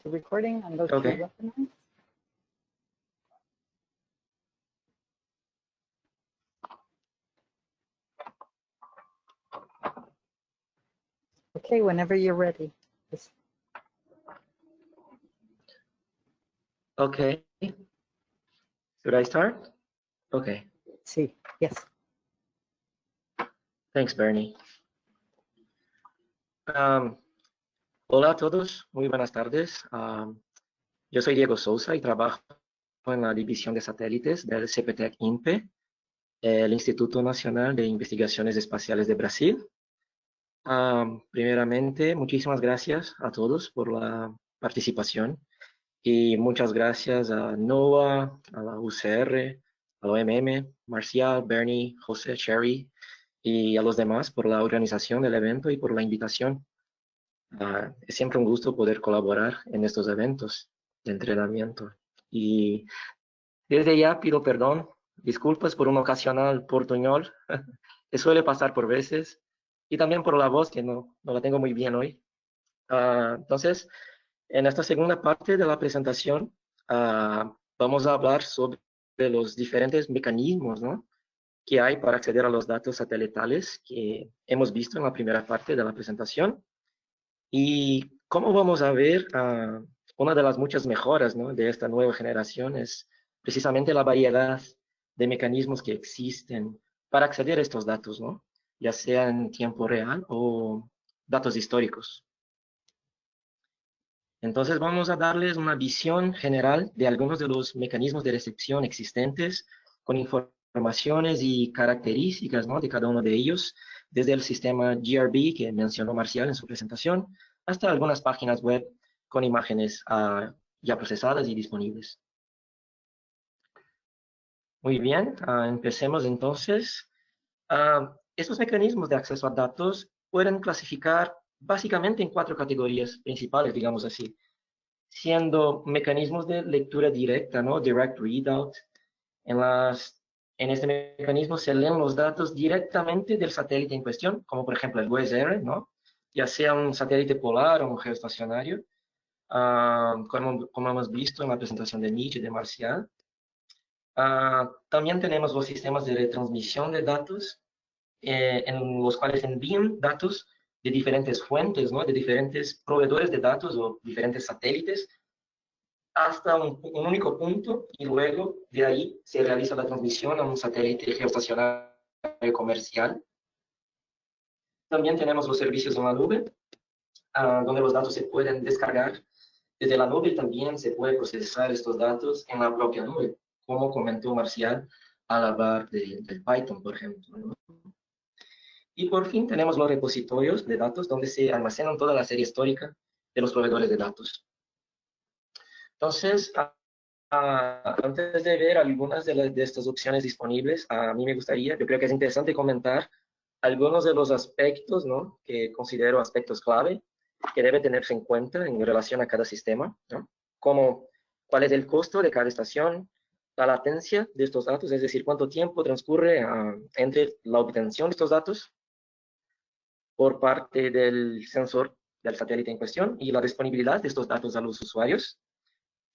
the recording and go to Okay. webinar. Okay, whenever you're ready. Just... Okay. Should I start? Okay. Sí, yes. Thanks, Bernie. Hola a todos, muy buenas tardes. Yo soy Diego Sousa y trabajo en la división de satélites del CPTEC INPE, el Instituto Nacional de Investigaciones Espaciales de Brasil. Primeramente, muchísimas gracias a todos por la participación y muchas gracias a NOAA, a la UCR, a la OMM, Marcial, Bernie, José, Sherry y a los demás por la organización del evento y por la invitación. Es siempre un gusto poder colaborar en estos eventos de entrenamiento. Y desde ya pido perdón, disculpas por un ocasional portuñol, que suele pasar por veces, y también por la voz, que no la tengo muy bien hoy. Entonces, en esta segunda parte de la presentación, vamos a hablar sobre los diferentes mecanismos, ¿no?, que hay para acceder a los datos satelitales que hemos visto en la primera parte de la presentación. Y cómo vamos a ver, una de las muchas mejoras, ¿no?, de esta nueva generación es precisamente la variedad de mecanismos que existen para acceder a estos datos, ¿no?, ya sea en tiempo real o datos históricos. Entonces vamos a darles una visión general de algunos de los mecanismos de recepción existentes con informaciones y características, ¿no?, de cada uno de ellos, desde el sistema GRB que mencionó Marcial en su presentación, hasta algunas páginas web con imágenes ya procesadas y disponibles. Muy bien, empecemos entonces. Estos mecanismos de acceso a datos pueden clasificar básicamente en 4 categorías principales, digamos así, siendo mecanismos de lectura directa, ¿no?, direct readout. En este mecanismo se leen los datos directamente del satélite en cuestión, como por ejemplo el WESR, ¿no?, ya sea un satélite polar o un geoestacionario, como hemos visto en la presentación de Nietzsche y de Marcial. También tenemos los sistemas de retransmisión de datos, en los cuales envían datos de diferentes fuentes, ¿no?, de diferentes proveedores de datos o diferentes satélites, hasta un único punto, y luego de ahí se realiza la transmisión a un satélite geoestacionario comercial. También tenemos los servicios en la nube, donde los datos se pueden descargar desde la nube y también se puede procesar estos datos en la propia nube, como comentó Marcial al hablar del Python, por ejemplo, ¿no? Y por fin tenemos los repositorios de datos, donde se almacenan toda la serie histórica de los proveedores de datos. Entonces, antes de ver algunas de estas opciones disponibles, a mí me gustaría, yo creo que es interesante comentar algunos de los aspectos, ¿no?, que considero aspectos clave que debe tenerse en cuenta en relación a cada sistema, ¿no?, como cuál es el costo de cada estación, la latencia de estos datos, es decir, cuánto tiempo transcurre entre la obtención de estos datos por parte del sensor del satélite en cuestión y la disponibilidad de estos datos a los usuarios.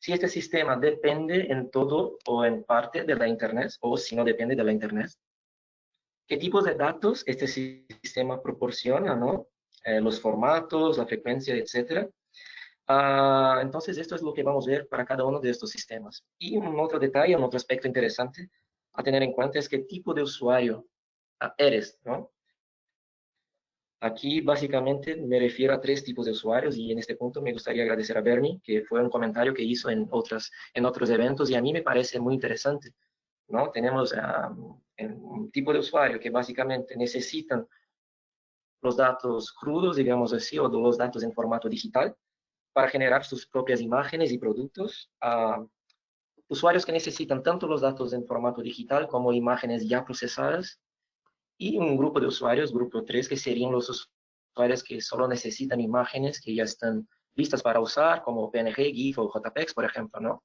Si este sistema depende en todo o en parte de la Internet, o si no depende de la Internet. ¿Qué tipos de datos este sistema proporciona, ¿no? Los formatos, la frecuencia, etc. Entonces, esto es lo que vamos a ver para cada uno de estos sistemas. Y un otro detalle, un otro aspecto interesante a tener en cuenta es qué tipo de usuario eres, ¿no? Aquí básicamente me refiero a 3 tipos de usuarios y en este punto me gustaría agradecer a Bernie, que fue un comentario que hizo en otros eventos y a mí me parece muy interesante, ¿no? Tenemos un tipo de usuario que básicamente necesitan los datos crudos, digamos así, o los datos en formato digital para generar sus propias imágenes y productos. Usuarios que necesitan tanto los datos en formato digital como imágenes ya procesadas, y un grupo de usuarios, grupo 3, que serían los usuarios que solo necesitan imágenes que ya están listas para usar, como PNG, GIF o JPEG, por ejemplo, ¿no?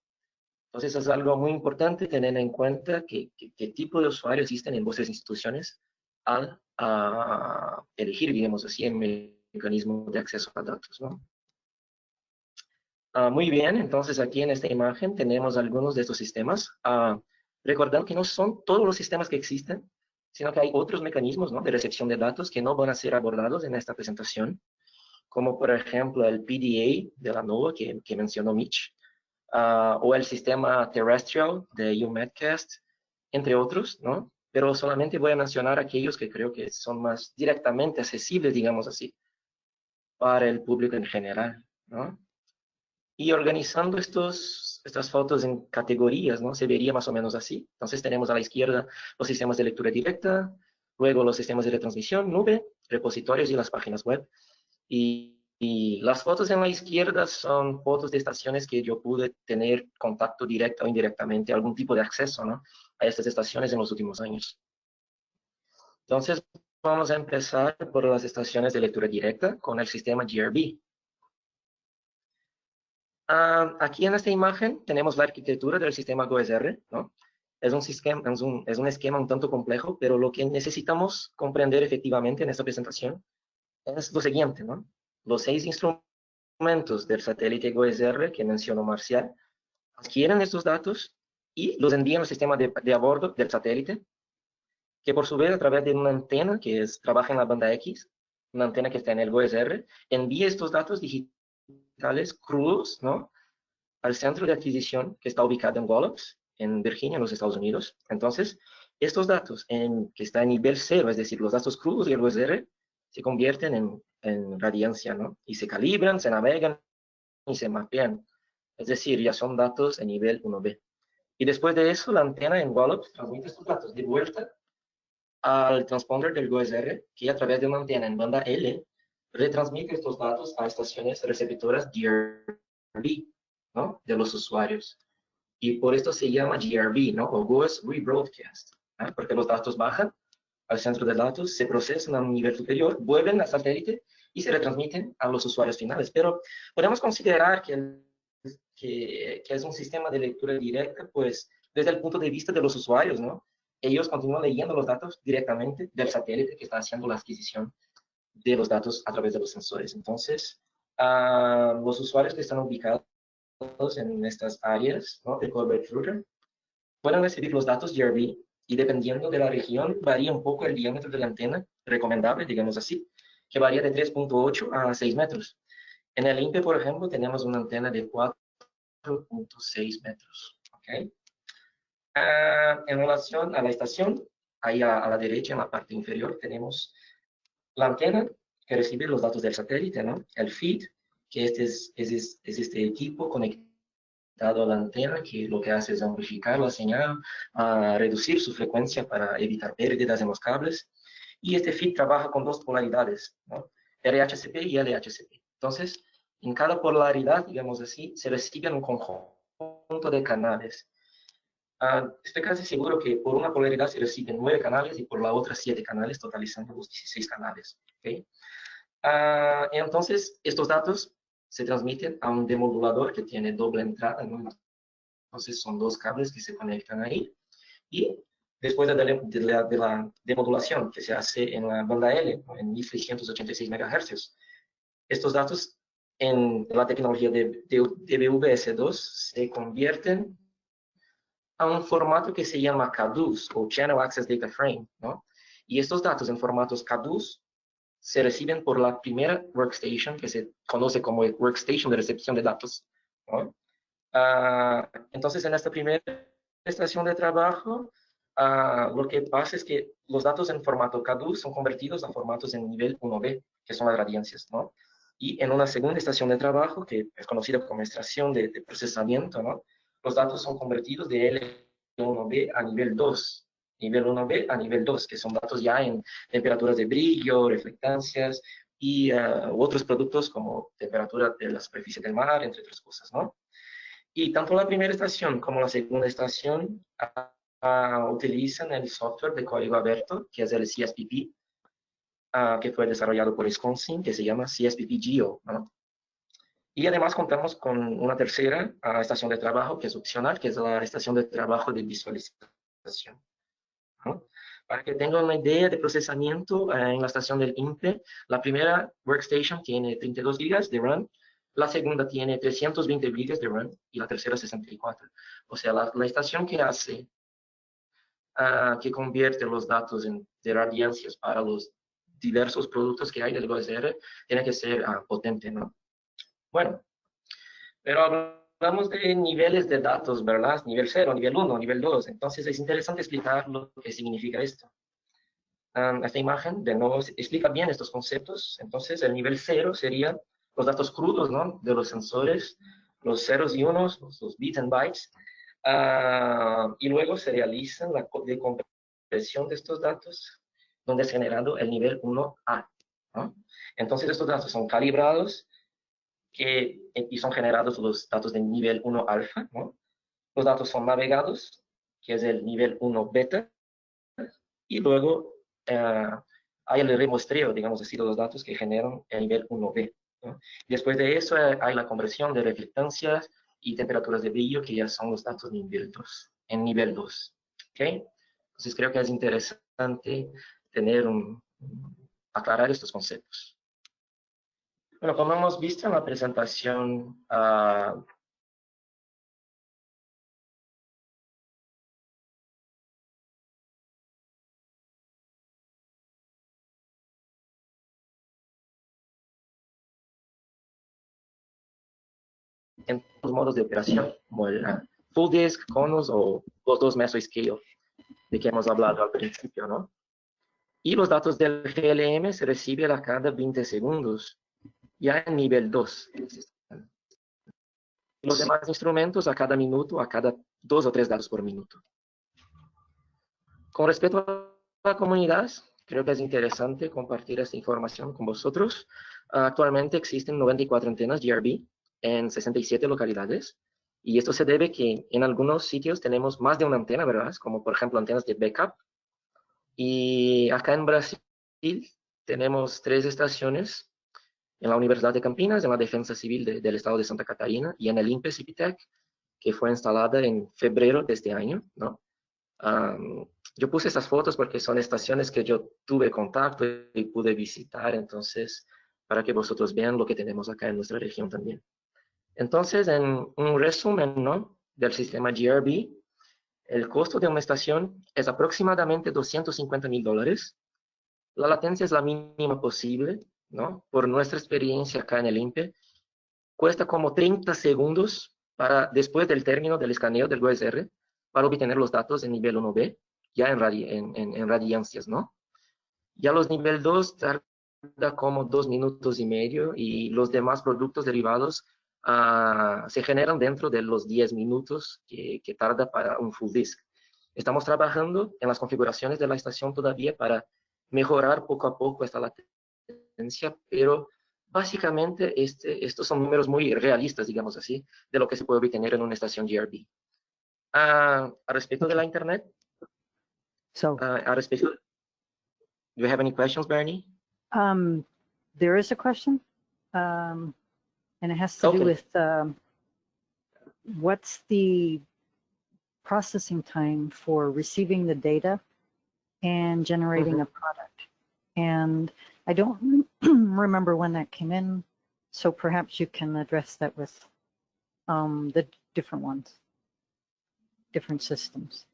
Entonces es algo muy importante tener en cuenta qué tipo de usuarios existen en vuestras instituciones al elegir, digamos así, el mecanismo de acceso a datos, ¿no? Muy bien, entonces aquí en esta imagen tenemos algunos de estos sistemas. Recordando que no son todos los sistemas que existen, sino que hay otros mecanismos, ¿no?, de recepción de datos que no van a ser abordados en esta presentación, como por ejemplo el PDA de la NOAA que mencionó Mitch, o el sistema terrestrial de UMedcast, entre otros, ¿no? Pero solamente voy a mencionar aquellos que creo que son más directamente accesibles, digamos así, para el público en general, ¿no? Y organizando estas fotos en categorías, ¿no? Se vería más o menos así. Entonces tenemos a la izquierda los sistemas de lectura directa, luego los sistemas de retransmisión, nube, repositorios y las páginas web. Y las fotos en la izquierda son fotos de estaciones que yo pude tener contacto directo o indirectamente, algún tipo de acceso, ¿no?, a estas estaciones en los últimos años. Entonces vamos a empezar por las estaciones de lectura directa con el sistema GRB. Aquí en esta imagen tenemos la arquitectura del sistema GOES-R, ¿no? Es un esquema un tanto complejo, pero lo que necesitamos comprender efectivamente en esta presentación es lo siguiente, ¿no? Los 6 instrumentos del satélite GOES-R que mencionó Marcial adquieren estos datos y los envían al sistema de a bordo del satélite, que por su vez a través de una antena trabaja en la banda X, una antena que está en el GOES-R, envía estos datos digitales crudos, ¿no?, al centro de adquisición que está ubicado en Wallops, en Virginia, en los Estados Unidos. Entonces, estos datos que está en nivel 0, es decir, los datos crudos y el GOES-R, se convierten en radiancia, ¿no? Y se calibran, se navegan y se mapean. Es decir, ya son datos en nivel 1B. Y después de eso, la antena en Wallops transmite estos datos de vuelta al transponder del GOES-R, que a través de una antena en banda L, retransmite estos datos a estaciones receptoras GRB, ¿no?, de los usuarios. Y por esto se llama GRB, ¿no?, o GOES Rebroadcast, ¿no?, porque los datos bajan al centro de datos, se procesan a un nivel superior, vuelven al satélite y se retransmiten a los usuarios finales. Pero podemos considerar que es un sistema de lectura directa, pues desde el punto de vista de los usuarios, ¿no? Ellos continúan leyendo los datos directamente del satélite que está haciendo la adquisición de los datos a través de los sensores. Entonces, los usuarios que están ubicados en estas áreas, ¿no?, de cobertura, pueden recibir los datos GRB y dependiendo de la región varía un poco el diámetro de la antena recomendable, digamos así, que varía de 3.8 a 6 metros. En el INPE, por ejemplo, tenemos una antena de 4.6 metros. ¿Okay? En relación a la estación, ahí a la derecha, en la parte inferior, tenemos la antena que recibe los datos del satélite, ¿no? El feed, que es este equipo conectado a la antena, que lo que hace es amplificar la señal, reducir su frecuencia para evitar pérdidas en los cables. Y este feed trabaja con dos polaridades, ¿no?, RHCP y LHCP. Entonces, en cada polaridad, digamos así, se reciben un conjunto de canales. Estoy casi seguro que por una polaridad se reciben 9 canales y por la otra 7 canales, totalizando los 16 canales. ¿Okay? Entonces, estos datos se transmiten a un demodulador que tiene doble entrada, ¿no? Entonces, son 2 cables que se conectan ahí. Y después de la demodulación que se hace en la banda L, ¿no?, en 1686 MHz, estos datos en la tecnología de DVB-S2 se convierten a un formato que se llama CADUS, o Channel Access Data Frame, ¿no? Y estos datos en formatos CADUS se reciben por la primera workstation, que se conoce como workstation de recepción de datos, ¿no? Entonces, en esta primera estación de trabajo, lo que pasa es que los datos en formato CADUS son convertidos a formatos en nivel 1B, que son las radiancias, ¿no? Y en una segunda estación de trabajo, que es conocida como estación de procesamiento, ¿no?, los datos son convertidos de L1B a nivel 2, nivel 1B a nivel 2, que son datos ya en temperaturas de brillo, reflectancias y otros productos como temperatura de la superficie del mar, entre otras cosas, ¿no? Y tanto la primera estación como la segunda estación utilizan el software de código abierto, que es el CSPP, que fue desarrollado por Wisconsin, que se llama CSPP Geo, ¿no? Y además contamos con una tercera estación de trabajo que es opcional, que es la estación de trabajo de visualización, ¿no? Para que tengan una idea de procesamiento en la estación del INPE, la primera workstation tiene 32 GB de RAM, La segunda tiene 320 vídeos de run y la tercera 64. O sea, la estación que hace, que convierte los datos de radiancias para los diversos productos que hay del OSR, tiene que ser potente, ¿no? Bueno, pero hablamos de niveles de datos, ¿verdad? Nivel 0, nivel 1, nivel 2. Entonces es interesante explicar lo que significa esto. Esta imagen de nuevo explica bien estos conceptos. Entonces el nivel 0 sería los datos crudos, ¿no? De los sensores, los ceros y unos, los bits and bytes. Y luego se realiza la decompresión de estos datos, donde es generado el nivel 1A, ¿no? Entonces estos datos son calibrados y son generados los datos de nivel 1 alfa, ¿no? Los datos son navegados, que es el nivel 1 beta, y luego hay el remuestreo, digamos así, de los datos que generan el nivel 1B, ¿no? Después de eso hay la conversión de reflectancias y temperaturas de brillo, que ya son los datos de nivel 2, en nivel 2. ¿Okay? Entonces creo que es interesante tener aclarar estos conceptos. Bueno, como hemos visto en la presentación, en los modos de operación, como el full disk, conos o los dos mesoscale de que hemos hablado al principio, ¿no? Y los datos del GLM se reciben a cada 20 segundos, ya en nivel 2. Los demás instrumentos a cada minuto, a cada 2 o 3 datos por minuto. Con respecto a la comunidad, creo que es interesante compartir esta información con vosotros. Actualmente existen 94 antenas GRB en 67 localidades. Y esto se debe que en algunos sitios tenemos más de una antena, ¿verdad? Como por ejemplo antenas de backup. Y acá en Brasil tenemos 3 estaciones, en la Universidad de Campinas, en la Defensa Civil del Estado de Santa Catarina y en el INPE Cipitec, que fue instalada en febrero de este año, ¿no? Yo puse estas fotos porque son estaciones que yo tuve contacto y pude visitar, entonces, para que vosotros vean lo que tenemos acá en nuestra región también. Entonces, en un resumen, ¿no?, del sistema GRB, el costo de una estación es aproximadamente $250,000. La latencia es la mínima posible, ¿no? Por nuestra experiencia acá en el INPE, cuesta como 30 segundos después del término del escaneo del OSR para obtener los datos en nivel 1B, ya en radiancias, ¿no? Ya los nivel 2 tarda como 2 minutos y medio y los demás productos derivados se generan dentro de los 10 minutos que tarda para un full disk. Estamos trabajando en las configuraciones de la estación todavía para mejorar poco a poco esta latencia, pero básicamente estos son números muy realistas, digamos así, de lo que se puede obtener en una estación GRB. A respecto de la Internet, So, a respecto, do you have any questions, Bernie? there is a question, and it has to do Okay. with what's the processing time for receiving the data and generating a product. And I don't remember when that came in, so perhaps you can address that with the different ones, different systems.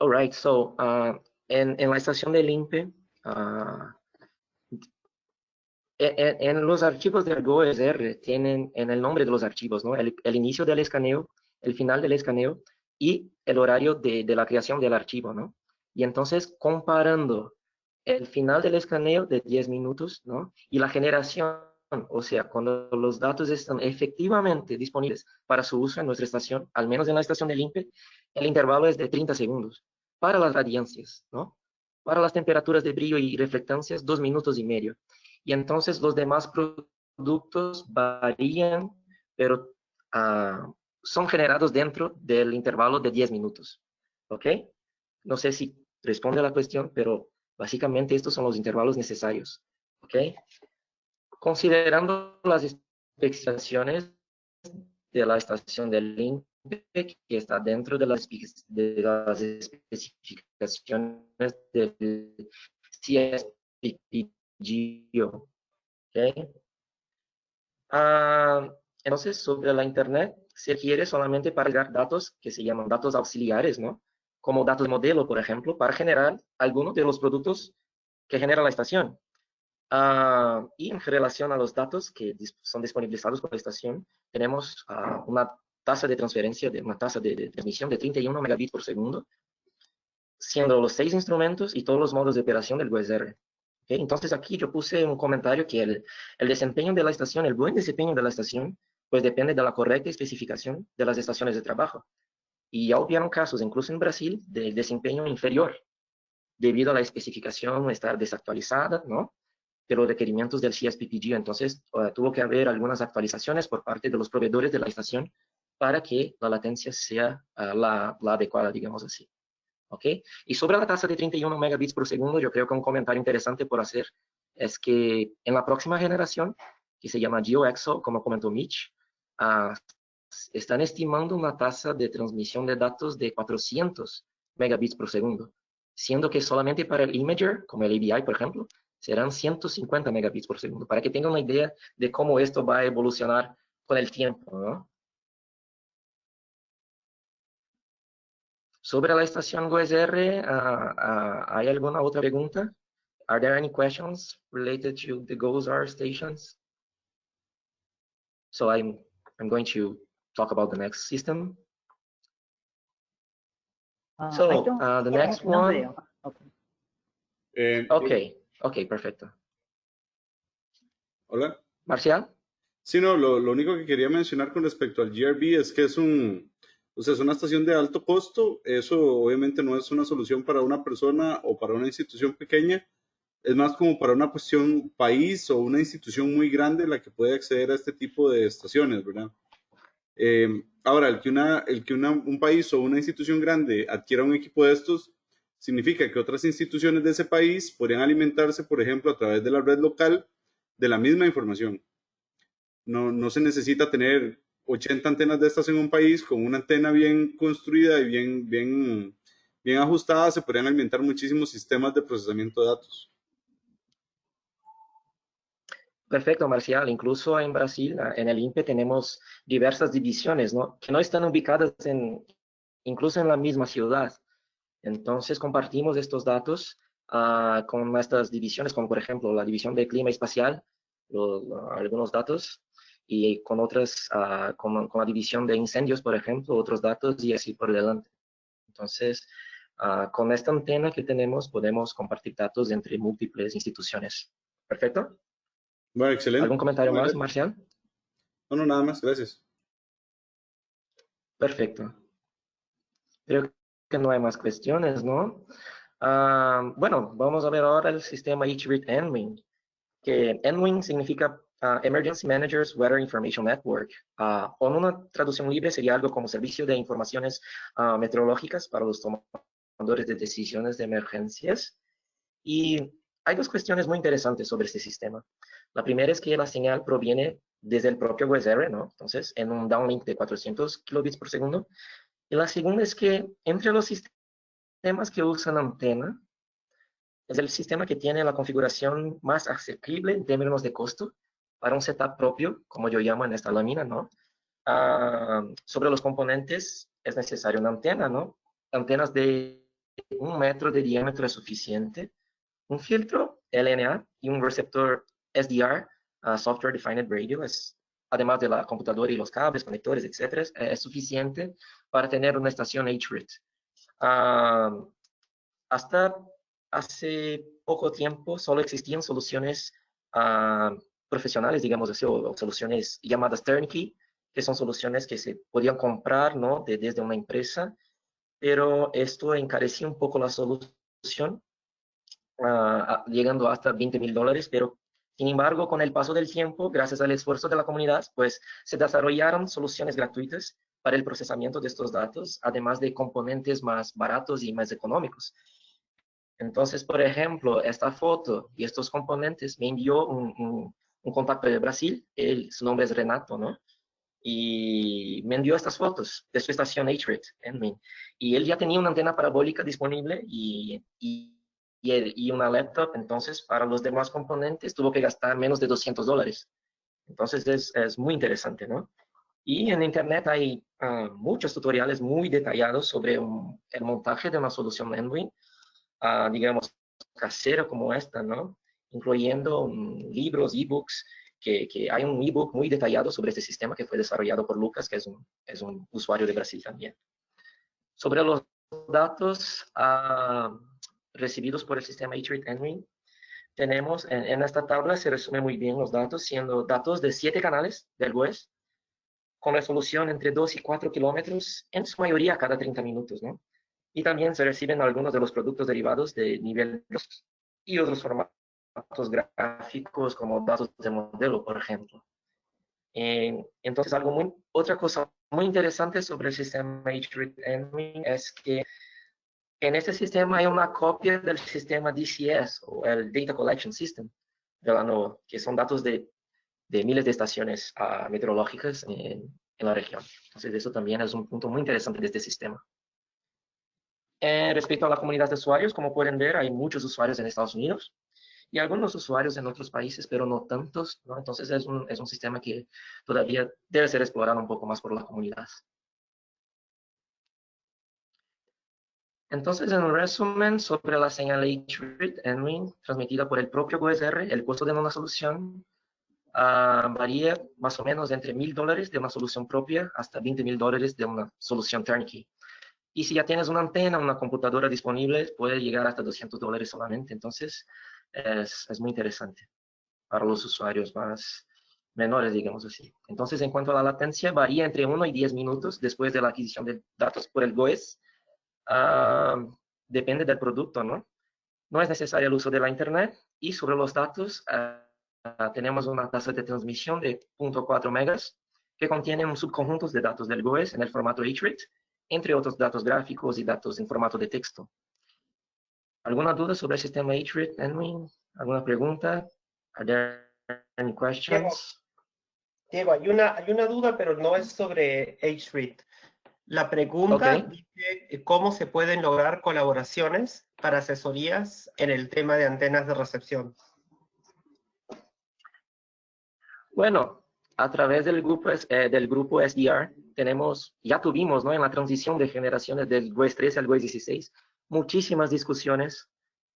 All right, so en la estación del INPE, en los archivos del GOSR tienen en el nombre de los archivos, ¿no? El inicio del escaneo, el final del escaneo y el horario de la creación del archivo, ¿no? Y entonces, comparando el final del escaneo de 10 minutos, ¿no? Y la generación, o sea, cuando los datos están efectivamente disponibles para su uso en nuestra estación, al menos en la estación del INPE, el intervalo es de 30 segundos. Para las radiancias, ¿no? Para las temperaturas de brillo y reflectancias, 2 minutos y medio. Y entonces los demás productos varían, pero son generados dentro del intervalo de 10 minutos. ¿Ok? No sé si responde a la cuestión, pero básicamente estos son los intervalos necesarios. ¿Ok? Considerando las especificaciones de la estación del INPE, que está dentro de las especificaciones del CSPGO. ¿Okay? Entonces, sobre la Internet se requiere solamente para cargar datos que se llaman datos auxiliares, ¿no? Como datos de modelo, por ejemplo, para generar algunos de los productos que genera la estación. Y en relación a los datos que son disponibilizados por la estación, tenemos una tasa de transferencia, una tasa de transmisión de 31 megabits por segundo, siendo los 6 instrumentos y todos los modos de operación del USR. ¿Okay? Entonces aquí yo puse un comentario que el desempeño de la estación, el buen desempeño de la estación, pues depende de la correcta especificación de las estaciones de trabajo. Y ya hubieron casos, incluso en Brasil, de desempeño inferior, debido a la especificación estar desactualizada, ¿no? De los requerimientos del CSPPG. Entonces, tuvo que haber algunas actualizaciones por parte de los proveedores de la estación para que la latencia sea la adecuada, digamos así. ¿Ok? Y sobre la tasa de 31 megabits por segundo, yo creo que un comentario interesante por hacer es que en la próxima generación, que se llama GeoXO, como comentó Mitch, están estimando una tasa de transmisión de datos de 400 megabits por segundo, siendo que solamente para el imager, como el ABI, por ejemplo, serán 150 megabits por segundo, para que tengan una idea de cómo esto va a evolucionar con el tiempo, ¿no? Sobre la estación GOES-R, ¿hay alguna otra pregunta? Are there any questions related to the GOES-R stations? So I'm going to talk about the next system. I don't, The next no one. veo. Okay. Okay, perfecto. Hola. Marcial. Sí, no, lo único que quería mencionar con respecto al GRB es que es es una estación de alto costo. Eso obviamente no es una solución para una persona o para una institución pequeña. Es más como para una cuestión país o una institución muy grande la que puede acceder a este tipo de estaciones, ¿verdad? Ahora, un país o una institución grande adquiera un equipo de estos, significa que otras instituciones de ese país podrían alimentarse, por ejemplo, a través de la red local de la misma información. No se necesita tener 80 antenas de estas en un país. Con una antena bien construida y bien ajustada se podrían alimentar muchísimos sistemas de procesamiento de datos. Perfecto, Marcial. Incluso en Brasil, en el INPE, tenemos diversas divisiones, ¿no? Que no están ubicadas incluso en la misma ciudad. Entonces, compartimos estos datos con nuestras divisiones, como por ejemplo la división de clima espacial, algunos datos, y con otras, con la división de incendios, por ejemplo, otros datos y así por delante. Entonces, con esta antena que tenemos, podemos compartir datos entre múltiples instituciones. ¿Perfecto? Bueno, excelente. ¿Algún comentario más, Marcial? No, nada más, gracias. Perfecto. Creo que no hay más cuestiones, ¿no? Bueno, vamos a ver ahora el sistema HRIT NWIN, que NWIN significa Emergency Managers Weather Information Network, o en una traducción libre sería algo como servicio de informaciones meteorológicas para los tomadores de decisiones de emergencias. Y hay dos cuestiones muy interesantes sobre este sistema. La primera es que la señal proviene desde el propio USR, ¿no? Entonces, en un downlink de 400 kilobits por segundo. Y la segunda es que entre los sistemas que usan antena, es el sistema que tiene la configuración más asequible en términos de costo para un setup propio, como yo llamo en esta lámina, ¿no? Sobre los componentes es necesaria una antena, ¿no? Antenas de 1 metro de diámetro es suficiente, un filtro LNA y un receptor SDR, Software Defined Radio, además de la computadora y los cables, conectores, etcétera, es suficiente para tener una estación HRIT. Hasta hace poco tiempo solo existían soluciones profesionales, digamos así, o soluciones llamadas turnkey, que son soluciones que se podían comprar, ¿no? Desde una empresa, pero esto encarecía un poco la solución, llegando hasta $20,000, pero sin embargo, con el paso del tiempo, gracias al esfuerzo de la comunidad, pues se desarrollaron soluciones gratuitas para el procesamiento de estos datos, además de componentes más baratos y más económicos. Entonces, por ejemplo, esta foto y estos componentes me envió un contacto de Brasil, su nombre es Renato, ¿no? Y me envió estas fotos de su estación HRIT en mí. Y él ya tenía una antena parabólica disponible y una laptop, entonces para los demás componentes tuvo que gastar menos de $200. Entonces es muy interesante, ¿no? Y en Internet hay muchos tutoriales muy detallados sobre el montaje de una solución Endwin, digamos, casera como esta, ¿no? Incluyendo libros, ebooks, que hay un ebook muy detallado sobre este sistema que fue desarrollado por Lucas, que es un usuario de Brasil también. Sobre los datos recibidos por el sistema H-Rate Endwin, tenemos en esta tabla se resume muy bien los datos, siendo datos de 7 canales del GOES, con resolución entre 2 y 4 kilómetros, en su mayoría cada 30 minutos, ¿no? Y también se reciben algunos de los productos derivados de nivel 2 y otros formatos gráficos como datos de modelo, por ejemplo. Entonces, otra cosa muy interesante sobre el sistema H-Rate Endwin es que en este sistema hay una copia del sistema DCS, o el Data Collection System, de la NOAA, que son datos de miles de estaciones meteorológicas en la región. Entonces, eso también es un punto muy interesante de este sistema. Respecto a la comunidad de usuarios, como pueden ver, hay muchos usuarios en Estados Unidos y algunos usuarios en otros países, pero no tantos, ¿no? Entonces, es un sistema que todavía debe ser explorado un poco más por la comunidad. Entonces, en un resumen sobre la señal H-Rate Endwin transmitida por el propio GOES-R, el costo de una solución varía más o menos entre $1,000 de una solución propia hasta $20,000 de una solución turnkey. Y si ya tienes una antena, una computadora disponible, puede llegar hasta $200 solamente. Entonces, es muy interesante para los usuarios más menores, digamos así. Entonces, en cuanto a la latencia, varía entre 1 y 10 minutos después de la adquisición de datos por el GOES. Depende del producto, ¿no? No es necesario el uso de la Internet. Y sobre los datos, tenemos una tasa de transmisión de 0.4 megas que contiene un subconjunto de datos del GOES en el formato H-Rate, entre otros datos gráficos y datos en formato de texto. ¿Alguna duda sobre el sistema H-Rate, Endwin? ¿Alguna pregunta? Are there any questions? Diego, hay una duda, pero no es sobre H-Rate. La pregunta dice cómo se pueden lograr colaboraciones para asesorías en el tema de antenas de recepción. Bueno, a través del grupo SDR ya tuvimos, ¿no? En la transición de generaciones del GOES 13 al GOES 16, muchísimas discusiones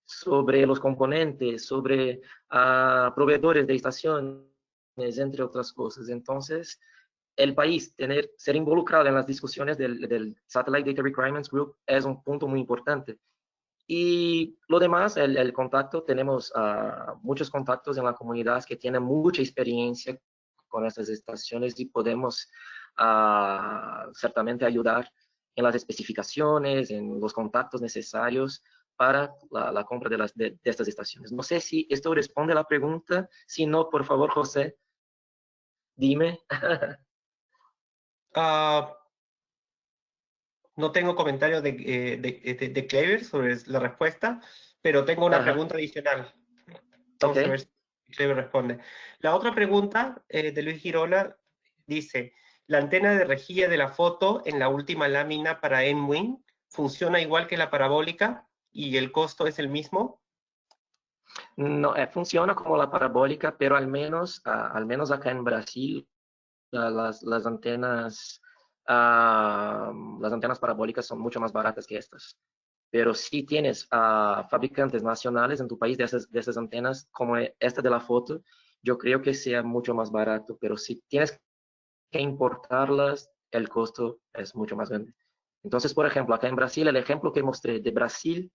sobre los componentes, sobre proveedores de estaciones, entre otras cosas. Entonces, el país ser involucrado en las discusiones del Satellite Data Requirements Group es un punto muy importante. Y lo demás, el contacto, tenemos muchos contactos en la comunidad que tienen mucha experiencia con estas estaciones y podemos ciertamente ayudar en las especificaciones, en los contactos necesarios para la compra de estas estaciones. No sé si esto responde a la pregunta. Si no, por favor, José, dime. No tengo comentario de Clever sobre la respuesta, pero tengo una pregunta adicional. Vamos a ver si Clever responde. La otra pregunta de Luis Girona dice, ¿la antena de rejilla de la foto en la última lámina para Endwin funciona igual que la parabólica y el costo es el mismo? No, funciona como la parabólica, pero al menos acá en Brasil, las antenas parabólicas son mucho más baratas que estas. Pero si tienes fabricantes nacionales en tu país de esas antenas, como esta de la foto, yo creo que sea mucho más barato, pero si tienes que importarlas, el costo es mucho más grande. Entonces, por ejemplo, acá en Brasil, el ejemplo que mostré de Brasil,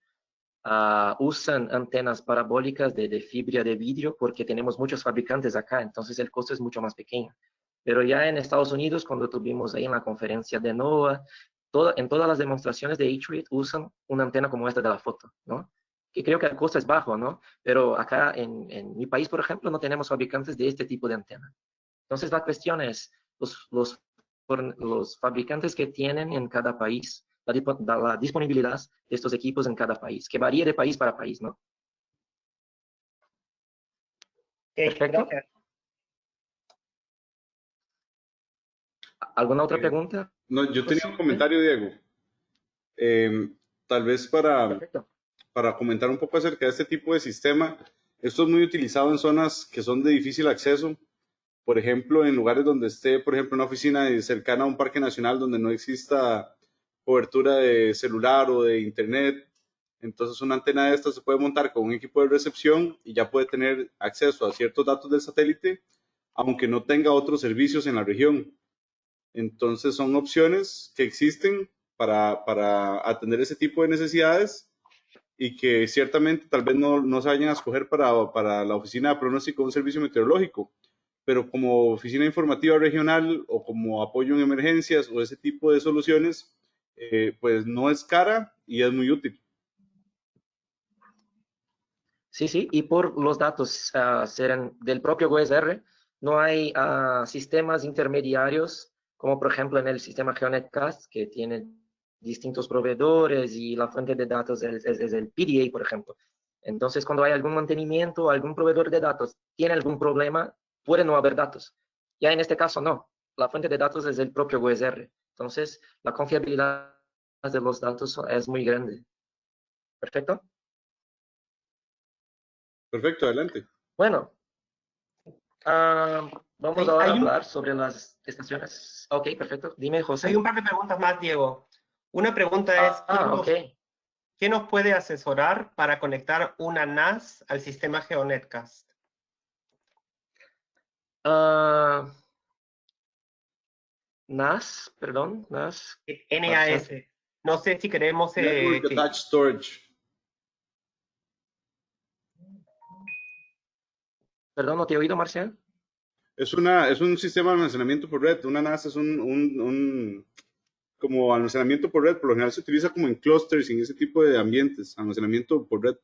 usan antenas parabólicas de fibra de vidrio porque tenemos muchos fabricantes acá, entonces el costo es mucho más pequeño. Pero ya en Estados Unidos, cuando tuvimos ahí en la conferencia de NOAA, en todas las demostraciones de H-Rate usan una antena como esta de la foto, ¿no? Que creo que el costo es bajo, ¿no? Pero acá en mi país, por ejemplo, no tenemos fabricantes de este tipo de antena. Entonces la cuestión es los fabricantes que tienen en cada país, la disponibilidad de estos equipos en cada país, que varía de país para país, ¿no? Perfecto. Gracias. ¿Alguna otra pregunta? No, yo tenía un comentario, Diego. Tal vez para comentar un poco acerca de este tipo de sistema. Esto es muy utilizado en zonas que son de difícil acceso, Por ejemplo, en lugares donde esté, por ejemplo, una oficina cercana a un parque nacional donde no exista cobertura de celular o de internet, entonces una antena de estas se puede montar con un equipo de recepción y ya puede tener acceso a ciertos datos del satélite, aunque no tenga otros servicios en la región. Entonces son opciones que existen para atender ese tipo de necesidades y que ciertamente tal vez no se vayan a escoger para la oficina de pronóstico de un servicio meteorológico, pero como oficina informativa regional o como apoyo en emergencias o ese tipo de soluciones, pues no es cara y es muy útil. Sí, sí, y por los datos serán del propio GOES-R, no hay sistemas intermediarios, como por ejemplo en el sistema GeoNetCast, que tiene distintos proveedores y la fuente de datos es el PDA, por ejemplo. Entonces, cuando hay algún mantenimiento, algún proveedor de datos tiene algún problema, puede no haber datos. Ya en este caso no, la fuente de datos es el propio GOES-R. Entonces, la confiabilidad de los datos es muy grande. ¿Perfecto? Perfecto, adelante. Bueno, vamos ahora a Hay un, hablar sobre las estaciones. Ok, perfecto. Dime, José. hay un par de preguntas más, Diego. Una pregunta es, Ok. ¿quién nos puede asesorar para conectar una NAS al sistema GeoNetcast? NAS, perdón, NAS. NAS. No sé si queremos Network Attached Storage. Perdón, no te he oído, Marcial. Es un sistema de almacenamiento por red. Una NAS es como almacenamiento por red. Por lo general se utiliza como en clusters y en ese tipo de ambientes. Almacenamiento por red.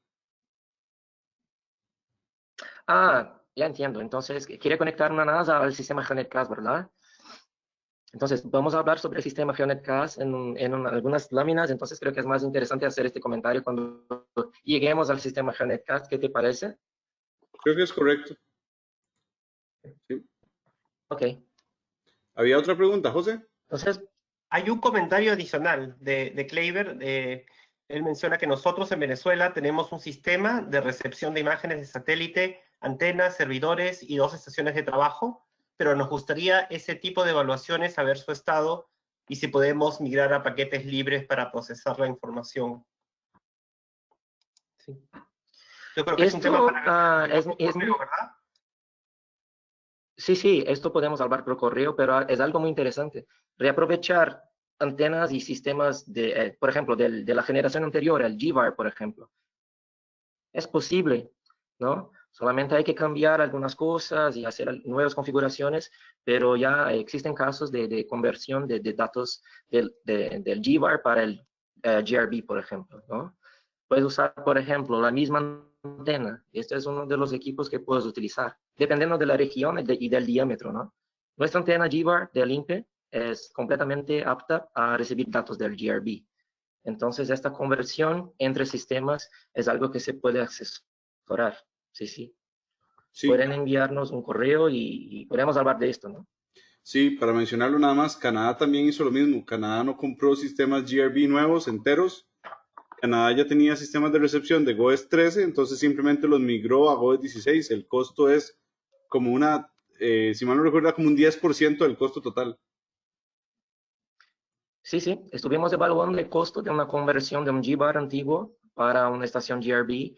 Ya entiendo. Entonces, quiere conectar una NAS al sistema GeoNetCast, ¿verdad? Entonces, vamos a hablar sobre el sistema GeoNetCast en algunas láminas. Entonces, creo que es más interesante hacer este comentario cuando lleguemos al sistema GeoNetCast. ¿Qué te parece? Creo que es correcto. Sí. Ok. ¿Había otra pregunta, José? Entonces, hay un comentario adicional de Kleiber. Él menciona que nosotros en Venezuela tenemos un sistema de recepción de imágenes de satélite, antenas, servidores y 2 estaciones de trabajo, pero nos gustaría ese tipo de evaluaciones, saber su estado y si podemos migrar a paquetes libres para procesar la información. Sí. Yo creo que es un tema para correo, ¿verdad? Sí, sí, esto podemos hablar por correo, pero es algo muy interesante. Reaprovechar antenas y sistemas, por ejemplo, de la generación anterior, el GVAR, por ejemplo. Es posible, ¿no? Solamente hay que cambiar algunas cosas y hacer nuevas configuraciones, pero ya existen casos de conversión de datos del GVAR para el GRB, por ejemplo, ¿no? Puedes usar, por ejemplo, la misma antena. Este es uno de los equipos que puedes utilizar, dependiendo de la región y del diámetro, ¿no? Nuestra antena GVAR del INPE es completamente apta a recibir datos del GRB. Entonces, esta conversión entre sistemas es algo que se puede asesorar. Sí, sí. Sí. Pueden enviarnos un correo y podemos hablar de esto, ¿no? Sí, para mencionarlo nada más, Canadá también hizo lo mismo. Canadá no compró sistemas GRB nuevos, enteros. Canadá ya tenía sistemas de recepción de GOES 13, entonces simplemente los migró a GOES 16. El costo es como si mal no recuerdo, como un 10% del costo total. Sí, sí. Estuvimos evaluando el costo de una conversión de un GVAR antiguo para una estación GRB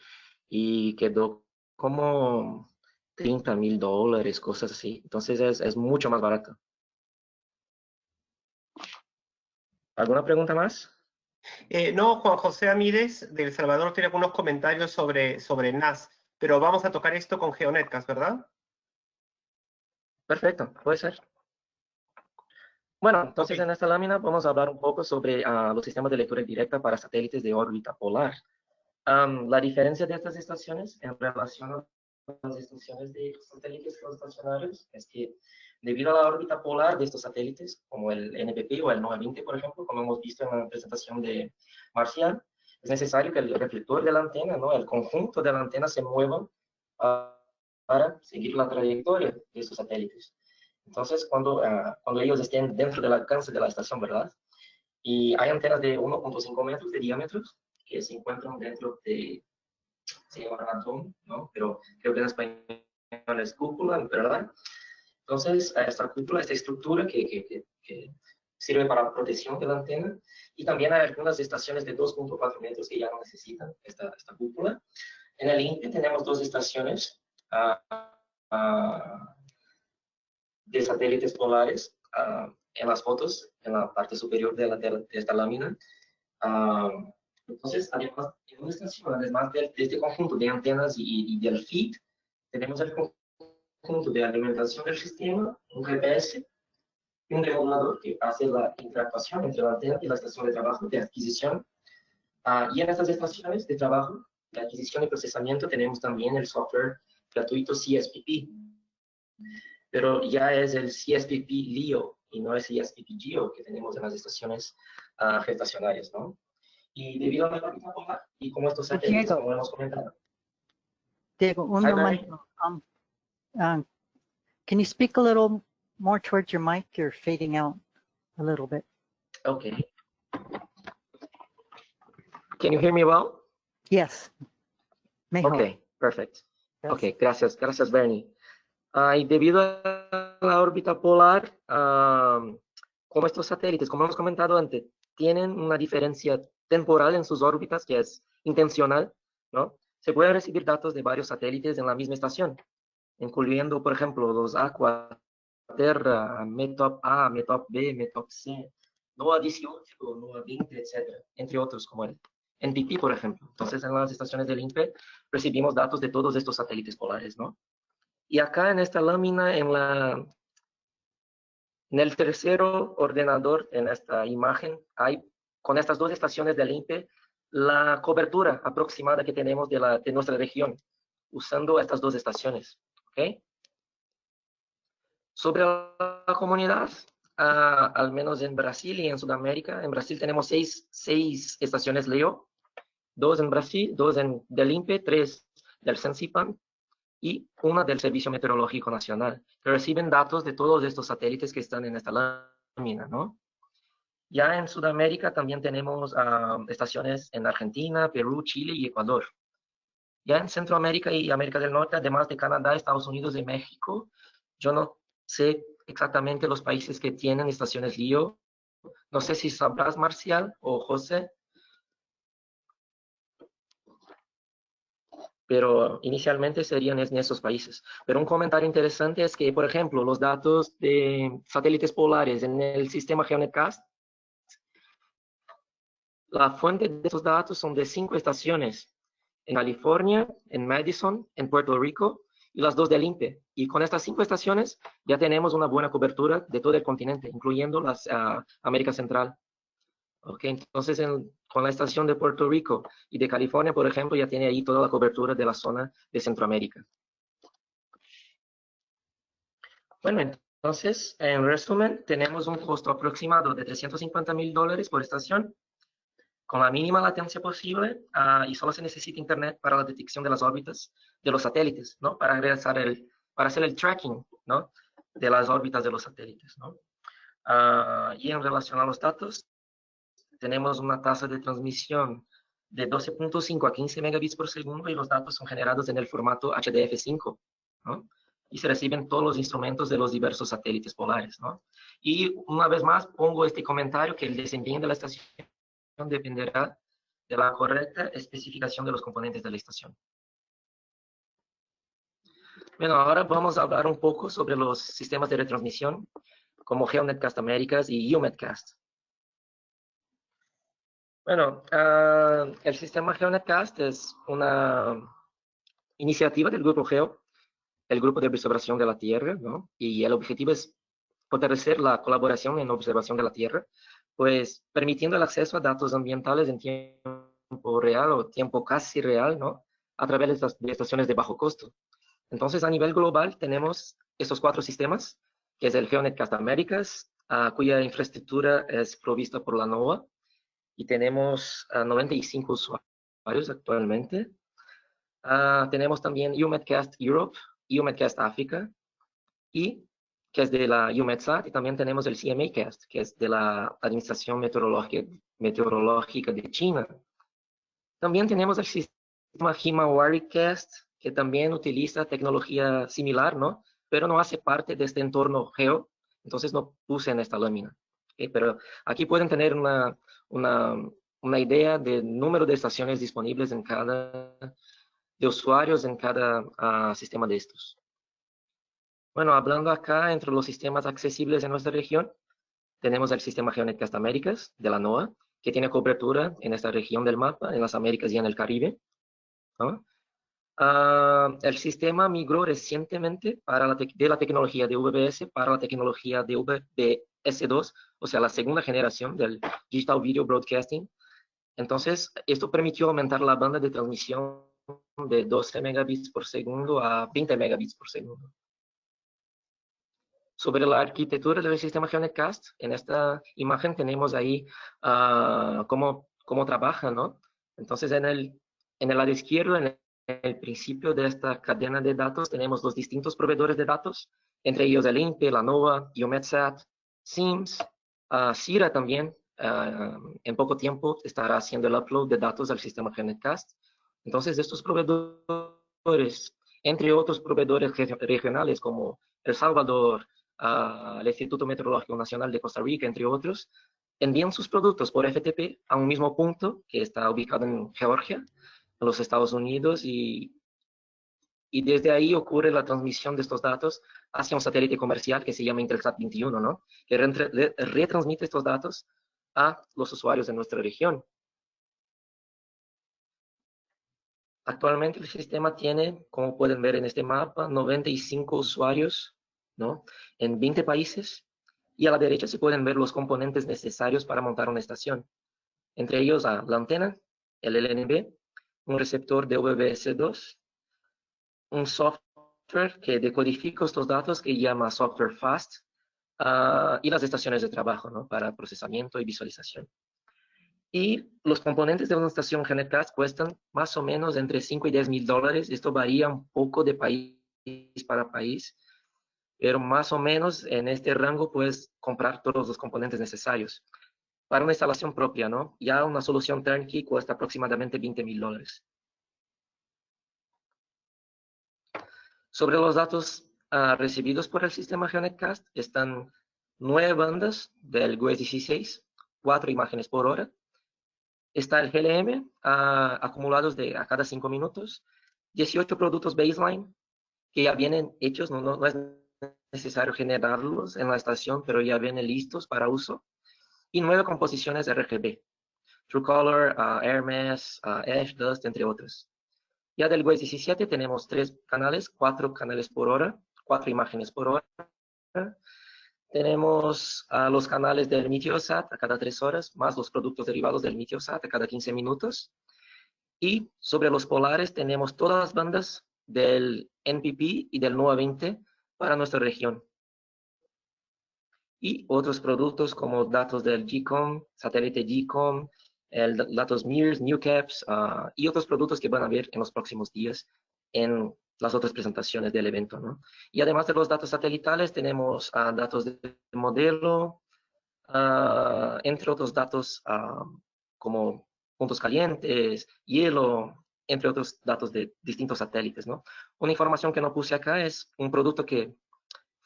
y quedó como $30,000, cosas así. Entonces es mucho más barato. ¿Alguna pregunta más? No, Juan José Amírez de El Salvador tiene algunos comentarios sobre NAS, pero vamos a tocar esto con GeoNetcast, ¿verdad? Perfecto, puede ser. Bueno, entonces en esta lámina vamos a hablar un poco sobre los sistemas de lectura directa para satélites de órbita polar. La diferencia de estas estaciones en relación a las estaciones de satélites geoestacionarios es que debido a la órbita polar de estos satélites, como el NPP o el NOAA 20, por ejemplo, como hemos visto en la presentación de Marcial, es necesario que el reflector de la antena, ¿no? El conjunto de la antena se mueva para seguir la trayectoria de estos satélites. Entonces, cuando ellos estén dentro del alcance de la estación, ¿verdad? Y hay antenas de 1.5 metros de diámetro que se encuentran dentro de, se llama radón, ¿no? Pero creo que en español es cúpula, ¿verdad? Entonces, esta cúpula, esta estructura que sirve para la protección de la antena, y también hay algunas estaciones de 2.4 metros que ya no necesitan esta cúpula. En el INPE tenemos 2 estaciones de satélites polares en las fotos, en la parte superior de esta lámina. Entonces, además, en una estación, además de este conjunto de antenas y del feed, tenemos el conjunto de alimentación del sistema, un GPS y un regulador que hace la interactuación entre la antena y la estación de trabajo de adquisición. Y en estas estaciones de trabajo, de adquisición y procesamiento, tenemos también el software gratuito CSPP. Pero ya es el CSPP LEO y no el CSPP GEO que tenemos en las estaciones gestacionarias, ¿no? Y debido a la órbita polar y como estos satélites, Diego. como hemos comentado. Diego, un Hi, Barry. momento. Can you speak a little more towards your mic? You're fading out a little bit. Okay. Can you hear me well? Yes. Mejor. Okay, perfect. Yes. Okay, gracias, Bernie. Y debido a la órbita polar, como estos satélites, como hemos comentado antes, tienen una diferencia temporal en sus órbitas que es intencional, ¿no? Se pueden recibir datos de varios satélites en la misma estación, incluyendo, por ejemplo, los Aquaterra, METOP A, METOP B, METOP C, NOAA 18, NOAA 20, etc., entre otros como el NPP, por ejemplo. Entonces, en las estaciones del INPE recibimos datos de todos estos satélites polares, ¿no? Y acá en esta lámina, en el tercero ordenador, en esta imagen, hay con estas 2 estaciones del INPE la cobertura aproximada que tenemos de nuestra región, usando estas 2 estaciones. ¿Okay? Sobre la comunidad, al menos en Brasil y en Sudamérica, en Brasil tenemos 6 estaciones LEO, 2 en Brasil, 2 del INPE, 3 del Sensipan, y una del Servicio Meteorológico Nacional, que reciben datos de todos estos satélites que están en esta lámina, ¿no? Ya en Sudamérica también tenemos estaciones en Argentina, Perú, Chile y Ecuador. Ya en Centroamérica y América del Norte, además de Canadá, Estados Unidos y México, yo no sé exactamente los países que tienen estaciones LEO. No sé si sabrás, Marcial o José. Pero inicialmente serían en esos países. Pero un comentario interesante es que, por ejemplo, los datos de satélites polares en el sistema GeoNetCast, la fuente de estos datos son de 5 estaciones, en California, en Madison, en Puerto Rico, y las 2 del INPE. Y con estas 5 estaciones ya tenemos una buena cobertura de todo el continente, incluyendo las América Central. Okay, entonces con la estación de Puerto Rico y de California, por ejemplo, ya tiene ahí toda la cobertura de la zona de Centroamérica. Bueno, entonces, en resumen, tenemos un costo aproximado de $350,000 por estación, con la mínima latencia posible, y solo se necesita internet para la detección de las órbitas de los satélites, ¿no? Para hacer el tracking, ¿no? De las órbitas de los satélites, ¿no? Y en relación a los datos, tenemos una tasa de transmisión de 12.5 a 15 megabits por segundo y los datos son generados en el formato HDF5, ¿no? Y se reciben todos los instrumentos de los diversos satélites polares, ¿no? Y una vez más pongo este comentario que el desempeño de la estación dependerá de la correcta especificación de los componentes de la estación. Bueno, ahora vamos a hablar un poco sobre los sistemas de retransmisión como GeoNetCast Américas y EUMETcast. Bueno, el sistema GeoNetCast es una iniciativa del Grupo Geo, el Grupo de Observación de la Tierra, ¿no? Y el objetivo es fortalecer la colaboración en observación de la Tierra, pues permitiendo el acceso a datos ambientales en tiempo real o tiempo casi real, ¿no? A través de estaciones de bajo costo. Entonces, a nivel global, tenemos estos 4 sistemas, que es el GeoNetCast Américas, cuya infraestructura es provista por la NOAA, y tenemos 95 usuarios actualmente. Tenemos también EUMETcast Europe, EUMETcast África, y que es de la EUMETSAT, y también tenemos el CMAcast, que es de la Administración Meteorológica de China. También tenemos el sistema HIMAWARIcast, que también utiliza tecnología similar, ¿no? pero no hace parte de este entorno geo, entonces no puse en esta lámina. ¿Okay? Pero aquí pueden tener una idea del número de estaciones disponibles en de usuarios en cada sistema de estos. Bueno, hablando acá entre los sistemas accesibles en nuestra región, tenemos el sistema GeoNetCast Américas de la NOAA, que tiene cobertura en esta región del mapa, en las Américas y en el Caribe, ¿no? El sistema migró recientemente de la tecnología de VBS para la tecnología de VBS2, o sea, la segunda generación del Digital Video Broadcasting. Entonces, esto permitió aumentar la banda de transmisión de 12 megabits por segundo a 20 megabits por segundo. Sobre la arquitectura del sistema GeoNetCast, en esta imagen tenemos ahí cómo trabaja, ¿no? Entonces, en el lado izquierdo, en el principio de esta cadena de datos, tenemos los distintos proveedores de datos, entre ellos el INPE, la NOAA, EUMETSAT, SIMS, CIRA también. En poco tiempo estará haciendo el upload de datos al sistema GeoNetCast. Entonces, estos proveedores, entre otros proveedores regionales como El Salvador, el Instituto Meteorológico Nacional de Costa Rica, entre otros, envían sus productos por FTP a un mismo punto que está ubicado en Georgia, en los Estados Unidos, y desde ahí ocurre la transmisión de estos datos hacia un satélite comercial que se llama Intelsat 21, ¿no? Que retransmite estos datos a los usuarios de nuestra región. Actualmente el sistema tiene, como pueden ver en este mapa, 95 usuarios, ¿no? En 20 países, y a la derecha se pueden ver los componentes necesarios para montar una estación. Entre ellos la antena, el LNB, un receptor de VBS2, un software que decodifica estos datos que llama software FAST, y las estaciones de trabajo, ¿no? Para procesamiento y visualización. Y los componentes de una estación GeoNetCast cuestan más o menos entre 5 y 10 mil dólares. Esto varía un poco de país para país, pero más o menos en este rango puedes comprar todos los componentes necesarios para una instalación propia, ¿no? Ya una solución turnkey cuesta aproximadamente 20 mil dólares. Sobre los datos recibidos por el sistema GeoNetCast, están 9 bandas del GUES 16, 4 imágenes por hora. Está el GLM acumulados a cada 5 minutos, 18 productos baseline que ya vienen hechos, no es necesario generarlos en la estación, pero ya vienen listos para uso, y 9 composiciones RGB, TrueColor, Hermes, Edge, Dust, entre otros. Ya del GUES 17 tenemos 3 canales, 4 canales por hora, 4 imágenes por hora. Tenemos los canales del Meteosat a cada 3 horas, más los productos derivados del Meteosat a cada 15 minutos. Y sobre los polares tenemos todas las bandas del NPP y del NOAA 20 para nuestra región. Y otros productos como datos del GCOM, satélite GCOM, datos MIRS, NewCaps, y otros productos que van a ver en los próximos días en las otras presentaciones del evento, ¿no? Y además de los datos satelitales, tenemos datos de modelo, entre otros datos como puntos calientes, hielo, entre otros datos de distintos satélites, ¿no? Una información que no puse acá es un producto que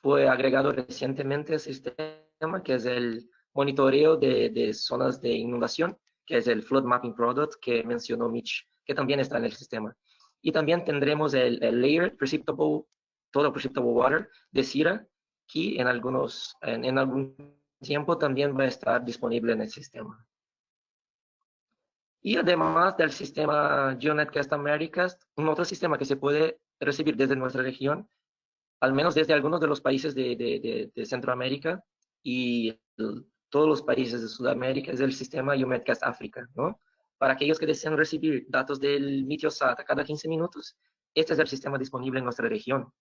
fue agregado recientemente al sistema, que es el monitoreo de zonas de inundación, que es el Flood Mapping Product que mencionó Mitch, que también está en el sistema. Y también tendremos el Layered Precipitable, Total Precipitable Water de CIRA, que en algún tiempo también va a estar disponible en el sistema. Y además del sistema GeoNetCast Americas, un otro sistema que se puede recibir desde nuestra región, al menos desde algunos de los países de Centroamérica y todos los países de Sudamérica, es el sistema EUMETCAST África, ¿no? Para aquellos que desean recibir datos del Meteosat a cada 15 minutos, este es el sistema disponible en nuestra región.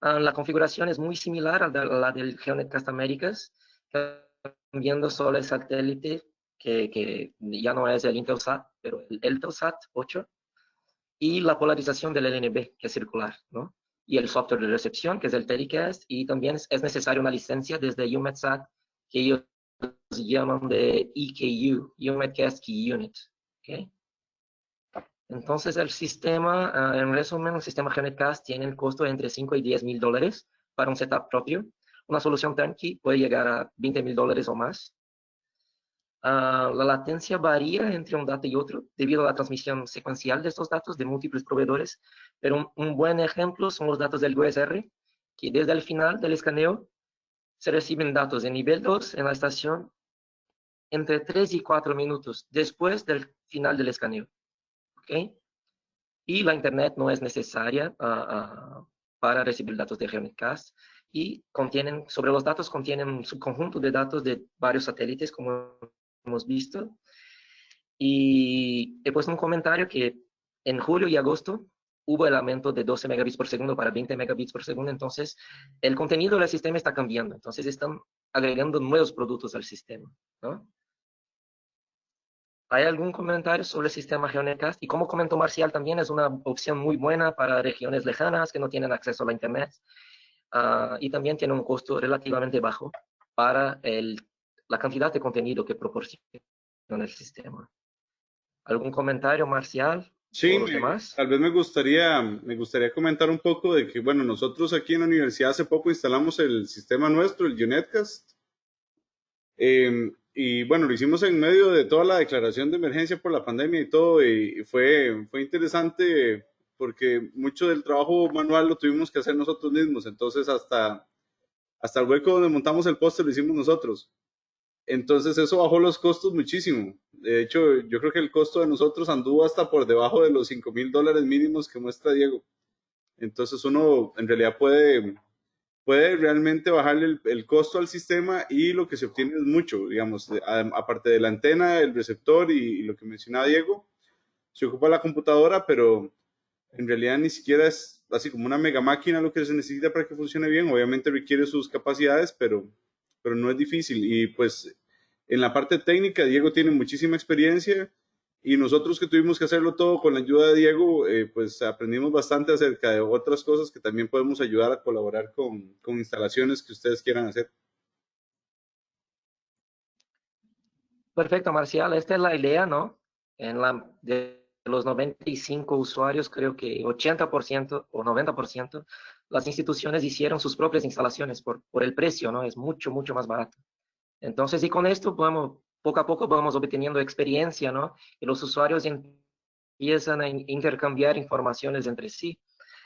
La configuración es muy similar a la del GeoNetCast Américas, cambiando solo el satélite, que ya no es el Intelsat, pero el Eutelsat 8, y la polarización del LNB, que es circular, ¿no? Y el software de recepción, que es el Telecast, y también es necesaria una licencia desde EUMETSAT, que ellos llaman de EKU, EUMETCAST Key Unit. ¿Okay? Entonces el sistema, en resumen, el sistema GeoNetCast tiene el costo de entre 5 y 10 mil dólares para un setup propio. Una solución turnkey puede llegar a $20,000 o más. La latencia varía entre un dato y otro debido a la transmisión secuencial de estos datos de múltiples proveedores, pero un buen ejemplo son los datos del USR, que desde el final del escaneo se reciben datos de nivel 2 en la estación entre 3 y 4 minutos después del final del escaneo. ¿Okay? Y la internet no es necesaria para recibir datos de GeoNetCast, y sobre los datos contienen un subconjunto de datos de varios satélites, como hemos visto. Y he puesto un comentario que en julio y agosto hubo el aumento de 12 megabits por segundo para 20 megabits por segundo, entonces el contenido del sistema está cambiando, entonces están agregando nuevos productos al sistema, ¿no? ¿Hay algún comentario sobre el sistema GeoNetCast? Y como comentó Marcial, también es una opción muy buena para regiones lejanas que no tienen acceso a la internet, y también tiene un costo relativamente bajo para la cantidad de contenido que proporciona el sistema. ¿Algún comentario, Marcial? Sí, ¿O los demás? tal vez me gustaría comentar un poco de que, bueno, nosotros aquí en la universidad hace poco instalamos el sistema nuestro, el GeoNetCast. Y bueno, lo hicimos en medio de toda la declaración de emergencia por la pandemia y todo, y fue interesante porque mucho del trabajo manual lo tuvimos que hacer nosotros mismos, entonces hasta el hueco donde montamos el póster lo hicimos nosotros. Entonces eso bajó los costos muchísimo. De hecho, yo creo que el costo de nosotros anduvo hasta por debajo de los $5,000 mínimos que muestra Diego. Entonces uno en realidad puede realmente bajarle el costo al sistema, y lo que se obtiene es mucho, digamos, aparte de la antena, el receptor y lo que mencionaba Diego, se ocupa la computadora, pero en realidad ni siquiera es así como una mega máquina lo que se necesita para que funcione bien. Obviamente requiere sus capacidades, pero no es difícil. Y pues en la parte técnica, Diego tiene muchísima experiencia, y nosotros que tuvimos que hacerlo todo con la ayuda de Diego, pues aprendimos bastante acerca de otras cosas que también podemos ayudar a colaborar con instalaciones que ustedes quieran hacer. Perfecto, Marcial. Esta es la idea, ¿no? De los 95 usuarios, creo que 80% o 90%, las instituciones hicieron sus propias instalaciones por el precio, ¿no? Es mucho, mucho más barato. Entonces, y con esto poco a poco vamos obteniendo experiencia, ¿no? Y los usuarios empiezan a intercambiar informaciones entre sí.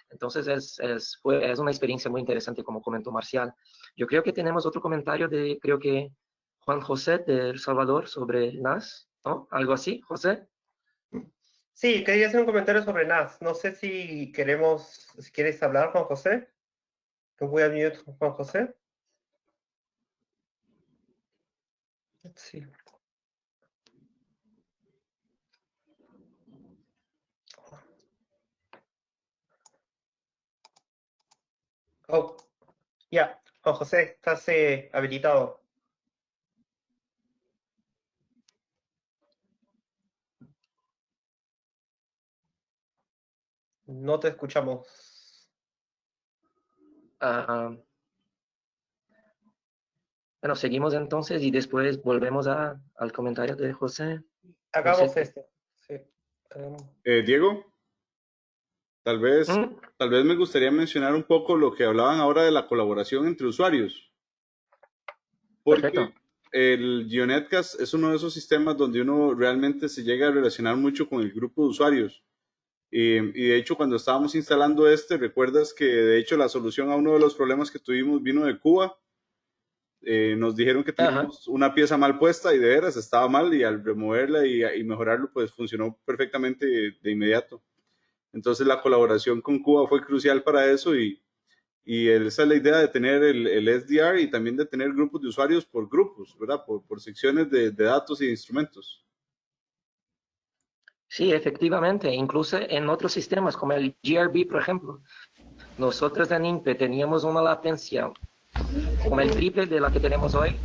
Entonces, es una experiencia muy interesante, como comentó Marcial. Yo creo que tenemos otro comentario creo que Juan José de El Salvador sobre NAS, ¿no? ¿Algo así, José? Sí, quería hacer un comentario sobre NAS. No sé si quieres hablar, Juan José. Te voy a mute, Juan José. Sí. Oh, ya, Juan José, estás habilitado. No te escuchamos. Bueno, seguimos entonces y después volvemos al comentario de José. Hagamos sé. esto. Sí. Diego, tal vez me gustaría mencionar un poco lo que hablaban ahora de la colaboración entre usuarios. Porque Perfecto. el GeoNetCast es uno de esos sistemas donde uno realmente se llega a relacionar mucho con el grupo de usuarios. Y de hecho, cuando estábamos instalando recuerdas que de hecho la solución a uno de los problemas que tuvimos vino de Cuba. Nos dijeron que teníamos una pieza mal puesta, y de veras estaba mal, y al removerla y mejorarlo, pues funcionó perfectamente de inmediato. Entonces la colaboración con Cuba fue crucial para eso, y esa es la idea de tener el SDR, y también de tener grupos de usuarios por grupos, ¿verdad? Por secciones de datos y de instrumentos. Sí, efectivamente. Incluso en otros sistemas, como el GRB, por ejemplo, nosotros en INPE teníamos una latencia como el triple de la que tenemos hoy,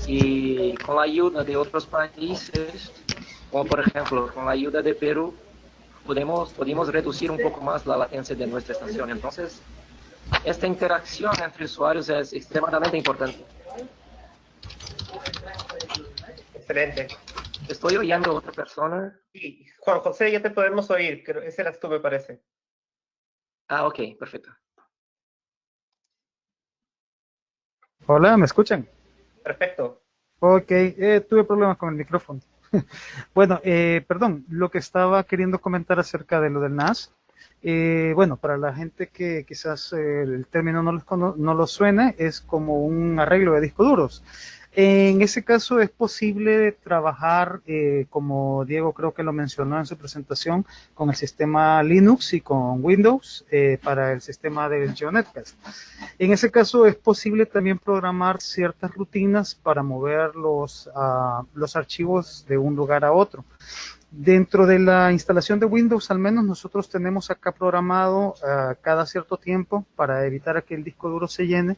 y con la ayuda de otros países, como por ejemplo con la ayuda de Perú, pudimos reducir un poco más la latencia de nuestra estación. Entonces, esta interacción entre usuarios es extremadamente importante. Excelente. Estoy oyendo a otra persona. Sí, Juan José, ya te podemos oír. Ese eras tú, me parece. Ok, perfecto. Hola, ¿me escuchan? Perfecto. Ok, tuve problemas con el micrófono. Bueno, perdón, lo que estaba queriendo comentar acerca de lo del NAS, bueno, para la gente que quizás el término no lo suene, es como un arreglo de discos duros. En ese caso es posible trabajar, como Diego creo que lo mencionó en su presentación, con el sistema Linux y con Windows para el sistema del GeoNetcast. En ese caso es posible también programar ciertas rutinas para mover los archivos de un lugar a otro. Dentro de la instalación de Windows, al menos nosotros tenemos acá programado cada cierto tiempo, para evitar que el disco duro se llene,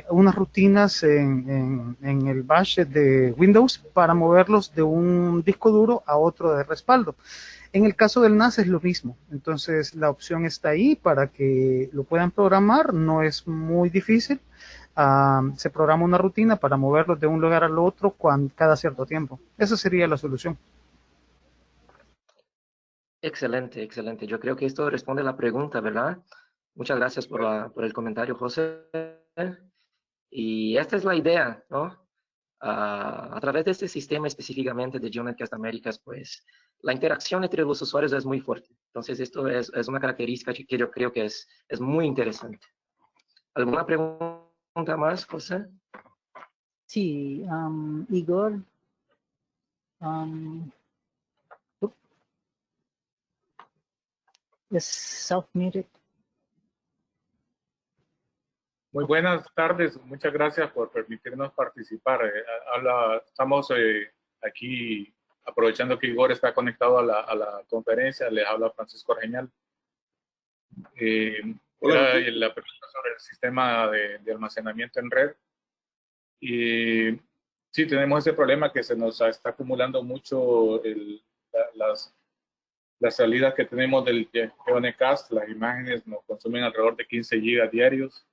unas rutinas en el bash de Windows para moverlos de un disco duro a otro de respaldo. En el caso del NAS es lo mismo, entonces la opción está ahí para que lo puedan programar, no es muy difícil. Se programa una rutina para moverlos de un lugar al otro cada cierto tiempo. Esa sería la solución. Excelente, excelente. Yo creo que esto responde a la pregunta, ¿verdad? Muchas gracias por el comentario, José. Y esta es la idea, ¿no? A través de este sistema específicamente de GeoNetcast Américas, pues la interacción entre los usuarios es muy fuerte. Entonces, esto es una característica que yo creo que es muy interesante. ¿Alguna pregunta más, José? Sí, Igor. Es self-muted. Muy buenas tardes, muchas gracias por permitirnos participar. Estamos aquí aprovechando que Igor está conectado a la conferencia, les habla Francisco Argeñal. Era la pregunta sobre el sistema de almacenamiento en red. Y sí, tenemos ese problema que se nos está acumulando mucho las salidas que tenemos del GeoNetcast. Las imágenes nos consumen alrededor de 15 gigas diarios.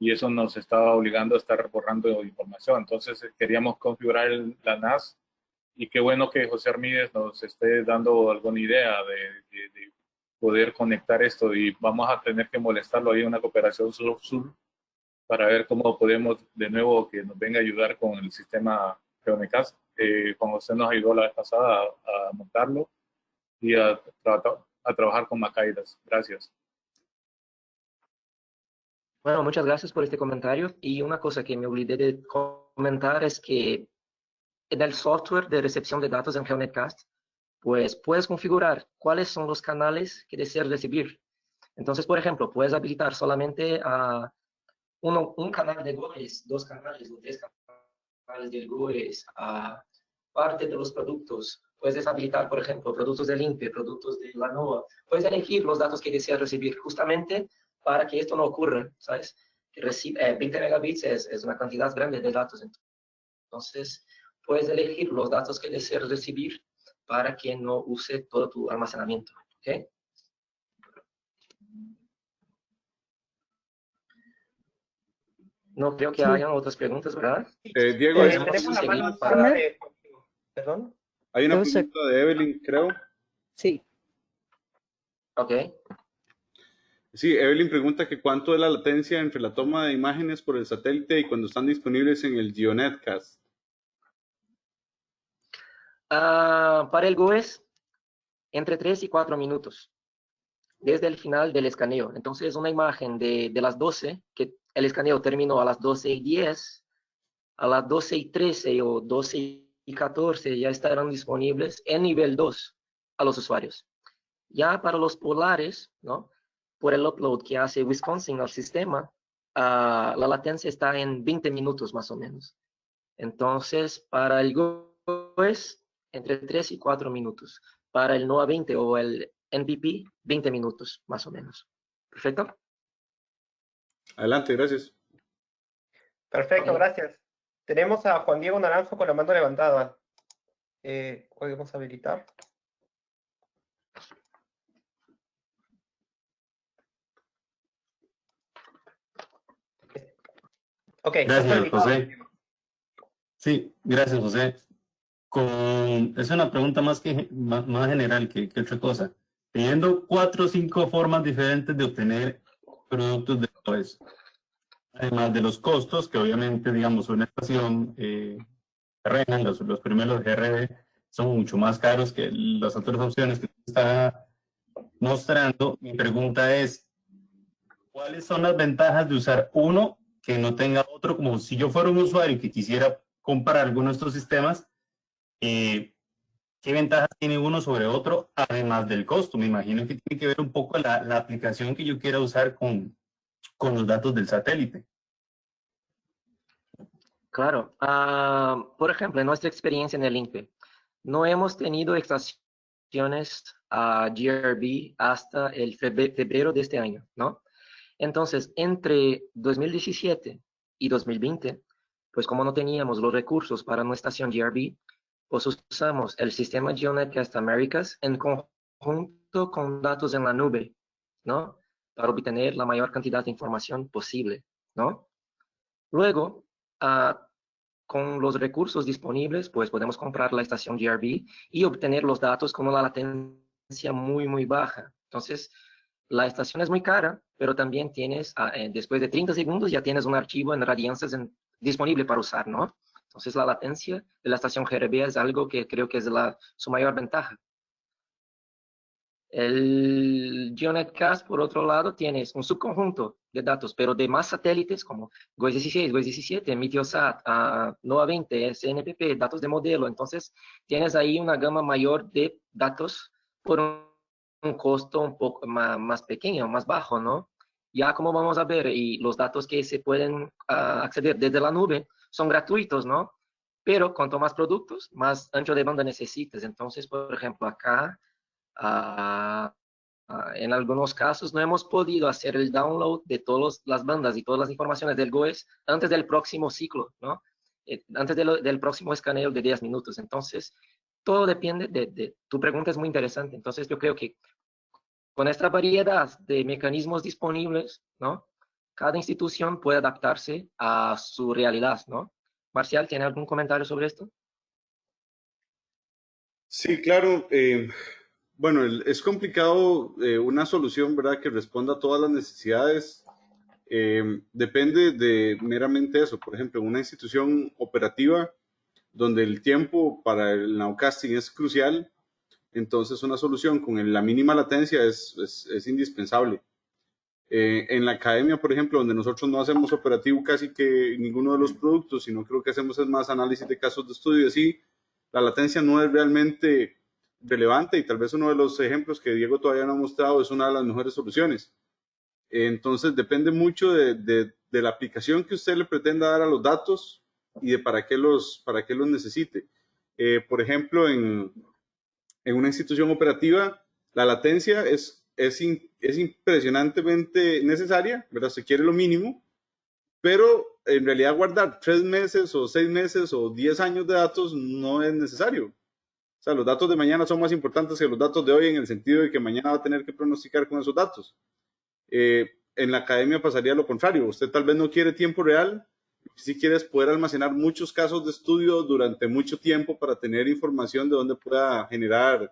Y eso nos estaba obligando a estar borrando información. Entonces queríamos configurar la NAS y qué bueno que José Armídez nos esté dando alguna idea de poder conectar esto y vamos a tener que molestarlo ahí en una cooperación sur para ver cómo podemos de nuevo que nos venga a ayudar con el sistema GeoNetcast. Juan José nos ayudó la vez pasada a montarlo y a trabajar con Macaidas. Gracias. Bueno, muchas gracias por este comentario. Y una cosa que me olvidé de comentar es que en el software de recepción de datos en GeoNetcast, pues puedes configurar cuáles son los canales que deseas recibir. Entonces, por ejemplo, puedes habilitar solamente a un canal de GOES, 2 canales o 3 canales de GOES, a parte de los productos. Puedes deshabilitar, por ejemplo, productos del INPE, productos de la NOAA. Puedes elegir los datos que deseas recibir justamente para que esto no ocurra, ¿sabes? 20 megabits es una cantidad grande de datos. Entonces, puedes elegir los datos que deseas recibir para que no use todo tu almacenamiento, ¿ok? No creo que hayan otras preguntas, ¿verdad? Diego, tenemos la mano alzada de... ¿Perdón? Hay una pregunta de Evelyn, creo. Sí. Ok. Sí, Evelyn pregunta que cuánto es la latencia entre la toma de imágenes por el satélite y cuando están disponibles en el GeoNetcast. Para el GOES, entre 3 y 4 minutos, desde el final del escaneo. Entonces, una imagen de las 12, que el escaneo terminó a las 12:10, a las 12:13 o 12:14 ya estarán disponibles en nivel 2 a los usuarios. Ya para los polares, ¿no? Por el upload que hace Wisconsin al sistema, la latencia está en 20 minutos más o menos. Entonces, para el GOES, entre 3 y 4 minutos. Para el NOAA 20 o el NPP, 20 minutos más o menos. ¿Perfecto? Adelante, gracias. Perfecto, gracias. Tenemos a Juan Diego Naranjo con la mano levantada. ¿Podemos habilitar? Ok, gracias, José. Sí, gracias, José. Es una pregunta más general que otra cosa. Teniendo 4 o 5 formas diferentes de obtener productos de GOES, además de los costos, que obviamente, digamos, una estación terrena, los primeros GRB, son mucho más caros que las otras opciones que está mostrando. Mi pregunta es, ¿cuáles son las ventajas de usar uno que no tenga otro? Como si yo fuera un usuario que quisiera comprar alguno de estos sistemas, ¿qué ventajas tiene uno sobre otro, además del costo? Me imagino que tiene que ver un poco la aplicación que yo quiera usar con los datos del satélite. Claro. Por ejemplo, en nuestra experiencia en el INPE, no hemos tenido estaciones GRB hasta el febrero de este año, ¿no? Entonces, entre 2017 y 2020, pues como no teníamos los recursos para una estación GRB, pues usamos el sistema GeoNetcast Americas en conjunto con datos en la nube, ¿no? Para obtener la mayor cantidad de información posible, ¿no? Luego, con los recursos disponibles, pues podemos comprar la estación GRB y obtener los datos con una latencia muy, muy baja. Entonces, la estación es muy cara, pero también tienes, después de 30 segundos, ya tienes un archivo en radiancias disponible para usar, ¿no? Entonces, la latencia de la estación GRB es algo que creo que es su mayor ventaja. El GeoNetcast, por otro lado, tienes un subconjunto de datos, pero de más satélites como GOES 16, GOES 17, Meteosat, NOAA 20, SNPP, datos de modelo. Entonces, tienes ahí una gama mayor de datos por un costo un poco más pequeño, más bajo, ¿no? Ya como vamos a ver, y los datos que se pueden acceder desde la nube son gratuitos, ¿no? Pero cuanto más productos, más ancho de banda necesitas. Entonces, por ejemplo, acá, en algunos casos no hemos podido hacer el download de todas las bandas y todas las informaciones del GOES antes del próximo ciclo, ¿no? Antes del próximo escaneo de 10 minutos. Entonces, todo depende tu pregunta es muy interesante. Entonces, yo creo que con esta variedad de mecanismos disponibles, ¿no? Cada institución puede adaptarse a su realidad, ¿no? Marcial, ¿tiene algún comentario sobre esto? Sí, claro. Bueno, es complicado una solución, ¿verdad?, que responda a todas las necesidades. Depende de meramente eso. Por ejemplo, una institución operativa donde el tiempo para el nowcasting es crucial, entonces una solución con la mínima latencia es indispensable. En la academia, por ejemplo, donde nosotros no hacemos operativo casi que ninguno de los productos, sino creo que hacemos es más análisis de casos de estudio y así, la latencia no es realmente relevante y tal vez uno de los ejemplos que Diego todavía no ha mostrado es una de las mejores soluciones. Entonces depende mucho de la aplicación que usted le pretenda dar a los datos y de para qué los necesite. Por ejemplo, en una institución operativa, la latencia es impresionantemente necesaria, ¿verdad? Se quiere lo mínimo, pero en realidad guardar 3 meses o 6 meses o 10 años de datos no es necesario. O sea, los datos de mañana son más importantes que los datos de hoy en el sentido de que mañana va a tener que pronosticar con esos datos. En la academia pasaría lo contrario. Usted tal vez no quiere tiempo real, si quieres poder almacenar muchos casos de estudio durante mucho tiempo para tener información de donde pueda generar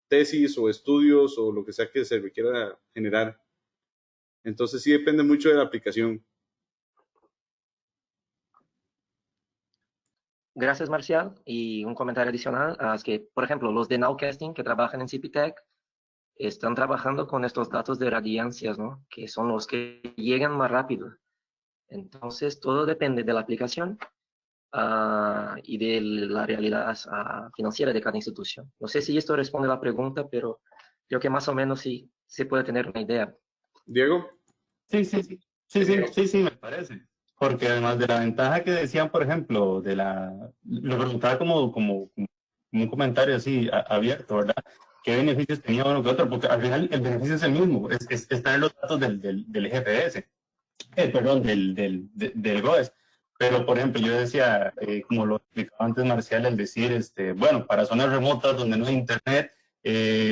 tesis o estudios o lo que sea que se requiera generar. Entonces sí depende mucho de la aplicación. Gracias, Marcial. Y un comentario adicional es que, por ejemplo, los de Nowcasting que trabajan en CPTech están trabajando con estos datos de radiancias, ¿no? Que son los que llegan más rápido. Entonces, todo depende de la aplicación y de la realidad financiera de cada institución. No sé si esto responde a la pregunta, pero creo que más o menos sí se puede tener una idea. Diego. Sí, me parece. Porque además de la ventaja que decían, por ejemplo, lo preguntaba como un comentario así abierto, ¿verdad? ¿Qué beneficios tenía uno que otro? Porque al final el beneficio es el mismo, es tener los datos del GPS, perdón, del GOES. Pero, por ejemplo, yo decía, como lo explicaba antes Marcial, el decir, bueno, para zonas remotas donde no hay internet,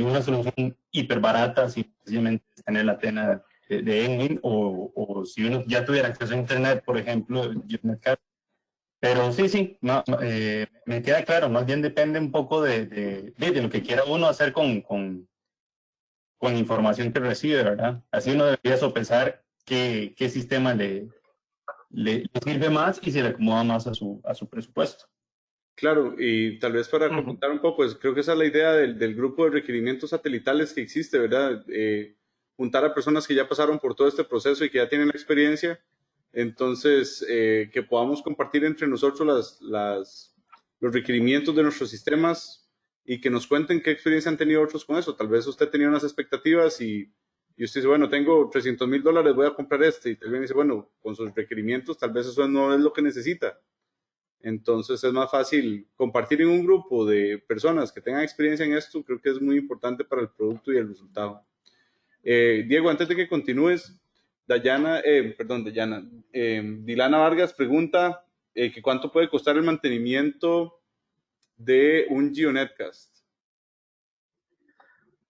una solución hiper barata, simplemente es tener la antena de Enwin, o si uno ya tuviera acceso a internet, por ejemplo, pero sí, me queda claro, más bien depende un poco de lo que quiera uno hacer con información que recibe, ¿verdad? Así uno debería sopesar qué sistema le le sirve más y se le acomoda más a su presupuesto. Claro, y tal vez para comentar un poco, pues creo que esa es la idea del grupo de requerimientos satelitales que existe, ¿verdad? Juntar a personas que ya pasaron por todo este proceso y que ya tienen la experiencia, entonces que podamos compartir entre nosotros los requerimientos de nuestros sistemas y que nos cuenten qué experiencia han tenido otros con eso. Tal vez usted tenía unas expectativas y usted dice, bueno, tengo $300,000, voy a comprar este, y tal vez dice, bueno, con sus requerimientos tal vez eso no es lo que necesita. Entonces es más fácil compartir en un grupo de personas que tengan experiencia en esto, creo que es muy importante para el producto y el resultado. Diego, antes de que continúes, Dilana Vargas pregunta que cuánto puede costar el mantenimiento de un GeoNetcast.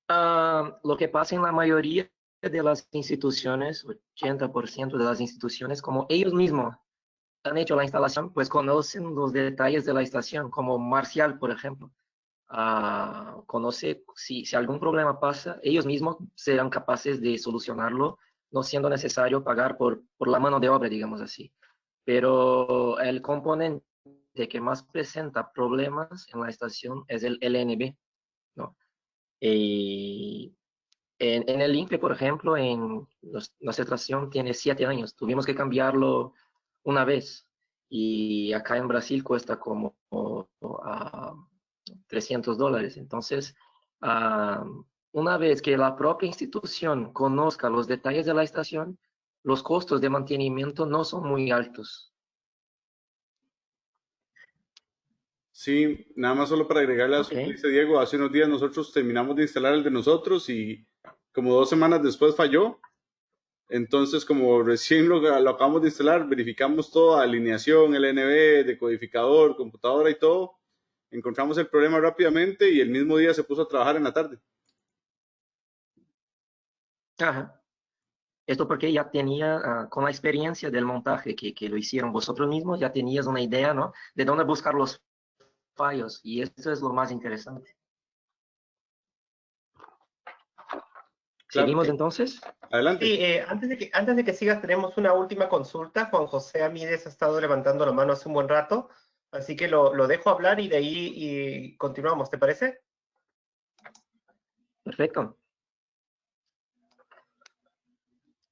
Lo que pasa en la mayoría de las instituciones, 80% de las instituciones, como ellos mismos han hecho la instalación, pues conocen los detalles de la estación, como Marcial, por ejemplo. Conoce si algún problema pasa, ellos mismos serán capaces de solucionarlo, no siendo necesario pagar por la mano de obra, digamos así. Pero el componente que más presenta problemas en la estación es el LNB, ¿no? Y en el INPE, por ejemplo, nuestra estación tiene 7 años. Tuvimos que cambiarlo una vez. Y acá en Brasil cuesta como $300. Entonces, una vez que la propia institución conozca los detalles de la estación, los costos de mantenimiento no son muy altos. Sí, nada más solo para agregarle a eso que dice Diego, hace unos días nosotros terminamos de instalar el de nosotros y como 2 semanas después falló. Entonces, como recién lo acabamos de instalar, verificamos toda alineación, LNB, decodificador, computadora y todo. Encontramos el problema rápidamente y el mismo día se puso a trabajar en la tarde. Ajá. Esto porque ya tenía, con la experiencia del montaje que lo hicieron vosotros mismos, ya tenías una idea, ¿no? De dónde buscar los fallos, y esto es lo más interesante. Claro. ¿Seguimos entonces? Adelante. Sí, antes de que sigas, tenemos una última consulta. Juan José Amídez ha estado levantando la mano hace un buen rato, así que lo dejo hablar y de ahí continuamos, ¿te parece? Perfecto.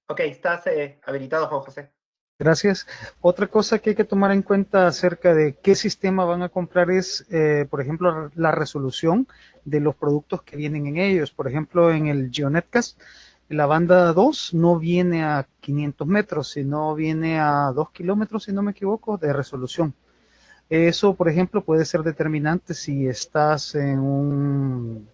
Ok, estás habilitado, Juan José. Gracias. Otra cosa que hay que tomar en cuenta acerca de qué sistema van a comprar es, por ejemplo, la resolución de los productos que vienen en ellos. Por ejemplo, en el GeoNetcast, la banda 2 no viene a 500 metros, sino viene a 2 kilómetros, si no me equivoco, de resolución. Eso, por ejemplo, puede ser determinante si estás en un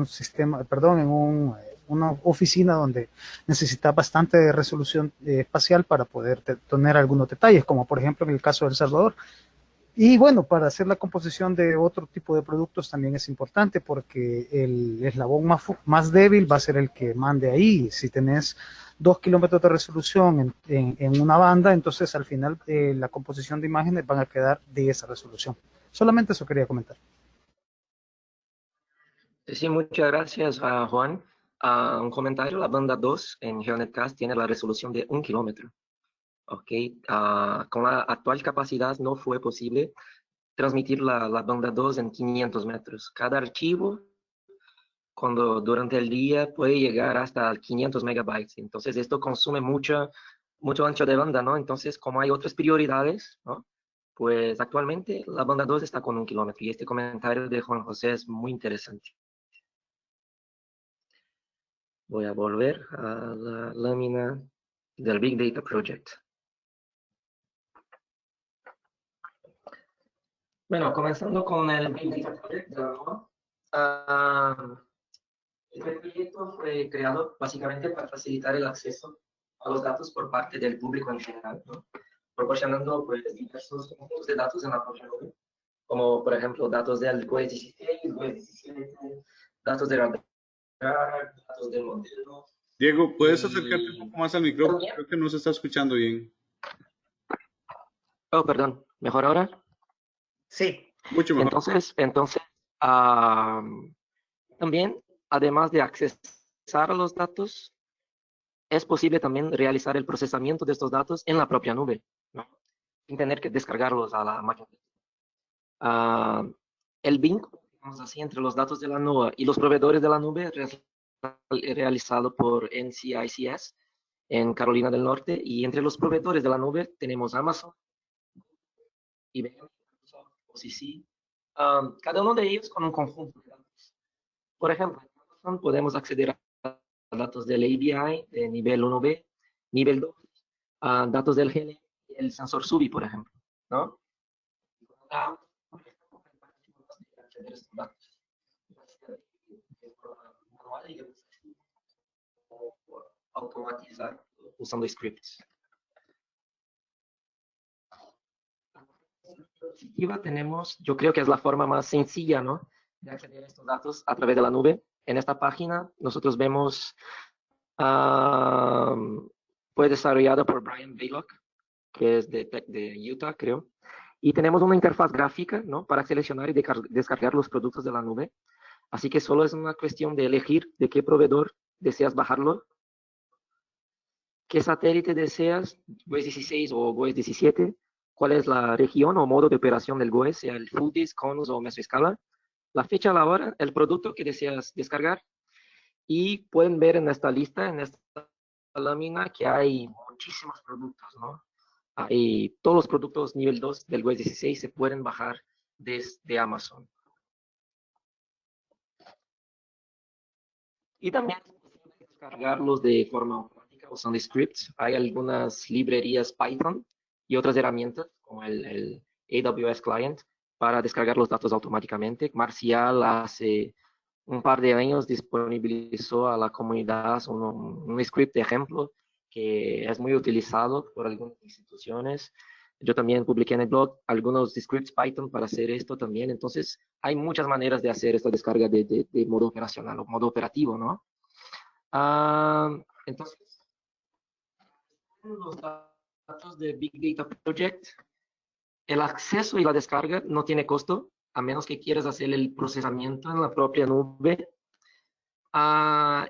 sistema, perdón, una oficina donde necesita bastante resolución espacial para poder tener algunos detalles, como por ejemplo en el caso de El Salvador. Y bueno, para hacer la composición de otro tipo de productos también es importante porque el eslabón más débil va a ser el que mande ahí. Si tenés 2 kilómetros de resolución en una banda, entonces al final la composición de imágenes van a quedar de esa resolución. Solamente eso quería comentar. Sí, muchas gracias, Juan. Un comentario, la banda 2 en GeoNetcast tiene la resolución de 1 kilómetro. Okay. Con la actual capacidad no fue posible transmitir la banda 2 en 500 metros. Cada archivo, durante el día, puede llegar hasta 500 megabytes. Entonces, esto consume mucho ancho de banda, ¿no? Entonces, como hay otras prioridades, ¿no? Pues actualmente la banda 2 está con 1 kilómetro. Y este comentario de Juan José es muy interesante. Voy a volver a la lámina del Big Data Project. Bueno, comenzando con el Big Data Project, este proyecto fue creado básicamente para facilitar el acceso a los datos por parte del público en general, ¿no? Proporcionando pues, diversos conjuntos de datos en la propia nube, como por ejemplo datos del WES 16, WES 17, datos de radar, datos del modelo. Diego, ¿puedes acercarte un poco más al micrófono? Creo que no se está escuchando bien. Oh, perdón. ¿Mejor ahora? Sí. Mucho mejor. Entonces también, además de accesar a los datos, es posible también realizar el procesamiento de estos datos en la propia nube, ¿no? Sin tener que descargarlos a la máquina. El vínculo, digamos así, entre los datos de la nube y los proveedores de la nube realizado por NCICS en Carolina del Norte, y entre los proveedores de la nube tenemos Amazon, IBM, OCC, cada uno de ellos con un conjunto de datos. Por ejemplo, en Amazon podemos acceder a datos del ABI de nivel 1B, nivel 2, datos del GNM y el sensor SUBI, por ejemplo, ¿no? Automatizar usando scripts. Tenemos, yo creo que es la forma más sencilla, ¿no?, de acceder a estos datos a través de la nube. En esta página nosotros vemos, fue desarrollada por Brian Baylock, que es de Utah, creo. Y tenemos una interfaz gráfica, ¿no?, para seleccionar y descargar los productos de la nube. Así que solo es una cuestión de elegir de qué proveedor deseas bajarlo, qué satélite deseas, GOES 16 o GOES 17, cuál es la región o modo de operación del GOES, sea el full disk, CONUS o mesoescala, la fecha, la hora, el producto que deseas descargar. Y pueden ver en esta lista, en esta lámina, que hay muchísimos productos, ¿no? Y todos los productos nivel 2 del GOES 16 se pueden bajar desde Amazon. Y también descargarlos de forma automática usando scripts. Hay algunas librerías Python y otras herramientas como el AWS Client para descargar los datos automáticamente. Marcial hace un par de años disponibilizó a la comunidad un script de ejemplo que es muy utilizado por algunas instituciones. Yo también publiqué en el blog algunos scripts Python para hacer esto también. Entonces, hay muchas maneras de hacer esta descarga de modo operacional o modo operativo, ¿no? Entonces, los datos de Big Data Project, el acceso y la descarga no tiene costo, a menos que quieras hacer el procesamiento en la propia nube.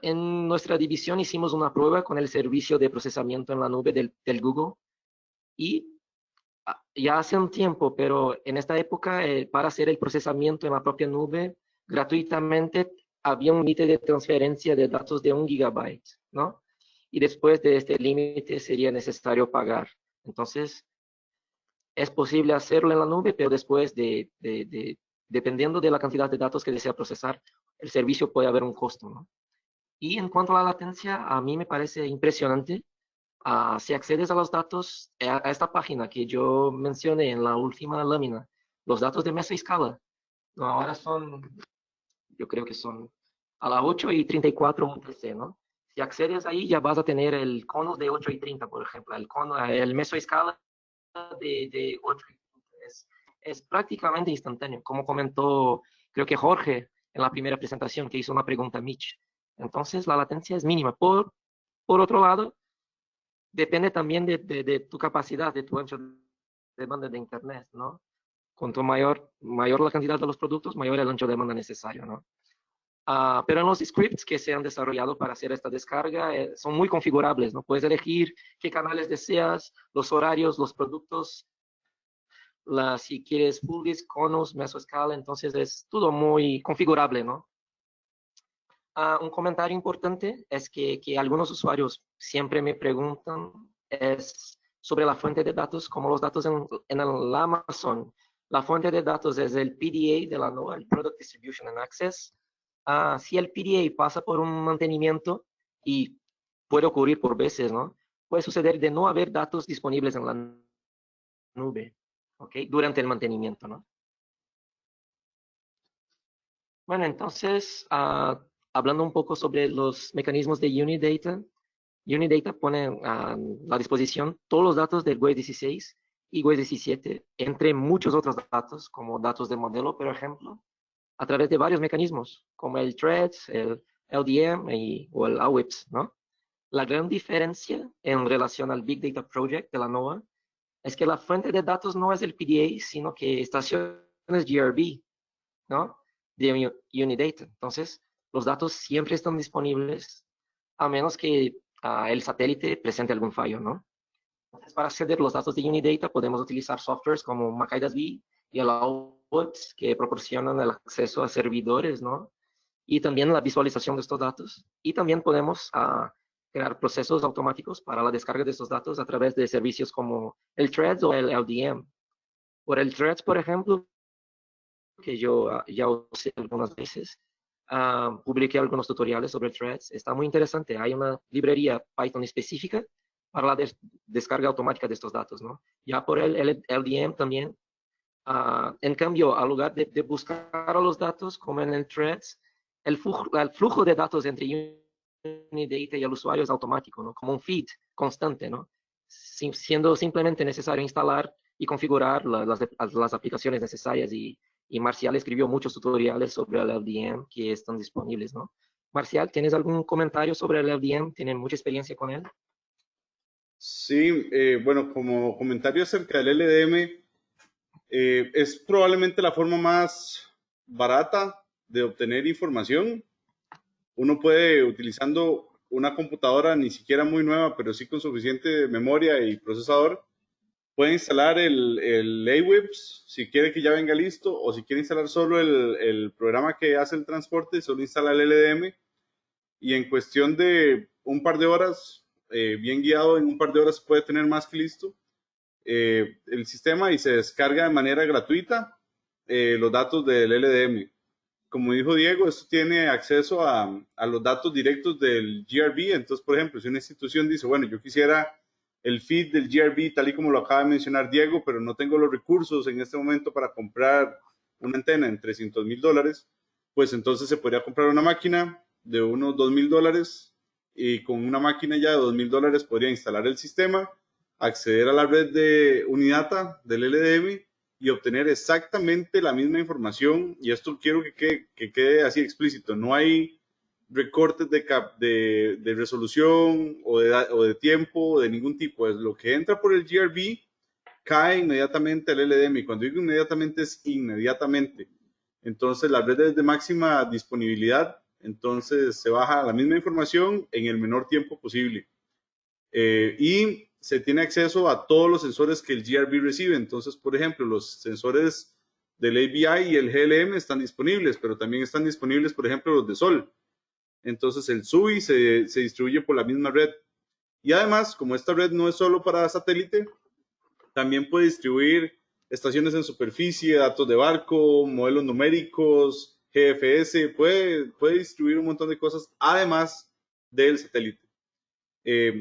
En nuestra división hicimos una prueba con el servicio de procesamiento en la nube del Google, y ya hace un tiempo, pero en esta época, para hacer el procesamiento en la propia nube gratuitamente, había un límite de transferencia de datos de 1 GB, ¿no? Y después de este límite sería necesario pagar. Entonces, es posible hacerlo en la nube, pero después dependiendo de la cantidad de datos que desea procesar, el servicio puede haber un costo, ¿no? Y en cuanto a la latencia, a mí me parece impresionante. Si accedes a los datos, a esta página que yo mencioné en la última lámina, los datos de mesoescala, ¿no? Ahora son, yo creo que son a las 8:34 UTC, ¿no? Si accedes ahí, ya vas a tener el cono de 8:30, por ejemplo, el mesoescala de 8:30. Es prácticamente instantáneo, como comentó, creo que Jorge, en la primera presentación, que hizo una pregunta a Mitch. Entonces, la latencia es mínima. Por otro lado, depende también de tu capacidad, de tu ancho de banda de Internet, ¿no? Cuanto mayor la cantidad de los productos, mayor el ancho de banda necesario, ¿no? Pero en los scripts que se han desarrollado para hacer esta descarga son muy configurables, ¿no? Puedes elegir qué canales deseas, los horarios, los productos, si quieres full disk, CONUS, mesoescala, entonces es todo muy configurable, ¿no? Un comentario importante es que algunos usuarios siempre me preguntan es sobre la fuente de datos, como los datos en el Amazon. La fuente de datos es el PDA de la NOAA, el Product Distribution and Access. Si el PDA pasa por un mantenimiento, y puede ocurrir por veces, ¿no? Puede suceder de no haber datos disponibles en la nube, ¿ok? Durante el mantenimiento, ¿no? Bueno, entonces, hablando un poco sobre los mecanismos de Unidata, Unidata pone a la disposición todos los datos del GOES 16 y GOES 17, entre muchos otros datos, como datos de modelo, por ejemplo, a través de varios mecanismos, como el Threads, el LDM o el AWIPS, ¿no? La gran diferencia en relación al Big Data Project de la NOAA es que la fuente de datos no es el PDA, sino que estaciones GRB, ¿no? De Unidata. Entonces, los datos siempre están disponibles, a menos que el satélite presente algún fallo, ¿no? Entonces, para acceder a los datos de Unidata podemos utilizar softwares como MacIDASB y AllowWebs que proporcionan el acceso a servidores, ¿no? Y también la visualización de estos datos. Y también podemos crear procesos automáticos para la descarga de estos datos a través de servicios como el Threads o el LDM. Por el Threads, por ejemplo, que yo ya usé algunas veces, publiqué algunos tutoriales sobre Threads. Está muy interesante. Hay una librería Python específica para la descarga automática de estos datos, ¿no? Ya por el LDM también. En cambio, al lugar de buscar los datos, como en el Threads, el flujo de datos entre Unidata y el usuario es automático, ¿no? Como un feed constante, ¿no? Siendo simplemente necesario instalar y configurar las aplicaciones necesarias. Y Marcial escribió muchos tutoriales sobre el LDM que están disponibles, ¿no? Marcial, ¿tienes algún comentario sobre el LDM? ¿Tienen mucha experiencia con él? Sí, bueno, como comentario acerca del LDM, es probablemente la forma más barata de obtener información. Uno puede, utilizando una computadora ni siquiera muy nueva, pero sí con suficiente memoria y procesador, puede instalar el Aweaves si quiere que ya venga listo, o si quiere instalar solo el programa que hace el transporte, solo instala el LDM y en cuestión de un par de horas, bien guiado, en un par de horas puede tener más que listo el sistema y se descarga de manera gratuita los datos del LDM. Como dijo Diego, esto tiene acceso a los datos directos del GRB. Entonces, por ejemplo, si una institución dice, bueno, yo quisiera el feed del GRB tal y como lo acaba de mencionar Diego, pero no tengo los recursos en este momento para comprar una antena en $300,000, pues entonces se podría comprar una máquina de unos $2,000 y con una máquina ya de $2,000 podría instalar el sistema, acceder a la red de Unidata del LDM y obtener exactamente la misma información. Y esto quiero que quede así explícito. No hay recortes de resolución o de tiempo de ningún tipo. Es lo que entra por el GRB, cae inmediatamente al LDM. Y cuando digo inmediatamente, es inmediatamente. Entonces, la red es de máxima disponibilidad. Entonces, se baja la misma información en el menor tiempo posible. Y se tiene acceso a todos los sensores que el GRB recibe. Entonces, por ejemplo, los sensores del ABI y el GLM están disponibles, pero también están disponibles, por ejemplo, los de Sol. Entonces, el SUI se distribuye por la misma red. Y además, como esta red no es solo para satélite, también puede distribuir estaciones en superficie, datos de barco, modelos numéricos, GFS, puede distribuir un montón de cosas, además del satélite.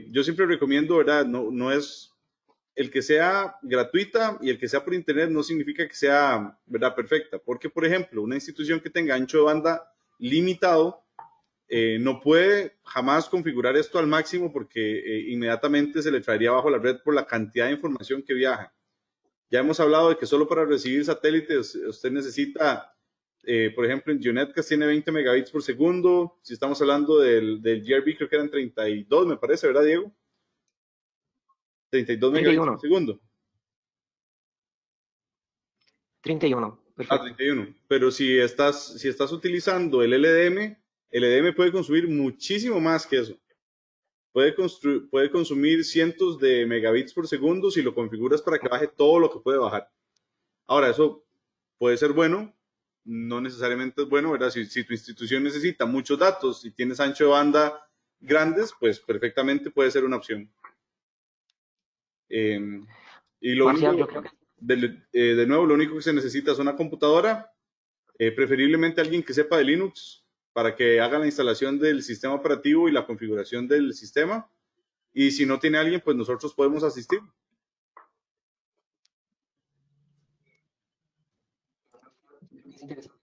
Yo siempre recomiendo, ¿verdad? No es el que sea gratuita y el que sea por internet no significa que sea, ¿verdad?, perfecta. Porque, por ejemplo, una institución que tenga ancho de banda limitado no puede jamás configurar esto al máximo porque inmediatamente se le traería bajo la red por la cantidad de información que viaja. Ya hemos hablado de que solo para recibir satélites usted necesita, por ejemplo, en GeoNetcast tiene 20 megabits por segundo. Si estamos hablando del GRB, creo que eran 32, me parece, ¿verdad, Diego? 32 megabits por segundo. 31, perfecto. 31. Pero si estás utilizando el LDM puede consumir muchísimo más que eso. Puede consumir cientos de megabits por segundo si lo configuras para que baje todo lo que puede bajar. Ahora, eso puede ser bueno, no necesariamente es bueno, ¿verdad? Si tu institución necesita muchos datos y tienes ancho de banda grandes, pues perfectamente puede ser una opción. Y lo Marcial, único, yo creo que... de nuevo, lo único que se necesita es una computadora, preferiblemente alguien que sepa de Linux para que haga la instalación del sistema operativo y la configuración del sistema. Y si no tiene alguien, pues nosotros podemos asistir. Es interesante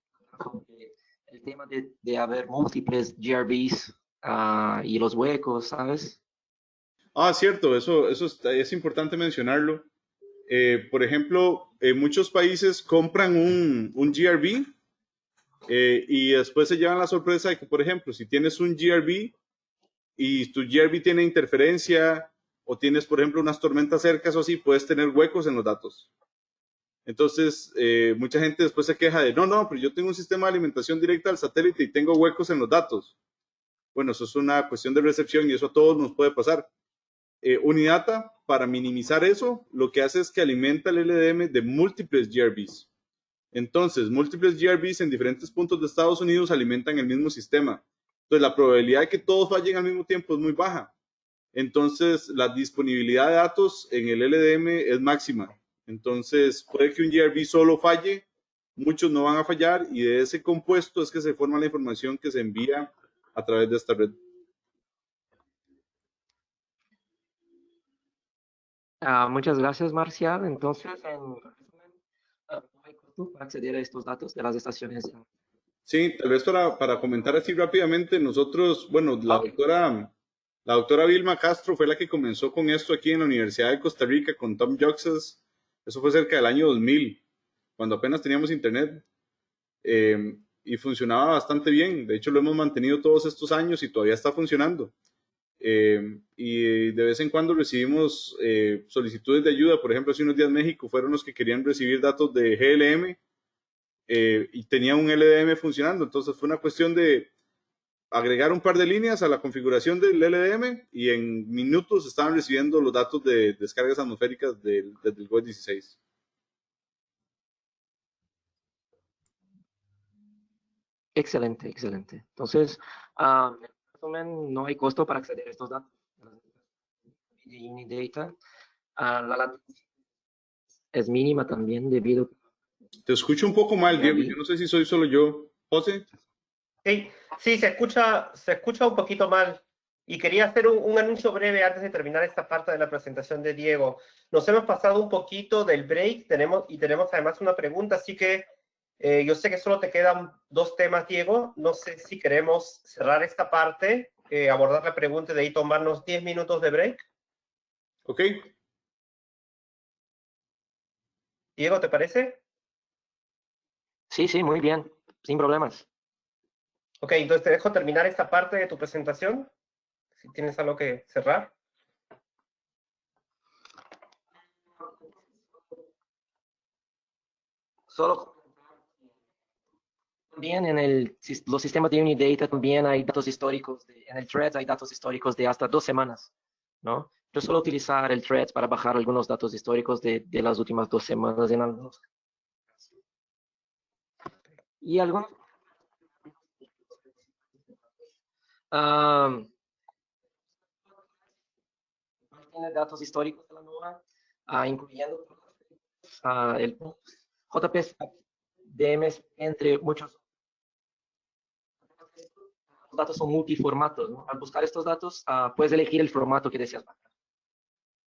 el tema de haber múltiples GRBs y los huecos, ¿sabes? Cierto, eso es importante mencionarlo. Por ejemplo, muchos países compran un GRB y después se llevan la sorpresa de que, por ejemplo, si tienes un GRB y tu GRB tiene interferencia o tienes, por ejemplo, unas tormentas cercas o así, puedes tener huecos en los datos. Entonces, mucha gente después se queja de, no, pero yo tengo un sistema de alimentación directa al satélite y tengo huecos en los datos. bueno, eso es una cuestión de recepción y eso a todos nos puede pasar. Unidata, para minimizar eso, lo que hace es que alimenta el LDM de múltiples GRBs. Entonces, múltiples GRBs en diferentes puntos de Estados Unidos alimentan el mismo sistema. Entonces, la probabilidad de que todos fallen al mismo tiempo es muy baja. Entonces, la disponibilidad de datos en el LDM es máxima. Entonces, puede que un GRB solo falle, muchos no van a fallar, y de ese compuesto es que se forma la información que se envía a través de esta red. Muchas gracias, Marcial. Entonces, en resumen, no hay costo para acceder a estos datos de las estaciones. Sí, tal vez para comentar así rápidamente, nosotros, bueno, la doctora Vilma Castro fue la que comenzó con esto aquí en la Universidad de Costa Rica con Tom Joxes. Eso fue cerca del año 2000, cuando apenas teníamos internet, y funcionaba bastante bien. De hecho, lo hemos mantenido todos estos años y todavía está funcionando. Y de vez en cuando recibimos solicitudes de ayuda. Por ejemplo, hace unos días México fueron los que querían recibir datos de GLM, y tenía un LDM funcionando. Entonces fue una cuestión de agregar un par de líneas a la configuración del LDM y en minutos estaban recibiendo los datos de descargas atmosféricas del GOES 16. Excelente, excelente. Entonces, en resumen, no hay costo para acceder a estos datos. Unidata, la latencia es mínima también debido. Te escucho un poco mal, Diego. Yo no sé si soy solo yo. José. Sí, se escucha un poquito mal. Y quería hacer un anuncio breve antes de terminar esta parte de la presentación de Diego. Nos hemos pasado un poquito del break tenemos además una pregunta, así que yo sé que solo te quedan 2 temas, Diego. No sé si queremos cerrar esta parte, abordar la pregunta y de ahí tomarnos 10 minutos de break. Ok. Diego, ¿te parece? Sí, sí, muy bien, sin problemas. Ok, entonces te dejo terminar esta parte de tu presentación. Si tienes algo que cerrar. Solo también en los sistemas de Unidata también hay datos históricos, en el Threads hay datos históricos de hasta 2 semanas, ¿no? Yo suelo utilizar el Threads para bajar algunos datos históricos de las últimas 2 semanas en algunos. Y algunos tiene datos históricos de la NOAA, incluyendo el JPS, DMS, entre muchos. Los datos son multiformatos, ¿no? Al buscar estos datos, puedes elegir el formato que deseas bajar.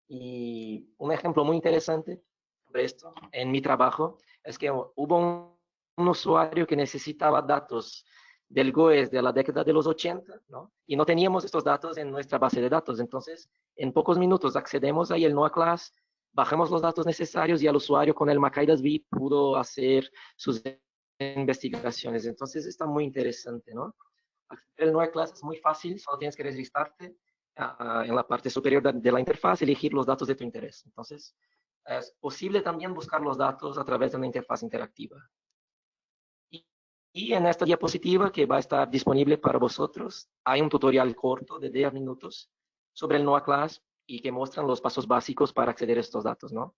Y un ejemplo muy interesante sobre esto en mi trabajo es que hubo un usuario que necesitaba datos del GOES de la década de los 80, ¿no? Y no teníamos estos datos en nuestra base de datos. Entonces, en pocos minutos accedemos ahí al NOAA Class, bajamos los datos necesarios y el usuario con el Macaidas-V pudo hacer sus investigaciones. Entonces, está muy interesante, ¿no? El NOAA Class es muy fácil, solo tienes que registrarte en la parte superior de la interfaz, elegir los datos de tu interés. Entonces, es posible también buscar los datos a través de una interfaz interactiva. Y en esta diapositiva que va a estar disponible para vosotros, hay un tutorial corto de 10 minutos sobre el NOAA Class y que muestran los pasos básicos para acceder a estos datos, ¿no?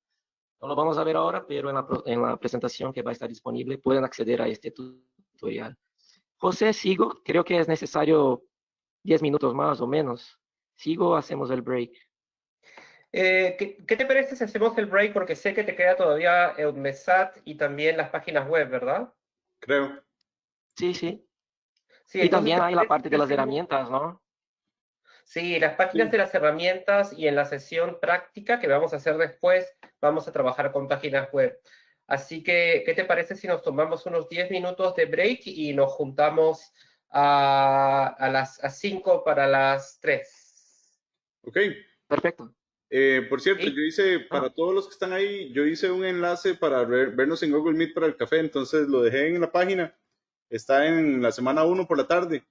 No lo vamos a ver ahora, pero en la presentación que va a estar disponible pueden acceder a este tutorial. José, sigo. Creo que es necesario 10 minutos más o menos. Sigo, hacemos el break. ¿Qué te parece si hacemos el break? Porque sé que te queda todavía EUMESAT y también las páginas web, ¿verdad? Creo. Sí, sí. Sí, Y también hay la parte de las herramientas, ¿no? Sí, las páginas de las herramientas y en la sesión práctica que vamos a hacer después, vamos a trabajar con páginas web. Así que, ¿qué te parece si nos tomamos unos 10 minutos de break y nos juntamos a 5 para las 3? Ok. Perfecto. Por cierto, ¿Sí? yo hice, para todos los que están ahí, yo hice un enlace para vernos en Google Meet para el café, entonces lo dejé en la página. Está en la semana 1 por la tarde.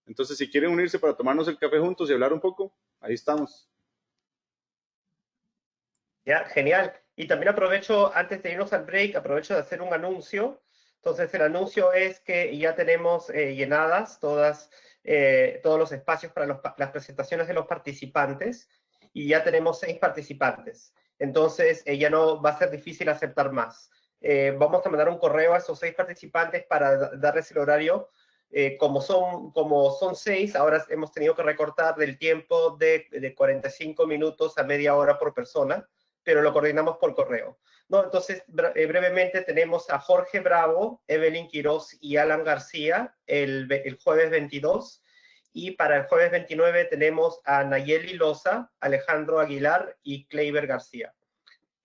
Entonces, si quieren unirse para tomarnos el café juntos y hablar un poco, ahí estamos. Ya, genial. Y también aprovecho, antes de irnos al break, aprovecho de hacer un anuncio. Entonces, el anuncio es que ya tenemos llenadas todas todos los espacios para las presentaciones de los participantes, y ya tenemos 6 participantes. Entonces, ya no va a ser difícil aceptar más. Vamos a mandar un correo a esos 6 participantes para darles el horario. Como son 6, ahora hemos tenido que recortar del tiempo de 45 minutos a media hora por persona, pero lo coordinamos por correo. ¿No? Entonces, brevemente tenemos a Jorge Bravo, Evelyn Quiroz y Alan García el jueves 22, y para el jueves 29 tenemos a Nayeli Loza, Alejandro Aguilar y Kleiber García.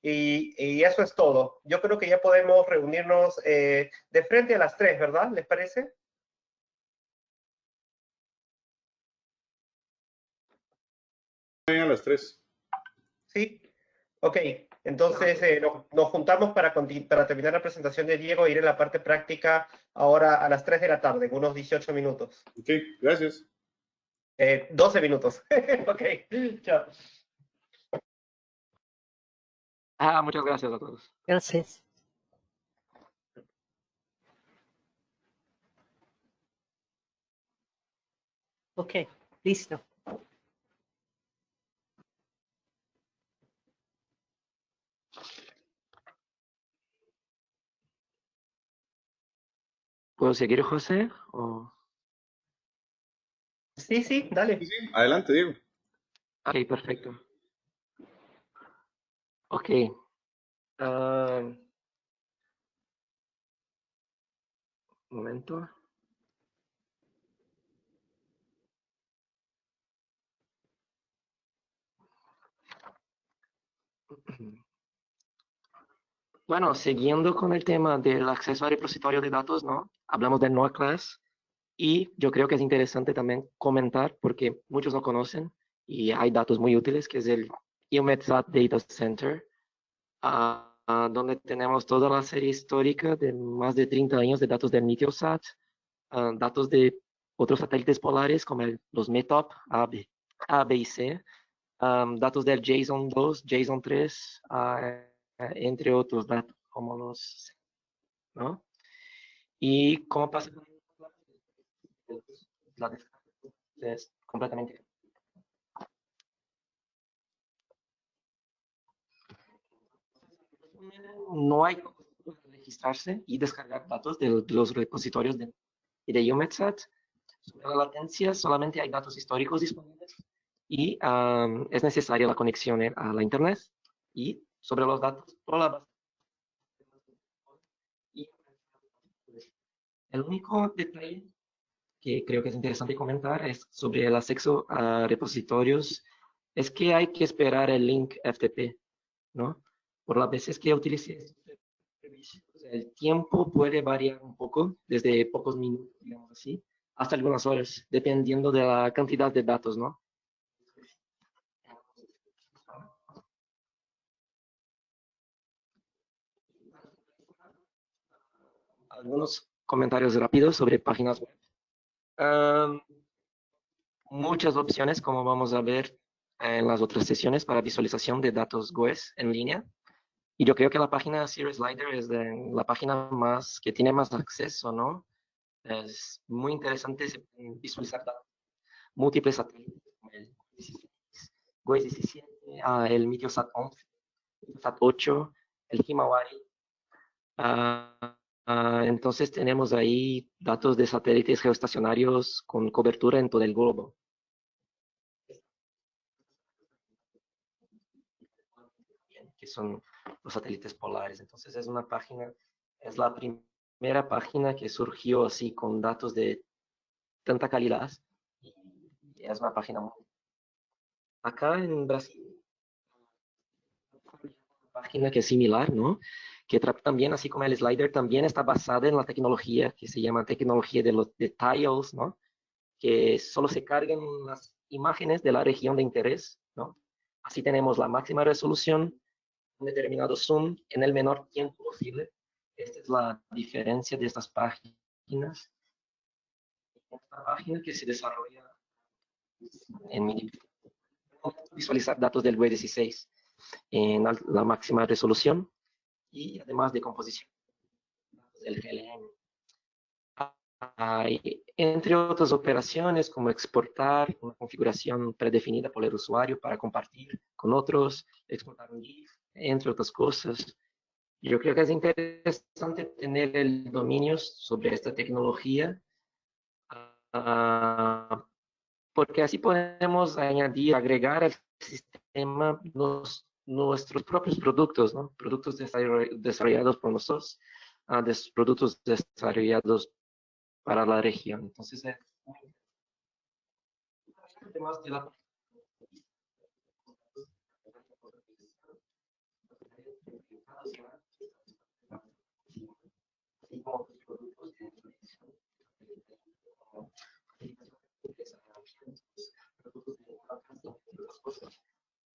Y eso es todo. Yo creo que ya podemos reunirnos de frente a las 3, ¿verdad? ¿Les parece? A las 3. Sí. Ok. Entonces nos juntamos para terminar la presentación de Diego e ir a la parte práctica ahora a las 3 de la tarde, en unos 18 minutos. Ok, gracias. 12 minutos. Ok. Chao. Muchas gracias a todos. Gracias. Ok, listo. ¿Puedo seguir, José? ¿O... Sí, dale. Sí, adelante, Diego. Ok, perfecto. Ok. Un momento. Bueno, siguiendo con el tema del acceso al repositorio de datos, ¿no? Hablamos de NOAA Class, y yo creo que es interesante también comentar, porque muchos no conocen, y hay datos muy útiles, que es el EUMETSAT Data Center, donde tenemos toda la serie histórica de más de 30 años de datos del Meteosat, datos de otros satélites polares como los METOP, A, B y C, datos del JSON 2, JSON 3, entre otros datos como los, ¿no? Y como pasa con la descarga, es completamente. No hay que registrarse y descargar datos de los repositorios de EUMETSAT. Sobre la latencia, solamente hay datos históricos disponibles, y es necesaria la conexión a la internet. Y sobre los datos, toda la base. El único detalle que creo que es interesante comentar es sobre el acceso a repositorios, es que hay que esperar el link FTP, ¿no? Por las veces que utilice estos servicios, el tiempo puede variar un poco, desde pocos minutos, digamos así, hasta algunas horas, dependiendo de la cantidad de datos, ¿no? Algunos comentarios rápidos sobre páginas web. Muchas opciones, como vamos a ver en las otras sesiones, para visualización de datos GOES en línea. Y yo creo que la página CirrusLider es la página que tiene más acceso, ¿no? Es muy interesante visualizar datos múltiples satélites, como el GOES 17, el Meteosat 11, el Meteosat 8, el Himawari. Entonces tenemos ahí datos de satélites geoestacionarios con cobertura en todo el globo. Que son los satélites polares. Entonces es la primera página que surgió así con datos de tanta calidad, y es una página muy... Acá en Brasil, una página que es similar, ¿no? Que trata también, así como el slider, también está basada en la tecnología que se llama tecnología de tiles, ¿no? Que solo se cargan las imágenes de la región de interés, ¿no? Así tenemos la máxima resolución, un determinado zoom en el menor tiempo posible. Esta es la diferencia de estas páginas. Esta página que se desarrolla en visualizar datos del GOES 16 en la máxima resolución, y además de composición del GLM. entre otras operaciones como exportar una configuración predefinida por el usuario para compartir con otros, exportar un GIF, entre otras cosas. Yo creo que es interesante tener el dominio sobre esta tecnología, porque así podemos añadir, agregar al sistema nuestros propios productos, ¿no? Productos desarrollados por nosotros, productos desarrollados para la región. Entonces, además de la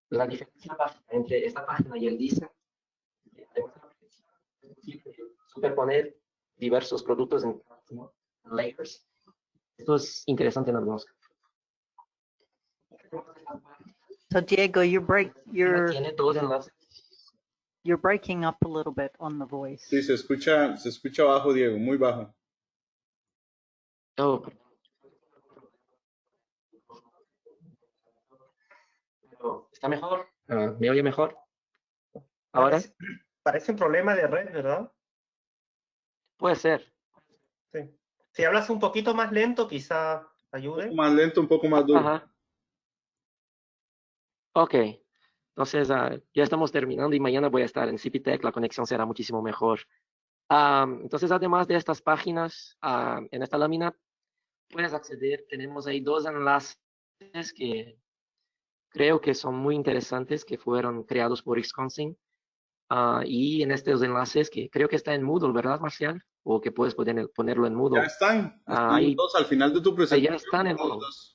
la diferencia entre esta página y el DISA, superponer diversos productos en layers. Esto es interesante en algunos casos. So Diego, Tiene dos enlaces. you're breaking up a little bit on the voice. Sí, se escucha bajo, Diego, muy bajo. Oh, ¿está mejor? ¿Me oye mejor? ¿Ahora? Parece un problema de red, ¿verdad? Puede ser. Sí. Si hablas un poquito más lento, quizá ayude. Un poco más lento, un poco más duro. Ajá. Ok. Entonces, ya estamos terminando y mañana voy a estar en CPTech, la conexión será muchísimo mejor. Entonces, además de estas páginas, en esta lámina puedes acceder, tenemos ahí dos enlaces que creo que son muy interesantes, que fueron creados por Wisconsin. Y en estos enlaces, que creo que está en Moodle, ¿verdad, Marcial? O que puedes ponerlo en Moodle. Ya están Ahí, los dos al final de tu presentación. ya están en los Moodle. dos.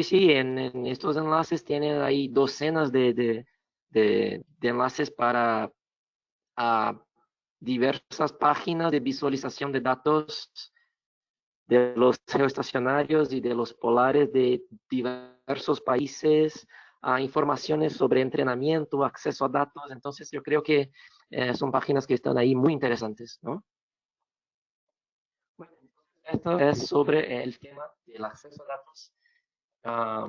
Sí, en estos enlaces tienen ahí docenas de enlaces para diversas páginas de visualización de datos de los geoestacionarios y de los polares de diversos países, informaciones sobre entrenamiento, acceso a datos. Entonces, yo creo que son páginas que están ahí muy interesantes, ¿no? Bueno, esto es sobre el tema del acceso a datos.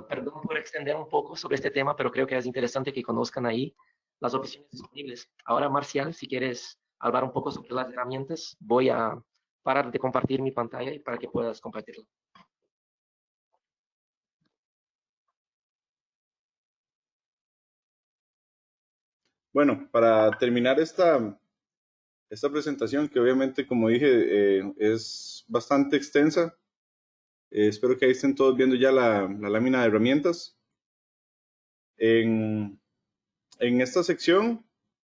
Perdón por extender un poco sobre este tema, pero creo que es interesante que conozcan ahí las opciones disponibles. Ahora, Marcial, si quieres hablar un poco sobre las herramientas, voy a parar de compartir mi pantalla y para que puedas compartirlo. Bueno, para terminar esta presentación, que obviamente, como dije, es bastante extensa, espero que ahí estén todos viendo ya la lámina de herramientas. En esta sección,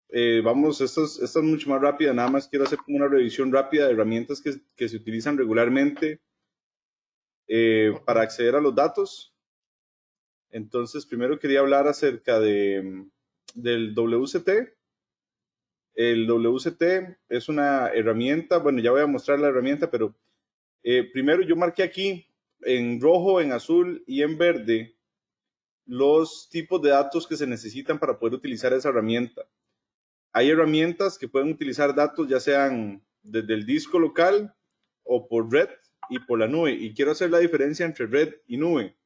esta es mucho más rápida, nada más quiero hacer como una revisión rápida de herramientas que se utilizan regularmente para acceder a los datos. Entonces, primero quería hablar acerca del WCT. El WCT es una herramienta, bueno, ya voy a mostrar la herramienta, pero primero yo marqué aquí en rojo, en azul y en verde los tipos de datos que se necesitan para poder utilizar esa herramienta. Hay herramientas que pueden utilizar datos ya sean desde el disco local o por red y por la nube. Y quiero hacer la diferencia entre red y nube.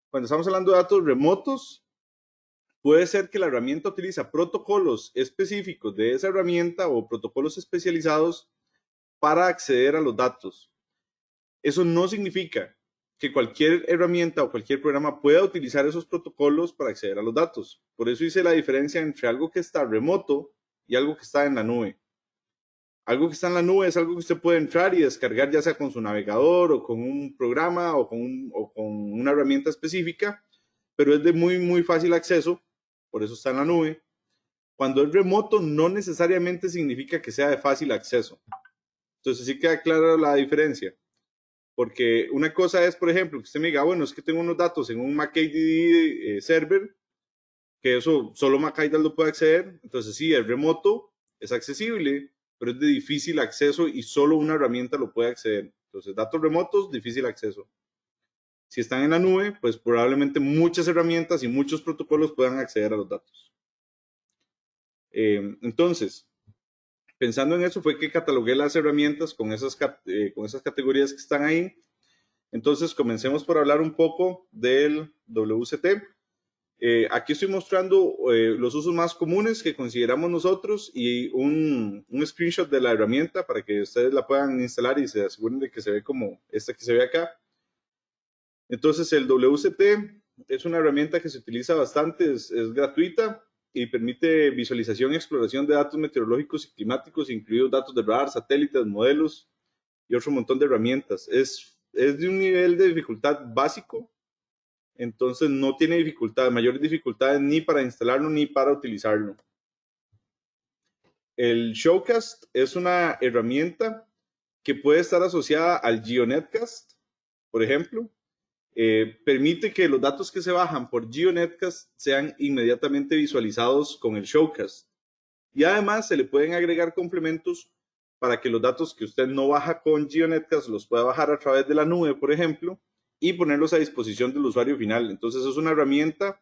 Cuando estamos hablando de datos remotos, puede ser que la herramienta utiliza protocolos específicos de esa herramienta o protocolos especializados para acceder a los datos. Eso no significa que cualquier herramienta o cualquier programa pueda utilizar esos protocolos para acceder a los datos. Por eso hice la diferencia entre algo que está remoto y algo que está en la nube. Algo que está en la nube es algo que usted puede entrar y descargar ya sea con su navegador o con un programa o con una herramienta específica, pero es de muy fácil acceso, por eso está en la nube. Cuando es remoto no necesariamente significa que sea de fácil acceso. Entonces sí queda clara la diferencia. Porque una cosa es, por ejemplo, que usted me diga, bueno, es que tengo unos datos en un MacAD server, que eso solo MacIDle lo puede acceder. Entonces sí, es remoto, es accesible, pero es de difícil acceso y solo una herramienta lo puede acceder. Entonces, datos remotos, difícil acceso. Si están en la nube, pues probablemente muchas herramientas y muchos protocolos puedan acceder a los datos. Entonces, pensando en eso fue que catalogué las herramientas con esas categorías que están ahí. Entonces, comencemos por hablar un poco del WCT. Aquí estoy mostrando los usos más comunes que consideramos nosotros y un screenshot de la herramienta para que ustedes la puedan instalar y se aseguren de que se ve como esta que se ve acá. Entonces, el WCT es una herramienta que se utiliza bastante, es gratuita y permite visualización y exploración de datos meteorológicos y climáticos, incluidos datos de radar, satélites, modelos y otro montón de herramientas. Es de un nivel de dificultad básico, entonces no tiene mayores dificultades ni para instalarlo ni para utilizarlo. El Showcast es una herramienta que puede estar asociada al GeoNetcast, por ejemplo. Permite que los datos que se bajan por GeoNetcast sean inmediatamente visualizados con el Showcast. Y además se le pueden agregar complementos para que los datos que usted no baja con GeoNetcast los pueda bajar a través de la nube, por ejemplo, y ponerlos a disposición del usuario final. Entonces es una herramienta,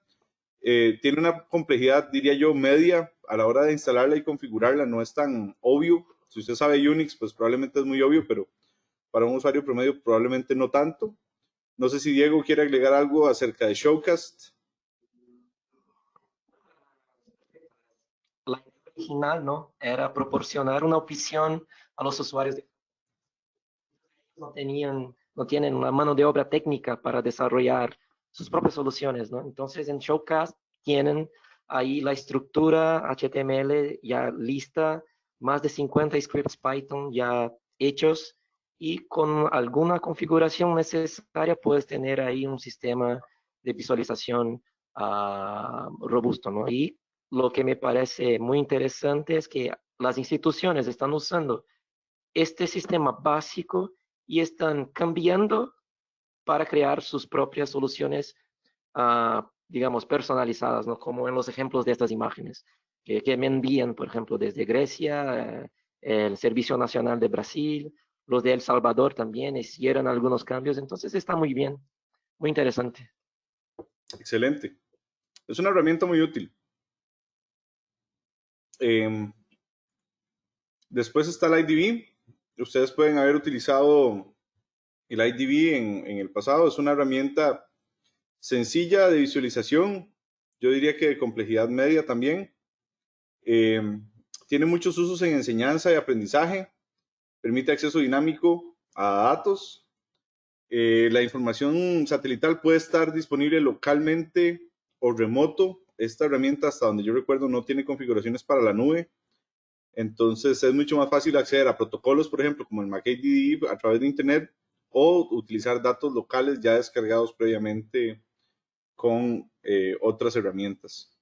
tiene una complejidad, diría yo, media a la hora de instalarla y configurarla. No es tan obvio. Si usted sabe Unix, pues probablemente es muy obvio, pero para un usuario promedio probablemente no tanto. No sé si Diego quiere agregar algo acerca de Showcast. La idea original, ¿no? Era proporcionar una opción a los usuarios. No tienen una mano de obra técnica para desarrollar sus propias soluciones, ¿no? Entonces en Showcast tienen ahí la estructura HTML ya lista, más de 50 scripts Python ya hechos, y con alguna configuración necesaria puedes tener ahí un sistema de visualización robusto, ¿no? Y lo que me parece muy interesante es que las instituciones están usando este sistema básico y están cambiando para crear sus propias soluciones, digamos, personalizadas, ¿no? Como en los ejemplos de estas imágenes, que me envían, por ejemplo, desde Grecia, el Servicio Nacional de Brasil, los de El Salvador también hicieron algunos cambios, entonces está muy bien, muy interesante. Excelente. Es una herramienta muy útil. Después está el IDB. Ustedes pueden haber utilizado el IDB en el pasado. Es una herramienta sencilla de visualización. Yo diría que de complejidad media también. Tiene muchos usos en enseñanza y aprendizaje. Permite acceso dinámico a datos. La información satelital puede estar disponible localmente o remoto. Esta herramienta, hasta donde yo recuerdo, no tiene configuraciones para la nube. Entonces es mucho más fácil acceder a protocolos, por ejemplo, como el MAC-ADD a través de Internet, o utilizar datos locales ya descargados previamente con otras herramientas.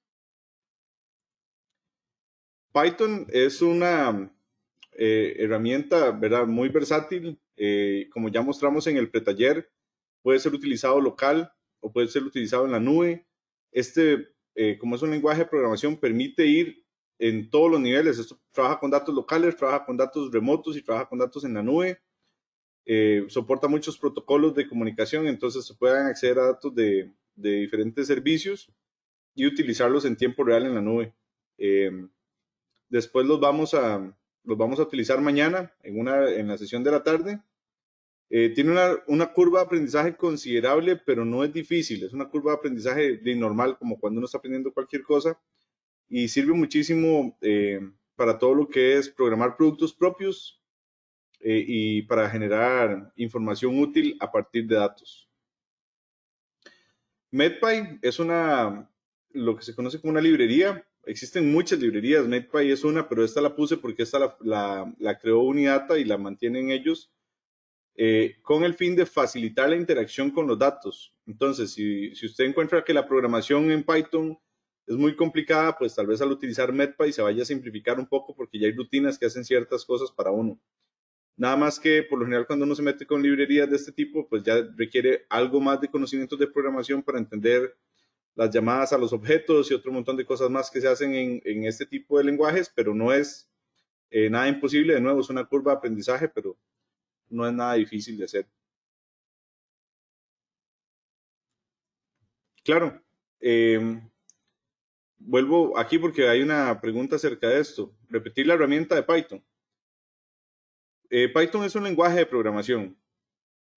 Python es una herramienta, ¿verdad?, muy versátil. Como ya mostramos en el pretaller, puede ser utilizado local o puede ser utilizado en la nube. Como es un lenguaje de programación, permite ir en todos los niveles. Esto trabaja con datos locales, trabaja con datos remotos y trabaja con datos en la nube. Soporta muchos protocolos de comunicación, entonces se pueden acceder a datos de diferentes servicios y utilizarlos en tiempo real en la nube. Después los vamos a utilizar mañana en la sesión de la tarde. Tiene una curva de aprendizaje considerable, pero no es difícil. Es una curva de aprendizaje normal, como cuando uno está aprendiendo cualquier cosa, y sirve muchísimo para todo lo que es programar productos propios y para generar información útil a partir de datos. MedPy es lo que se conoce como una librería. Existen muchas librerías, MedPy es una, pero esta la puse porque esta la creó Unidata y la mantienen ellos con el fin de facilitar la interacción con los datos. Entonces, si usted encuentra que la programación en Python es muy complicada, pues tal vez al utilizar MedPy se vaya a simplificar un poco porque ya hay rutinas que hacen ciertas cosas para uno. Nada más que por lo general cuando uno se mete con librerías de este tipo, pues ya requiere algo más de conocimientos de programación para entender las llamadas a los objetos y otro montón de cosas más que se hacen en este tipo de lenguajes, pero no es nada imposible. De nuevo, es una curva de aprendizaje, pero no es nada difícil de hacer. Claro, vuelvo aquí porque hay una pregunta acerca de esto. Repetir la herramienta de Python. Python es un lenguaje de programación,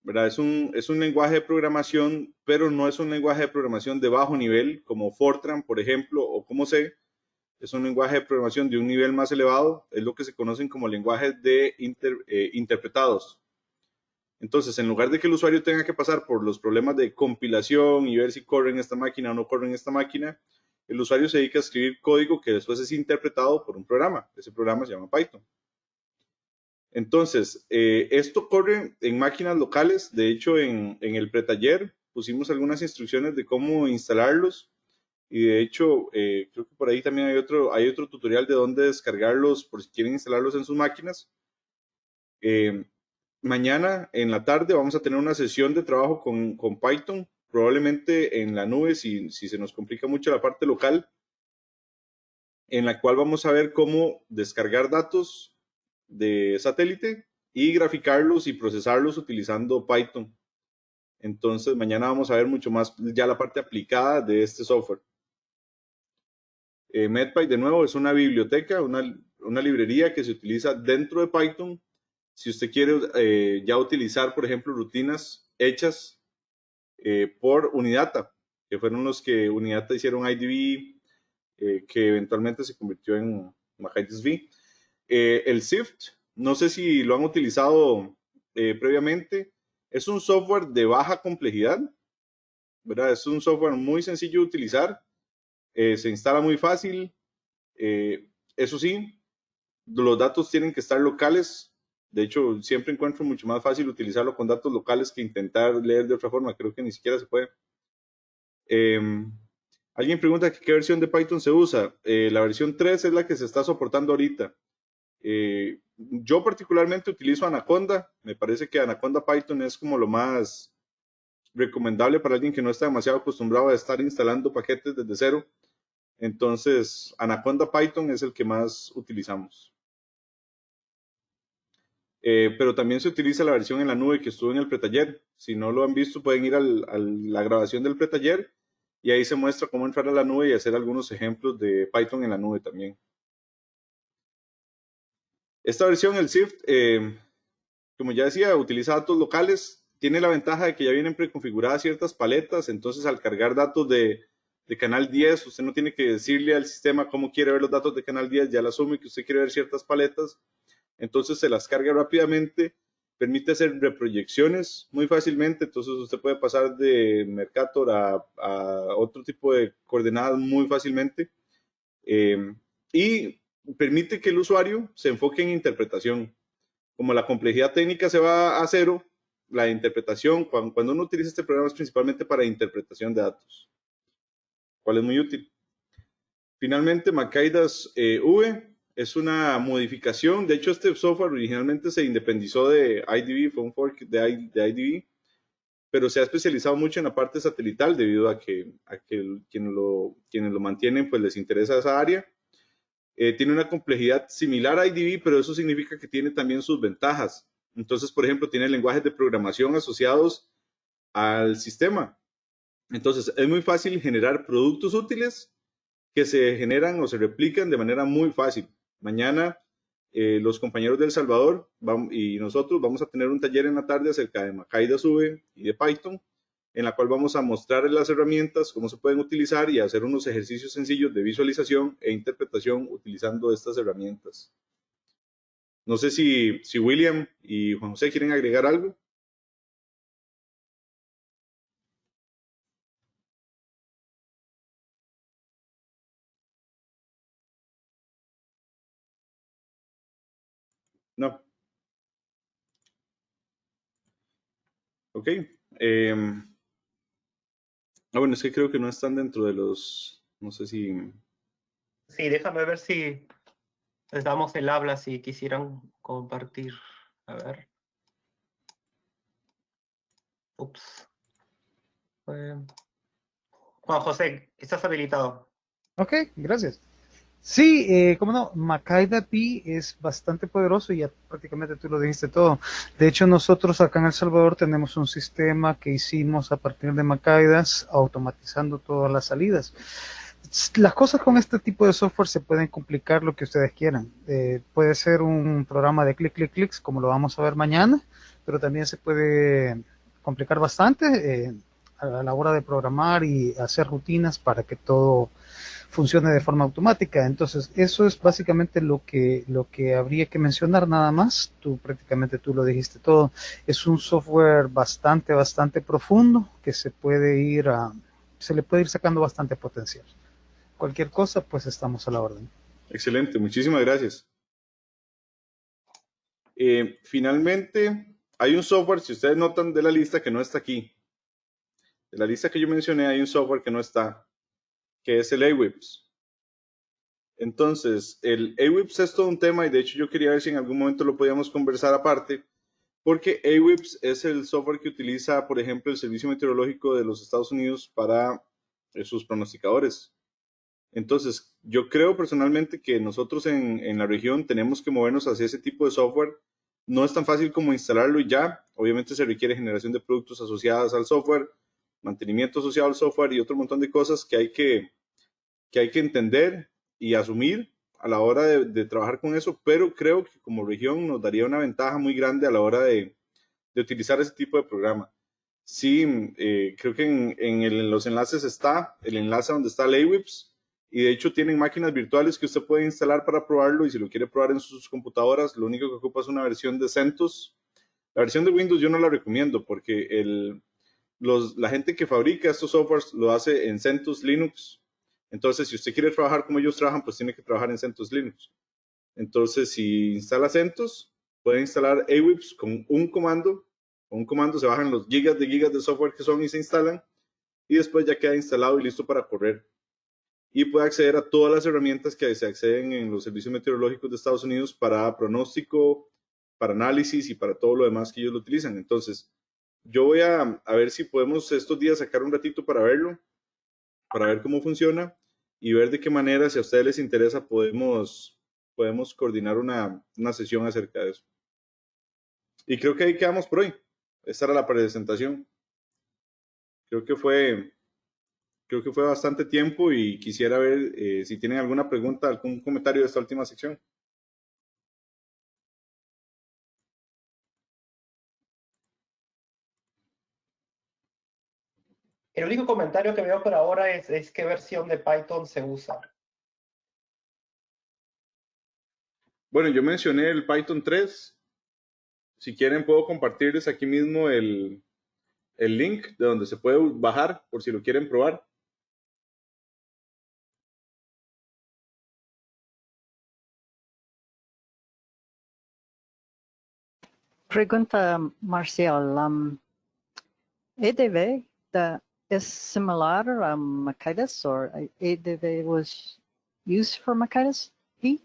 ¿verdad? Es un lenguaje de programación, pero no es un lenguaje de programación de bajo nivel, como Fortran, por ejemplo, o como C. Es un lenguaje de programación de un nivel más elevado, es lo que se conocen como lenguajes de interpretados. Entonces, en lugar de que el usuario tenga que pasar por los problemas de compilación y ver si corre en esta máquina o no corre en esta máquina, el usuario se dedica a escribir código que después es interpretado por un programa. Ese programa se llama Python. Entonces, esto corre en máquinas locales. De hecho, en el pretaller pusimos algunas instrucciones de cómo instalarlos. Y de hecho, creo que por ahí también hay otro tutorial de dónde descargarlos por si quieren instalarlos en sus máquinas. Mañana en la tarde vamos a tener una sesión de trabajo con Python, probablemente en la nube si se nos complica mucho la parte local, en la cual vamos a ver cómo descargar datos de satélite y graficarlos y procesarlos utilizando Python. Entonces mañana vamos a ver mucho más ya la parte aplicada de este software. MedPy de nuevo es una biblioteca, una librería que se utiliza dentro de Python. Si usted quiere ya utilizar, por ejemplo, rutinas hechas por Unidata, que fueron los que Unidata hicieron IDV, que eventualmente se convirtió en MacIDV. El Sift, no sé si lo han utilizado previamente, es un software de baja complejidad, ¿verdad? Es un software muy sencillo de utilizar, se instala muy fácil, eso sí, los datos tienen que estar locales. De hecho, siempre encuentro mucho más fácil utilizarlo con datos locales que intentar leer de otra forma. Creo que ni siquiera se puede. Alguien pregunta qué versión de Python se usa. La versión 3 es la que se está soportando ahorita. Yo particularmente utilizo Anaconda. Me parece que Anaconda Python es como lo más recomendable para alguien que no está demasiado acostumbrado a estar instalando paquetes desde cero. Entonces, Anaconda Python es el que más utilizamos. Pero también se utiliza la versión en la nube que estuvo en el pretaller. Si no lo han visto, pueden ir a la grabación del pretaller y ahí se muestra cómo entrar a la nube y hacer algunos ejemplos de Python en la nube también. Esta versión, el Sift, como ya decía, utiliza datos locales. Tiene la ventaja de que ya vienen preconfiguradas ciertas paletas, entonces al cargar datos de canal 10, usted no tiene que decirle al sistema cómo quiere ver los datos de canal 10, ya le asume que usted quiere ver ciertas paletas. Entonces se las carga rápidamente, permite hacer reproyecciones muy fácilmente, entonces usted puede pasar de Mercator a otro tipo de coordenadas muy fácilmente y permite que el usuario se enfoque en interpretación. Como la complejidad técnica se va a cero, la interpretación, cuando uno utiliza este programa es principalmente para interpretación de datos, cual es muy útil. Finalmente, Macaidas V es una modificación. De hecho, este software originalmente se independizó de IDV, fue un fork de IDV, pero se ha especializado mucho en la parte satelital debido a que quienes lo mantienen pues les interesa esa área. Tiene una complejidad similar a IDV, pero eso significa que tiene también sus ventajas. Entonces, por ejemplo, tiene lenguajes de programación asociados al sistema. Entonces, es muy fácil generar productos útiles que se generan o se replican de manera muy fácil. Mañana los compañeros de El Salvador y nosotros vamos a tener un taller en la tarde acerca de Macaidas V y de Python, en la cual vamos a mostrar las herramientas, cómo se pueden utilizar y hacer unos ejercicios sencillos de visualización e interpretación utilizando estas herramientas. No sé si William y Juan José quieren agregar algo. No. Ok. Bueno, es que creo que no están dentro de los, no sé si... Sí, déjame ver si les damos el habla si quisieran compartir. A ver. Ups. Juan José, estás habilitado. Ok, gracias. Sí, cómo no, MacaidaP es bastante poderoso y ya prácticamente tú lo dijiste todo. De hecho, nosotros acá en El Salvador tenemos un sistema que hicimos a partir de Macaidas, automatizando todas las salidas. las cosas con este tipo de software se pueden complicar lo que ustedes quieran. Puede ser un programa de clics, como lo vamos a ver mañana, pero también se puede complicar bastante a la hora de programar y hacer rutinas para que todo funcione de forma automática. Entonces, eso es básicamente lo que habría que mencionar nada más. Prácticamente tú lo dijiste todo. Es un software bastante profundo que se le puede ir sacando bastante potencial. Cualquier cosa, pues estamos a la orden. Excelente, muchísimas gracias. Finalmente, hay un software, si ustedes notan de la lista, que no está aquí. De la lista que yo mencioné, hay un software que no está, que es el AWIPS. Entonces, el AWIPS es todo un tema y de hecho yo quería ver si en algún momento lo podíamos conversar aparte, porque AWIPS es el software que utiliza, por ejemplo, el Servicio Meteorológico de los Estados Unidos para sus pronosticadores. Entonces, yo creo personalmente que nosotros en la región tenemos que movernos hacia ese tipo de software. No es tan fácil como instalarlo y ya. Obviamente se requiere generación de productos asociadas al software, mantenimiento asociado al software y otro montón de cosas que hay que entender y asumir a la hora de trabajar con eso, pero creo que como región nos daría una ventaja muy grande a la hora de utilizar ese tipo de programa. Sí, creo que en los enlaces está el enlace donde está el AWIPS y de hecho tienen máquinas virtuales que usted puede instalar para probarlo y si lo quiere probar en sus computadoras, lo único que ocupa es una versión de CentOS. La versión de Windows yo no la recomiendo porque la gente que fabrica estos softwares lo hace en CentOS Linux. Entonces, si usted quiere trabajar como ellos trabajan, pues tiene que trabajar en CentOS Linux. Entonces, si instala CentOS, puede instalar AWIPS con un comando. Con un comando se bajan los gigas de software que son y se instalan. Y después ya queda instalado y listo para correr. Y puede acceder a todas las herramientas que se acceden en los servicios meteorológicos de Estados Unidos para pronóstico, para análisis y para todo lo demás que ellos lo utilizan. Entonces, yo voy a ver si podemos estos días sacar un ratito para verlo, para ver cómo funciona y ver de qué manera, si a ustedes les interesa, podemos coordinar una sesión acerca de eso. Y creo que ahí quedamos por hoy. Esta era la presentación. Creo que fue bastante tiempo y quisiera ver si tienen alguna pregunta, algún comentario de esta última sección. El único comentario que veo por ahora es qué versión de Python se usa. Bueno, yo mencioné el Python 3. Si quieren puedo compartirles aquí mismo el link de donde se puede bajar por si lo quieren probar. Pregunta Marcial. ADV is similar a Macidas, or ADV was used for Macidas? Sí.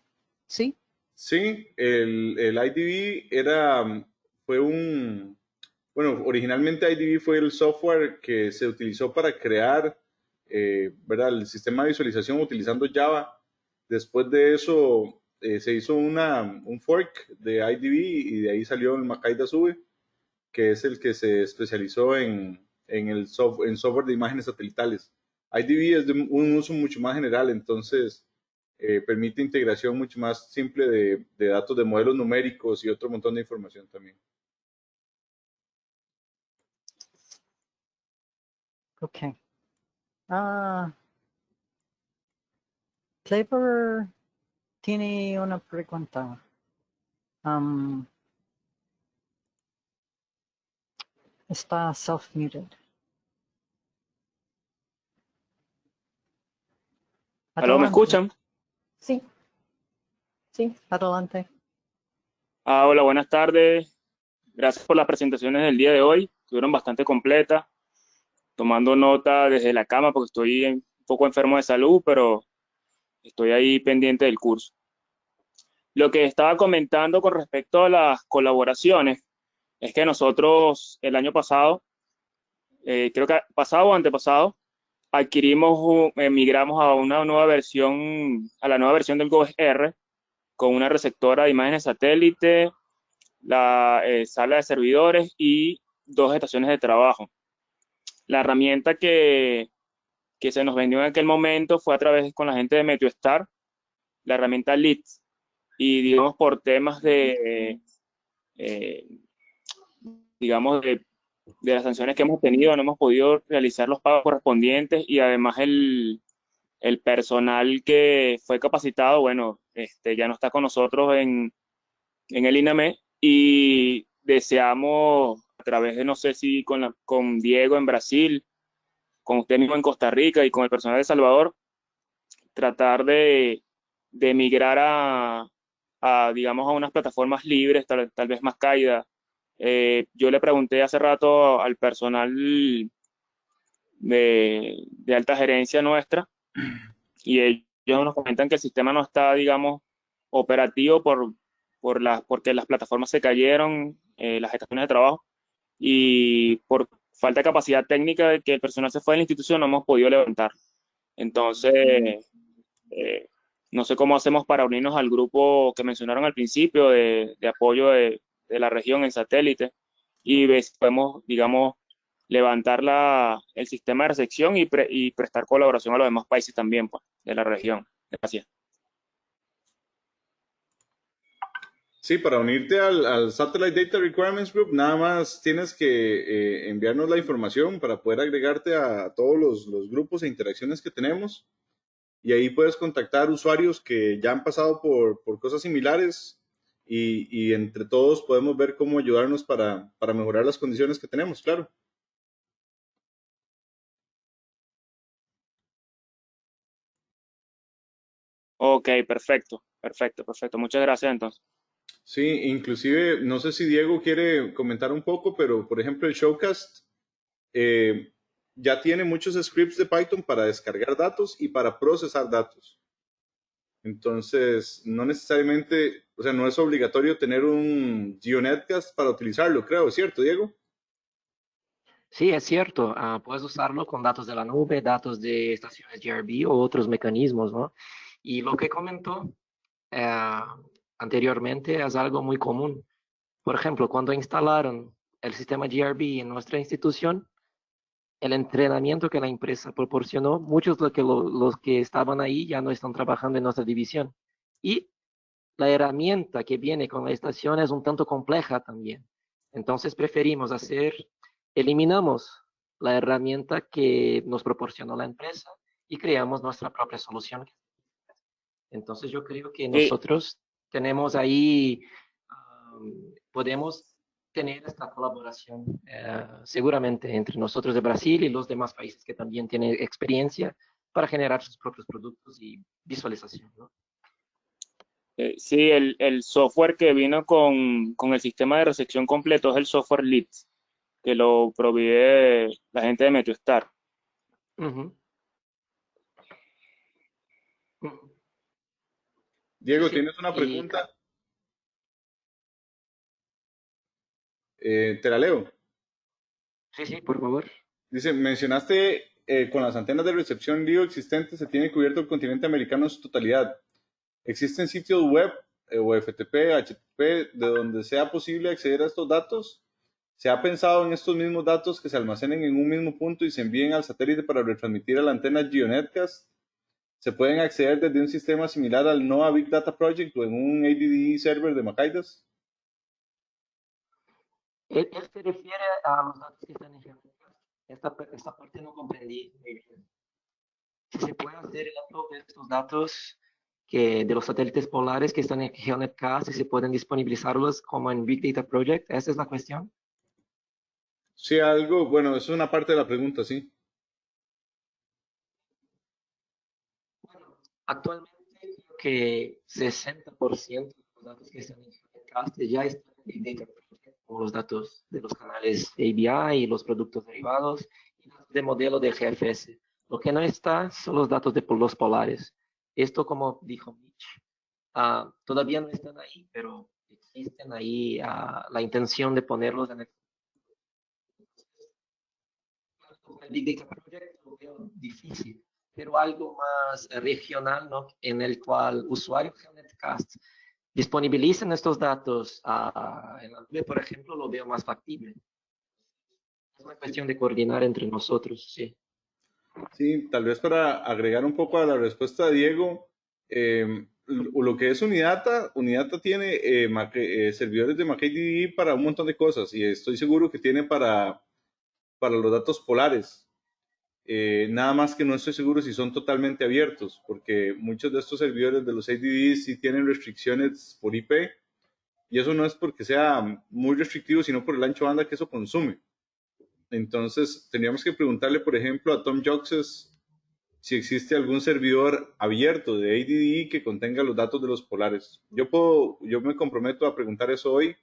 Sí, el IDV bueno, originalmente IDV fue el software que se utilizó para crear, ¿verdad? El sistema de visualización utilizando Java. Después de eso se hizo un fork de IDV y de ahí salió el Macidas V, que es el que se especializó en software de imágenes satelitales. IDV es de un uso mucho más general, entonces permite integración mucho más simple de datos de modelos numéricos y otro montón de información también. Okay. Clever tiene una pregunta. Está self-muted. ¿Aló, me escuchan? Sí. Sí, adelante. Hola, buenas tardes. Gracias por las presentaciones del día de hoy. Estuvieron bastante completas. Tomando nota desde la cama porque estoy un poco enfermo de salud, pero estoy ahí pendiente del curso. Lo que estaba comentando con respecto a las colaboraciones es que nosotros el año pasado, creo que pasado o antepasado, migramos a una nueva versión, a la nueva versión del GoR con una receptora de imágenes satélite, la sala de servidores y 2 estaciones de trabajo. La herramienta que que se nos vendió en aquel momento fue a través con la gente de MeteoStar, la herramienta Leads, y digamos por temas digamos de las sanciones que hemos tenido, no hemos podido realizar los pagos correspondientes y además el personal que fue capacitado, bueno, ya no está con nosotros en el INAME y deseamos a través de, no sé si con Diego en Brasil, con usted mismo en Costa Rica y con el personal de Salvador, tratar de migrar digamos, a unas plataformas libres, tal vez más cálidas. Yo le pregunté hace rato al personal de alta gerencia nuestra y ellos nos comentan que el sistema no está, digamos, operativo porque las plataformas se cayeron, las estaciones de trabajo, y por falta de capacidad técnica de que el personal se fue de la institución no hemos podido levantar. Entonces, no sé cómo hacemos para unirnos al grupo que mencionaron al principio de apoyo de la región en satélite y ver si podemos, digamos, levantar el sistema de recepción y prestar colaboración a los demás países también, pues, de la región. Gracias. Sí, para unirte al Satellite Data Requirements Group, nada más tienes que enviarnos la información para poder agregarte a todos los grupos e interacciones que tenemos. Y ahí puedes contactar usuarios que ya han pasado por cosas similares y entre todos podemos ver cómo ayudarnos para mejorar las condiciones que tenemos, claro. Ok, perfecto. Muchas gracias entonces. Sí, inclusive, no sé si Diego quiere comentar un poco, pero por ejemplo el Showcast ya tiene muchos scripts de Python para descargar datos y para procesar datos. Entonces, no necesariamente, o sea, no es obligatorio tener un GeoNetcast para utilizarlo, creo, ¿cierto, Diego? Sí, es cierto. Puedes usarlo con datos de la nube, datos de estaciones GRB o otros mecanismos, ¿no? Y lo que comentó eh, anteriormente es algo muy común. Por ejemplo, cuando instalaron el sistema GRB en nuestra institución, el entrenamiento que la empresa proporcionó, muchos de los que estaban ahí ya no están trabajando en nuestra división. Y la herramienta que viene con la estación es un tanto compleja también. Entonces eliminamos la herramienta que nos proporcionó la empresa y creamos nuestra propia solución. Entonces yo creo que nosotros tenemos ahí, podemos tener esta colaboración seguramente entre nosotros de Brasil y los demás países que también tienen experiencia para generar sus propios productos y visualización, ¿no? Sí, el software que vino con el sistema de recepción completo es el software Leads, que lo provee la gente de MeteoStar. Diego, Sí, ¿tienes una pregunta? Te la leo. Sí, por favor. Dice, mencionaste con las antenas de recepción LEO existentes se tiene cubierto el continente americano en su totalidad. ¿Existen sitios web o FTP, HTTP de donde sea posible acceder a estos datos? ¿Se ha pensado en estos mismos datos que se almacenen en un mismo punto y se envíen al satélite para retransmitir a la antena GeoNetcast? ¿Se pueden acceder desde un sistema similar al NOAA Big Data Project o en un ADDE server de Macaidas? Él se refiere a los datos que están en GeoNetcast. Esta parte no comprendí muy bien. Si se puede hacer el upload de estos datos de los satélites polares que están en GeoNetcast y se pueden disponibilizarlos como en Big Data Project, ¿esa es la cuestión? Sí, algo, bueno, eso es una parte de la pregunta, sí. Bueno, actualmente creo que 60% de los datos que están en GeoNetcast ya están en Big Data Project, como los datos de los canales ABI y los productos derivados y datos de modelo de GFS. Lo que no está son los datos de los polares. Esto, como dijo Mitch, todavía no están ahí, pero existen ahí la intención de ponerlos en el Big Data Project. Lo veo difícil, pero algo más regional, ¿no? En el cual usuarios de Netcast disponibilicen estos datos en la nube, por ejemplo, lo veo más factible. Es una cuestión de coordinar entre nosotros, sí. Sí, tal vez para agregar un poco a la respuesta de Diego, lo que es Unidata, Unidata tiene servidores de MakeDB para un montón de cosas y estoy seguro que tiene para los datos polares. Nada más que no estoy seguro si son totalmente abiertos, porque muchos de estos servidores de los ADD sí tienen restricciones por IP, y eso no es porque sea muy restrictivo, sino por el ancho de banda que eso consume. Entonces, tendríamos que preguntarle, por ejemplo, a Tom Joxes si existe algún servidor abierto de ADD que contenga los datos de los polares. Yo me comprometo a preguntar eso hoy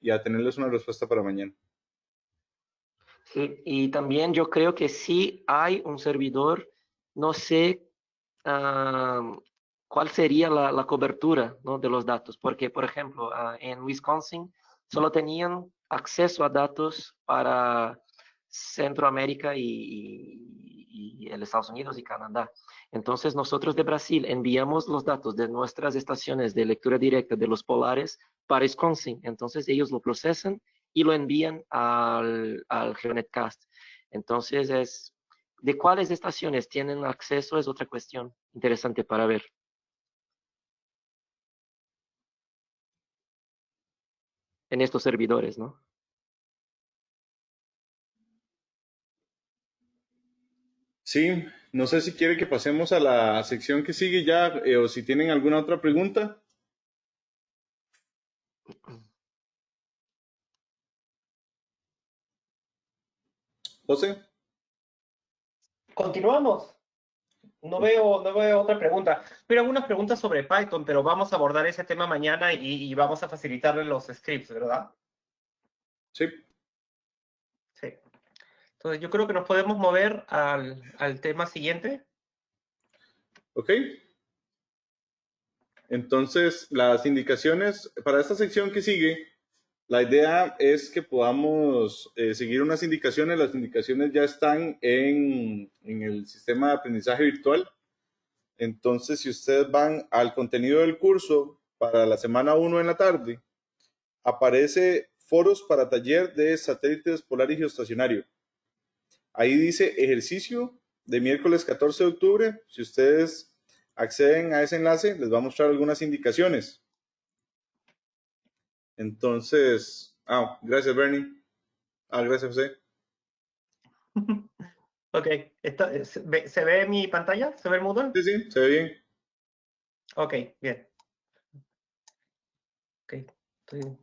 y a tenerles una respuesta para mañana. Sí, y también yo creo que sí hay un servidor, no sé cuál sería la cobertura, ¿no?, de los datos, porque, por ejemplo, en Wisconsin solo tenían acceso a datos para Centroamérica y el Estados Unidos y Canadá. Entonces nosotros de Brasil enviamos los datos de nuestras estaciones de lectura directa de los polares para Wisconsin. Entonces ellos lo procesan y lo envían al GeoNetCast. Entonces de cuáles estaciones tienen acceso es otra cuestión interesante para ver. En estos servidores, ¿no? Sí, no sé si quiere que pasemos a la sección que sigue ya, o si tienen alguna otra pregunta. José. Continuamos. No veo otra pregunta. Pero algunas preguntas sobre Python, pero vamos a abordar ese tema mañana y vamos a facilitarle los scripts, ¿verdad? Sí. Sí. Entonces yo creo que nos podemos mover al tema siguiente. Ok. Entonces, las indicaciones para esta sección que sigue, la idea es que podamos seguir unas indicaciones. Las indicaciones ya están en el sistema de aprendizaje virtual. Entonces, si ustedes van al contenido del curso para la semana 1 en la tarde, aparece foros para taller de satélites polar y geoestacionario. Ahí dice ejercicio de miércoles 14 de octubre. Si ustedes acceden a ese enlace, les va a mostrar algunas indicaciones. Entonces, gracias Bernie. Gracias José. Ok, ¿se ve mi pantalla? ¿Se ve el Moodle? Sí, sí, se ve bien. Ok, bien. Ok, estoy un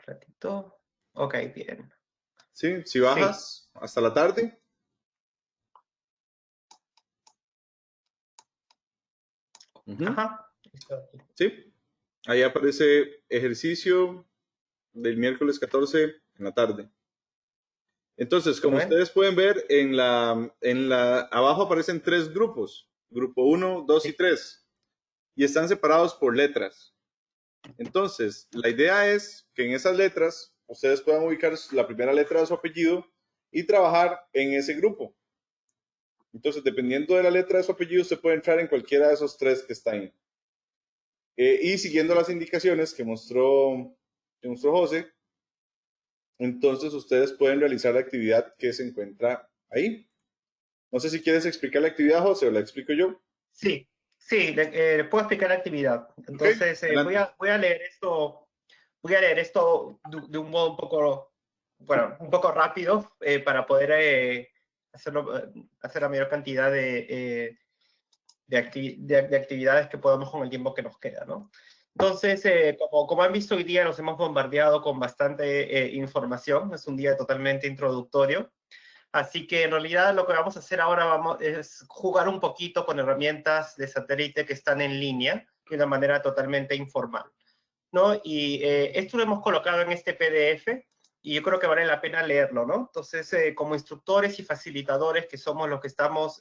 ratito. Ok, bien. Sí, si bajas hasta la tarde. Ajá. Sí, ahí aparece ejercicio del miércoles 14 en la tarde. Entonces, como ustedes pueden ver, abajo aparecen 3 grupos, grupo 1, 2 y 3, y están separados por letras. Entonces, la idea es que en esas letras ustedes puedan ubicar la primera letra de su apellido y trabajar en ese grupo. Entonces, dependiendo de la letra de su apellido, usted puede entrar en cualquiera de esos 3 que están. Y siguiendo las indicaciones que mostró José, entonces ustedes pueden realizar la actividad que se encuentra ahí. No sé si quieres explicar la actividad, José, o la explico yo. Sí, le puedo explicar la actividad. Entonces, voy a leer esto de un modo un poco rápido para poder hacer la mayor cantidad de actividades que podamos con el tiempo que nos queda, ¿no? Entonces, como han visto hoy día, nos hemos bombardeado con bastante información. Es un día totalmente introductorio. Así que en realidad lo que vamos a hacer ahora es jugar un poquito con herramientas de satélite que están en línea de una manera totalmente informal, ¿no? Y esto lo hemos colocado en este PDF y yo creo que vale la pena leerlo, ¿no? Entonces, como instructores y facilitadores que somos los que estamos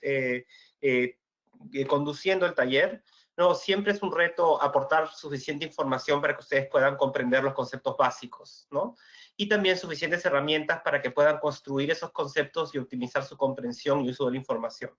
conduciendo el taller, ¿no? Siempre es un reto aportar suficiente información para que ustedes puedan comprender los conceptos básicos, ¿no? Y también suficientes herramientas para que puedan construir esos conceptos y optimizar su comprensión y uso de la información.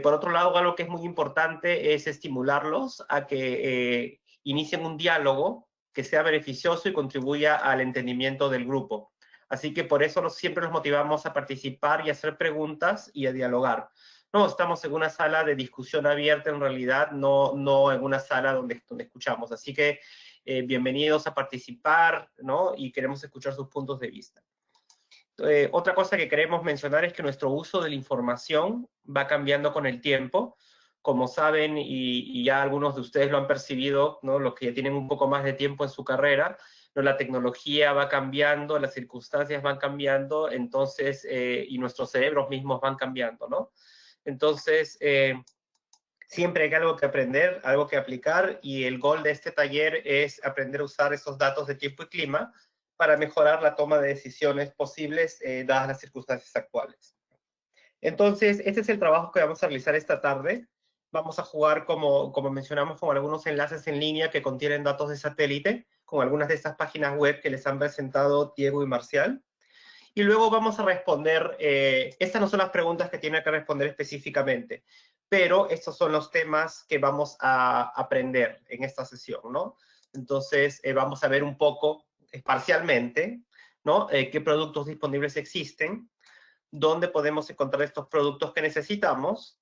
Por otro lado, algo que es muy importante es estimularlos a que inicien un diálogo que sea beneficioso y contribuya al entendimiento del grupo. Así que por eso siempre los motivamos a participar y a hacer preguntas y a dialogar. No, estamos en una sala de discusión abierta en realidad, no en una sala donde escuchamos. Así que bienvenidos a participar, ¿no? Y queremos escuchar sus puntos de vista. Otra cosa que queremos mencionar es que nuestro uso de la información va cambiando con el tiempo. Como saben, y ya algunos de ustedes lo han percibido, ¿no? Los que ya tienen un poco más de tiempo en su carrera, ¿no? La tecnología va cambiando, las circunstancias van cambiando, entonces, y nuestros cerebros mismos van cambiando, ¿no? Entonces, siempre hay algo que aprender, algo que aplicar, y el goal de este taller es aprender a usar esos datos de tiempo y clima para mejorar la toma de decisiones posibles dadas las circunstancias actuales. Entonces, este es el trabajo que vamos a realizar esta tarde. Vamos a jugar, como mencionamos, con algunos enlaces en línea que contienen datos de satélite, con algunas de estas páginas web que les han presentado Diego y Marcial. Y luego vamos a responder, estas no son las preguntas que tiene que responder específicamente, pero estos son los temas que vamos a aprender en esta sesión, ¿no? Entonces, vamos a ver un poco, parcialmente, ¿no? Qué productos disponibles existen, dónde podemos encontrar estos productos que necesitamos,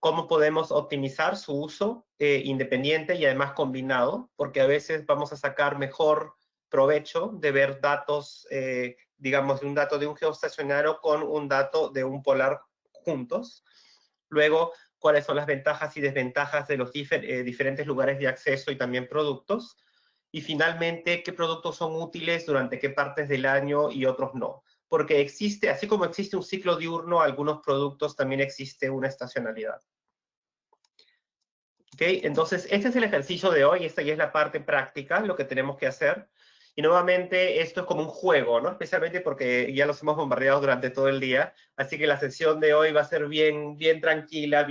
cómo podemos optimizar su uso independiente y además combinado, porque a veces vamos a sacar mejor provecho de ver datos, digamos, de un dato de un geoestacionario con un dato de un polar juntos. Luego, cuáles son las ventajas y desventajas de los diferentes lugares de acceso y también productos. Y finalmente, qué productos son útiles durante qué partes del año y otros no. Porque existe, así como existe un ciclo diurno, algunos productos también existe una estacionalidad. ¿Okay? Entonces, este es el ejercicio de hoy, esta ya es la parte práctica, lo que tenemos que hacer. Y nuevamente, esto es como un juego, ¿no? Especialmente porque ya los hemos bombardeado durante todo el día, así que la sesión de hoy va a ser bien tranquila, la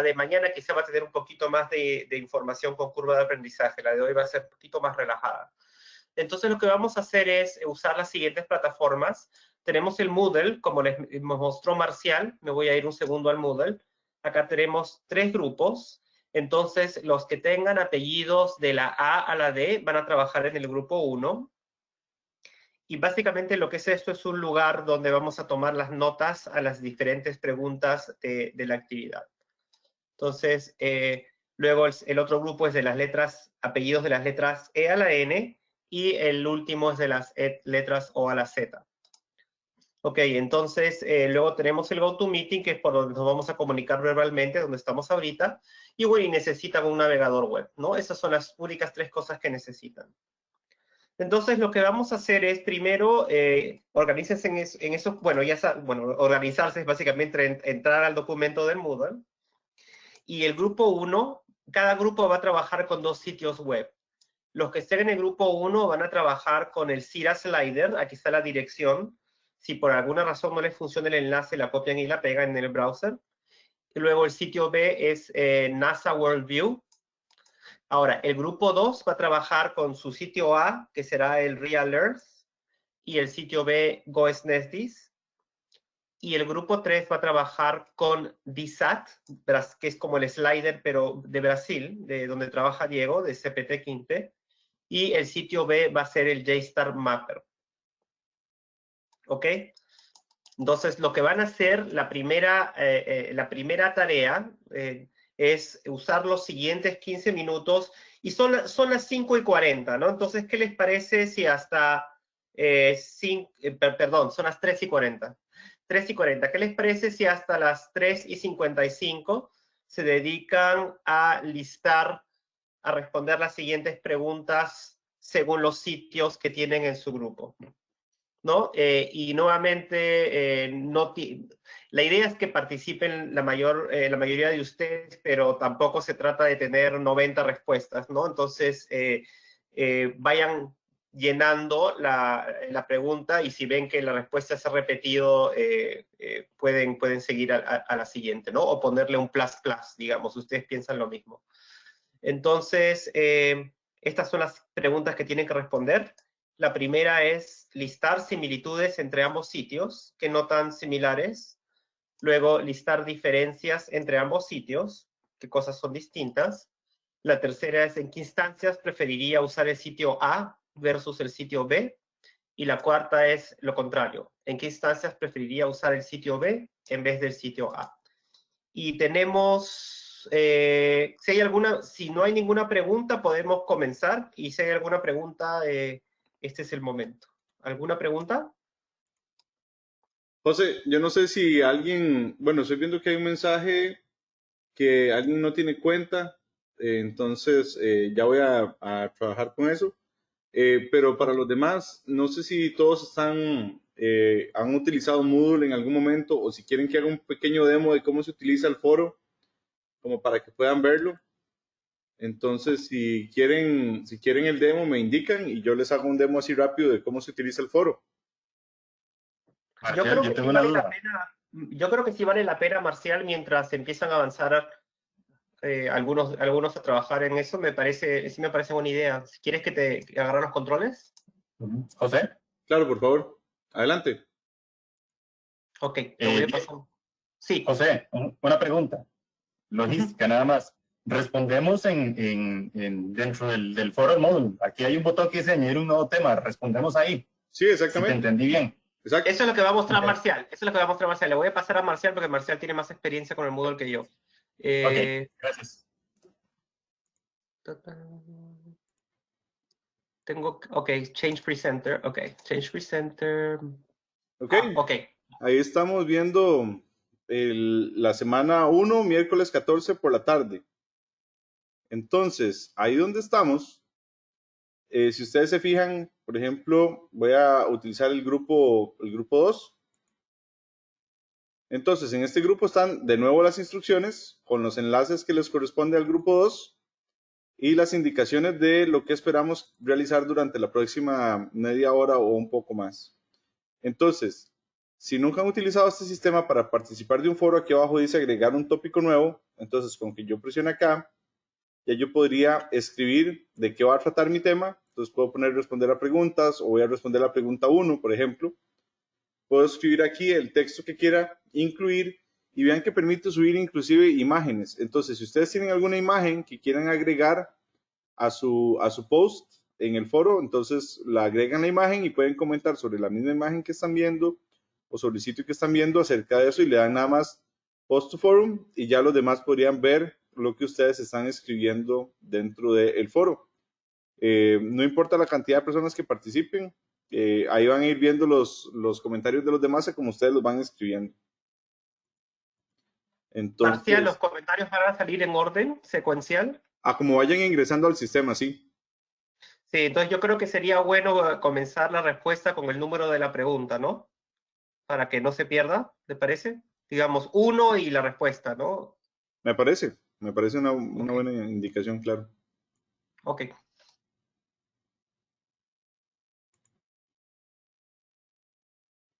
de mañana quizá va a tener un poquito más de información con curva de aprendizaje, la de hoy va a ser un poquito más relajada. Entonces, lo que vamos a hacer es usar las siguientes plataformas. Tenemos el Moodle, como les mostró Marcial, me voy a ir un segundo al Moodle. Acá tenemos 3 grupos, entonces los que tengan apellidos de la A a la D van a trabajar en el grupo 1. Y básicamente lo que es esto es un lugar donde vamos a tomar las notas a las diferentes preguntas de la actividad. Entonces, luego el otro grupo es de las letras, apellidos de las letras E a la N, y el último es de las letras O a la Z. Ok, entonces luego tenemos el GoToMeeting, que es por donde nos vamos a comunicar verbalmente, donde estamos ahorita, y bueno, y necesitan un navegador web, ¿no? Esas son las únicas 3 cosas que necesitan. Entonces lo que vamos a hacer es primero, organícense en eso, bueno, organizarse es básicamente entrar al documento del Moodle, y el grupo 1, cada grupo va a trabajar con 2 sitios web. Los que estén en el grupo 1 van a trabajar con el Cira Slider, aquí está la dirección. Si por alguna razón no les funciona el enlace, la copian y la pegan en el browser. Y luego el sitio B es NASA Worldview. Ahora, el grupo 2 va a trabajar con su sitio A, que será el Real Earth, y el sitio B, GoSNESDIS. Y el grupo 3 va a trabajar con DSAT, que es como el slider, pero de Brasil, de donde trabaja Diego, de CPT Quinte. Y el sitio B va a ser el JSTAR Mapper. ¿Ok? Entonces, lo que van a hacer, la primera tarea es usar los siguientes 15 minutos, y son las 5:40, ¿no? Entonces, ¿qué les parece si hasta, son las 3:40. 3:40, ¿qué les parece si hasta las 3:55 se dedican a listar, a responder las siguientes preguntas según los sitios que tienen en su grupo? ¿No? Y nuevamente, la idea es que participen la mayoría de ustedes, pero tampoco se trata de tener 90 respuestas, ¿no? Entonces, vayan llenando la pregunta, y si ven que la respuesta se ha repetido, pueden seguir a la siguiente, ¿no? O ponerle un plus, digamos, ustedes piensan lo mismo. Entonces, estas son las preguntas que tienen que responder. La primera es listar similitudes entre ambos sitios que no tan similares. Luego, listar diferencias entre ambos sitios, qué cosas son distintas. La tercera es en qué instancias preferiría usar el sitio A versus el sitio B. Y la cuarta es lo contrario. ¿En qué instancias preferiría usar el sitio B en vez del sitio A? Y tenemos, si no hay ninguna pregunta, podemos comenzar. Y si hay alguna pregunta, este es el momento. ¿Alguna pregunta? José, yo no sé si alguien, bueno, estoy viendo que hay un mensaje que alguien no tiene cuenta, entonces ya voy a trabajar con eso. Pero para los demás, no sé si todos han utilizado Moodle en algún momento o si quieren que haga un pequeño demo de cómo se utiliza el foro, como para que puedan verlo. Entonces, si quieren el demo, me indican y yo les hago un demo así rápido de cómo se utiliza el foro. Yo Marcial, creo yo que sí tengo una vale la duda. pena, yo creo que sí vale la pena, Marcial, mientras empiezan a avanzar algunos a trabajar en eso, sí me parece buena idea. Si quieres que agarrar los controles. José, Claro, por favor. Adelante. Ok, te voy a bien. pasar. Sí. José, una pregunta. Ujú. Logística, nada más. Respondemos dentro del foro del módulo. Aquí hay un botón que dice añadir un nuevo tema. Respondemos ahí. Sí, Si te exactamente. entendí bien. Exacto. Eso es lo que va a mostrar Ok, Marcial. Eso es lo que va a mostrar Marcial. Le voy a pasar a Marcial porque Marcial tiene más experiencia con el Moodle que yo. ok, gracias. Ok, Change Presenter. Ok, Change Presenter. Ok. Ok. Ahí estamos viendo la semana 1, miércoles 14 por la tarde. Entonces, ahí donde estamos, si ustedes se fijan, por ejemplo, voy a utilizar el grupo 2. Entonces, en este grupo están de nuevo las instrucciones con los enlaces que les corresponde al grupo 2 y las indicaciones de lo que esperamos realizar durante la próxima media hora o un poco más. Entonces, si nunca han utilizado este sistema para participar de un foro, aquí abajo dice agregar un tópico nuevo. Entonces, con que yo presione acá, ya yo podría escribir de qué va a tratar mi tema. Entonces, puedo poner responder a preguntas o voy a responder la pregunta 1, por ejemplo. Puedo escribir aquí el texto que quiera incluir y vean que permite subir inclusive imágenes. Entonces, si ustedes tienen alguna imagen que quieran agregar a su post en el foro, entonces la agregan la imagen y pueden comentar sobre la misma imagen que están viendo o sobre el sitio que están viendo acerca de eso y le dan nada más post to forum y ya los demás podrían ver lo que ustedes están escribiendo dentro del foro. No importa la cantidad de personas que participen, ahí van a ir viendo los comentarios de los demás como ustedes los van escribiendo. Marcial, los Entonces, comentarios van a salir en orden secuencial. a como vayan ingresando al sistema, sí. Sí, entonces yo creo que sería bueno comenzar la respuesta con el número de la pregunta, ¿no? Para que no se pierda, ¿te parece? Digamos, 1 y la respuesta, ¿no? Me parece una Ok. buena indicación, claro. Ok.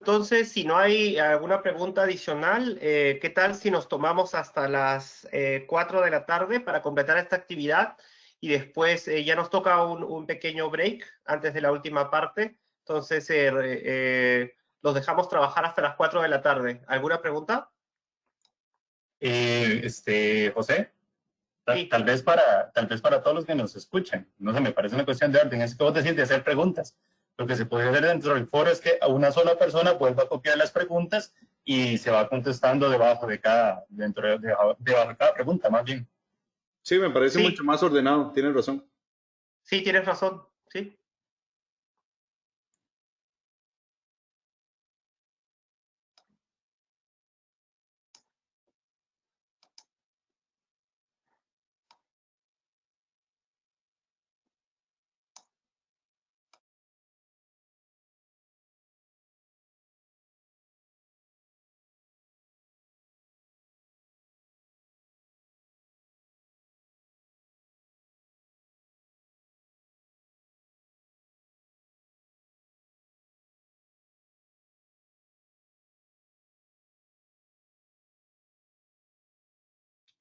Entonces, si no hay alguna pregunta adicional, ¿qué tal si nos tomamos hasta las 4 de la tarde para completar esta actividad? Y después ya nos toca un pequeño break antes de la última parte. Entonces, los dejamos trabajar hasta las 4 de la tarde. ¿Alguna pregunta? José, Sí. tal vez para todos los que nos escuchan, no sé, me parece una cuestión de orden, es que vos decís de hacer preguntas. Lo que se puede hacer dentro del foro es que a una sola persona vuelva a copiar las preguntas y se va contestando debajo de cada pregunta, más bien. Sí, me parece Sí, mucho más ordenado, tienes razón. sí, tienes razón. Sí.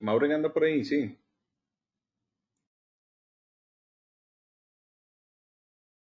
Mauro anda por ahí, sí.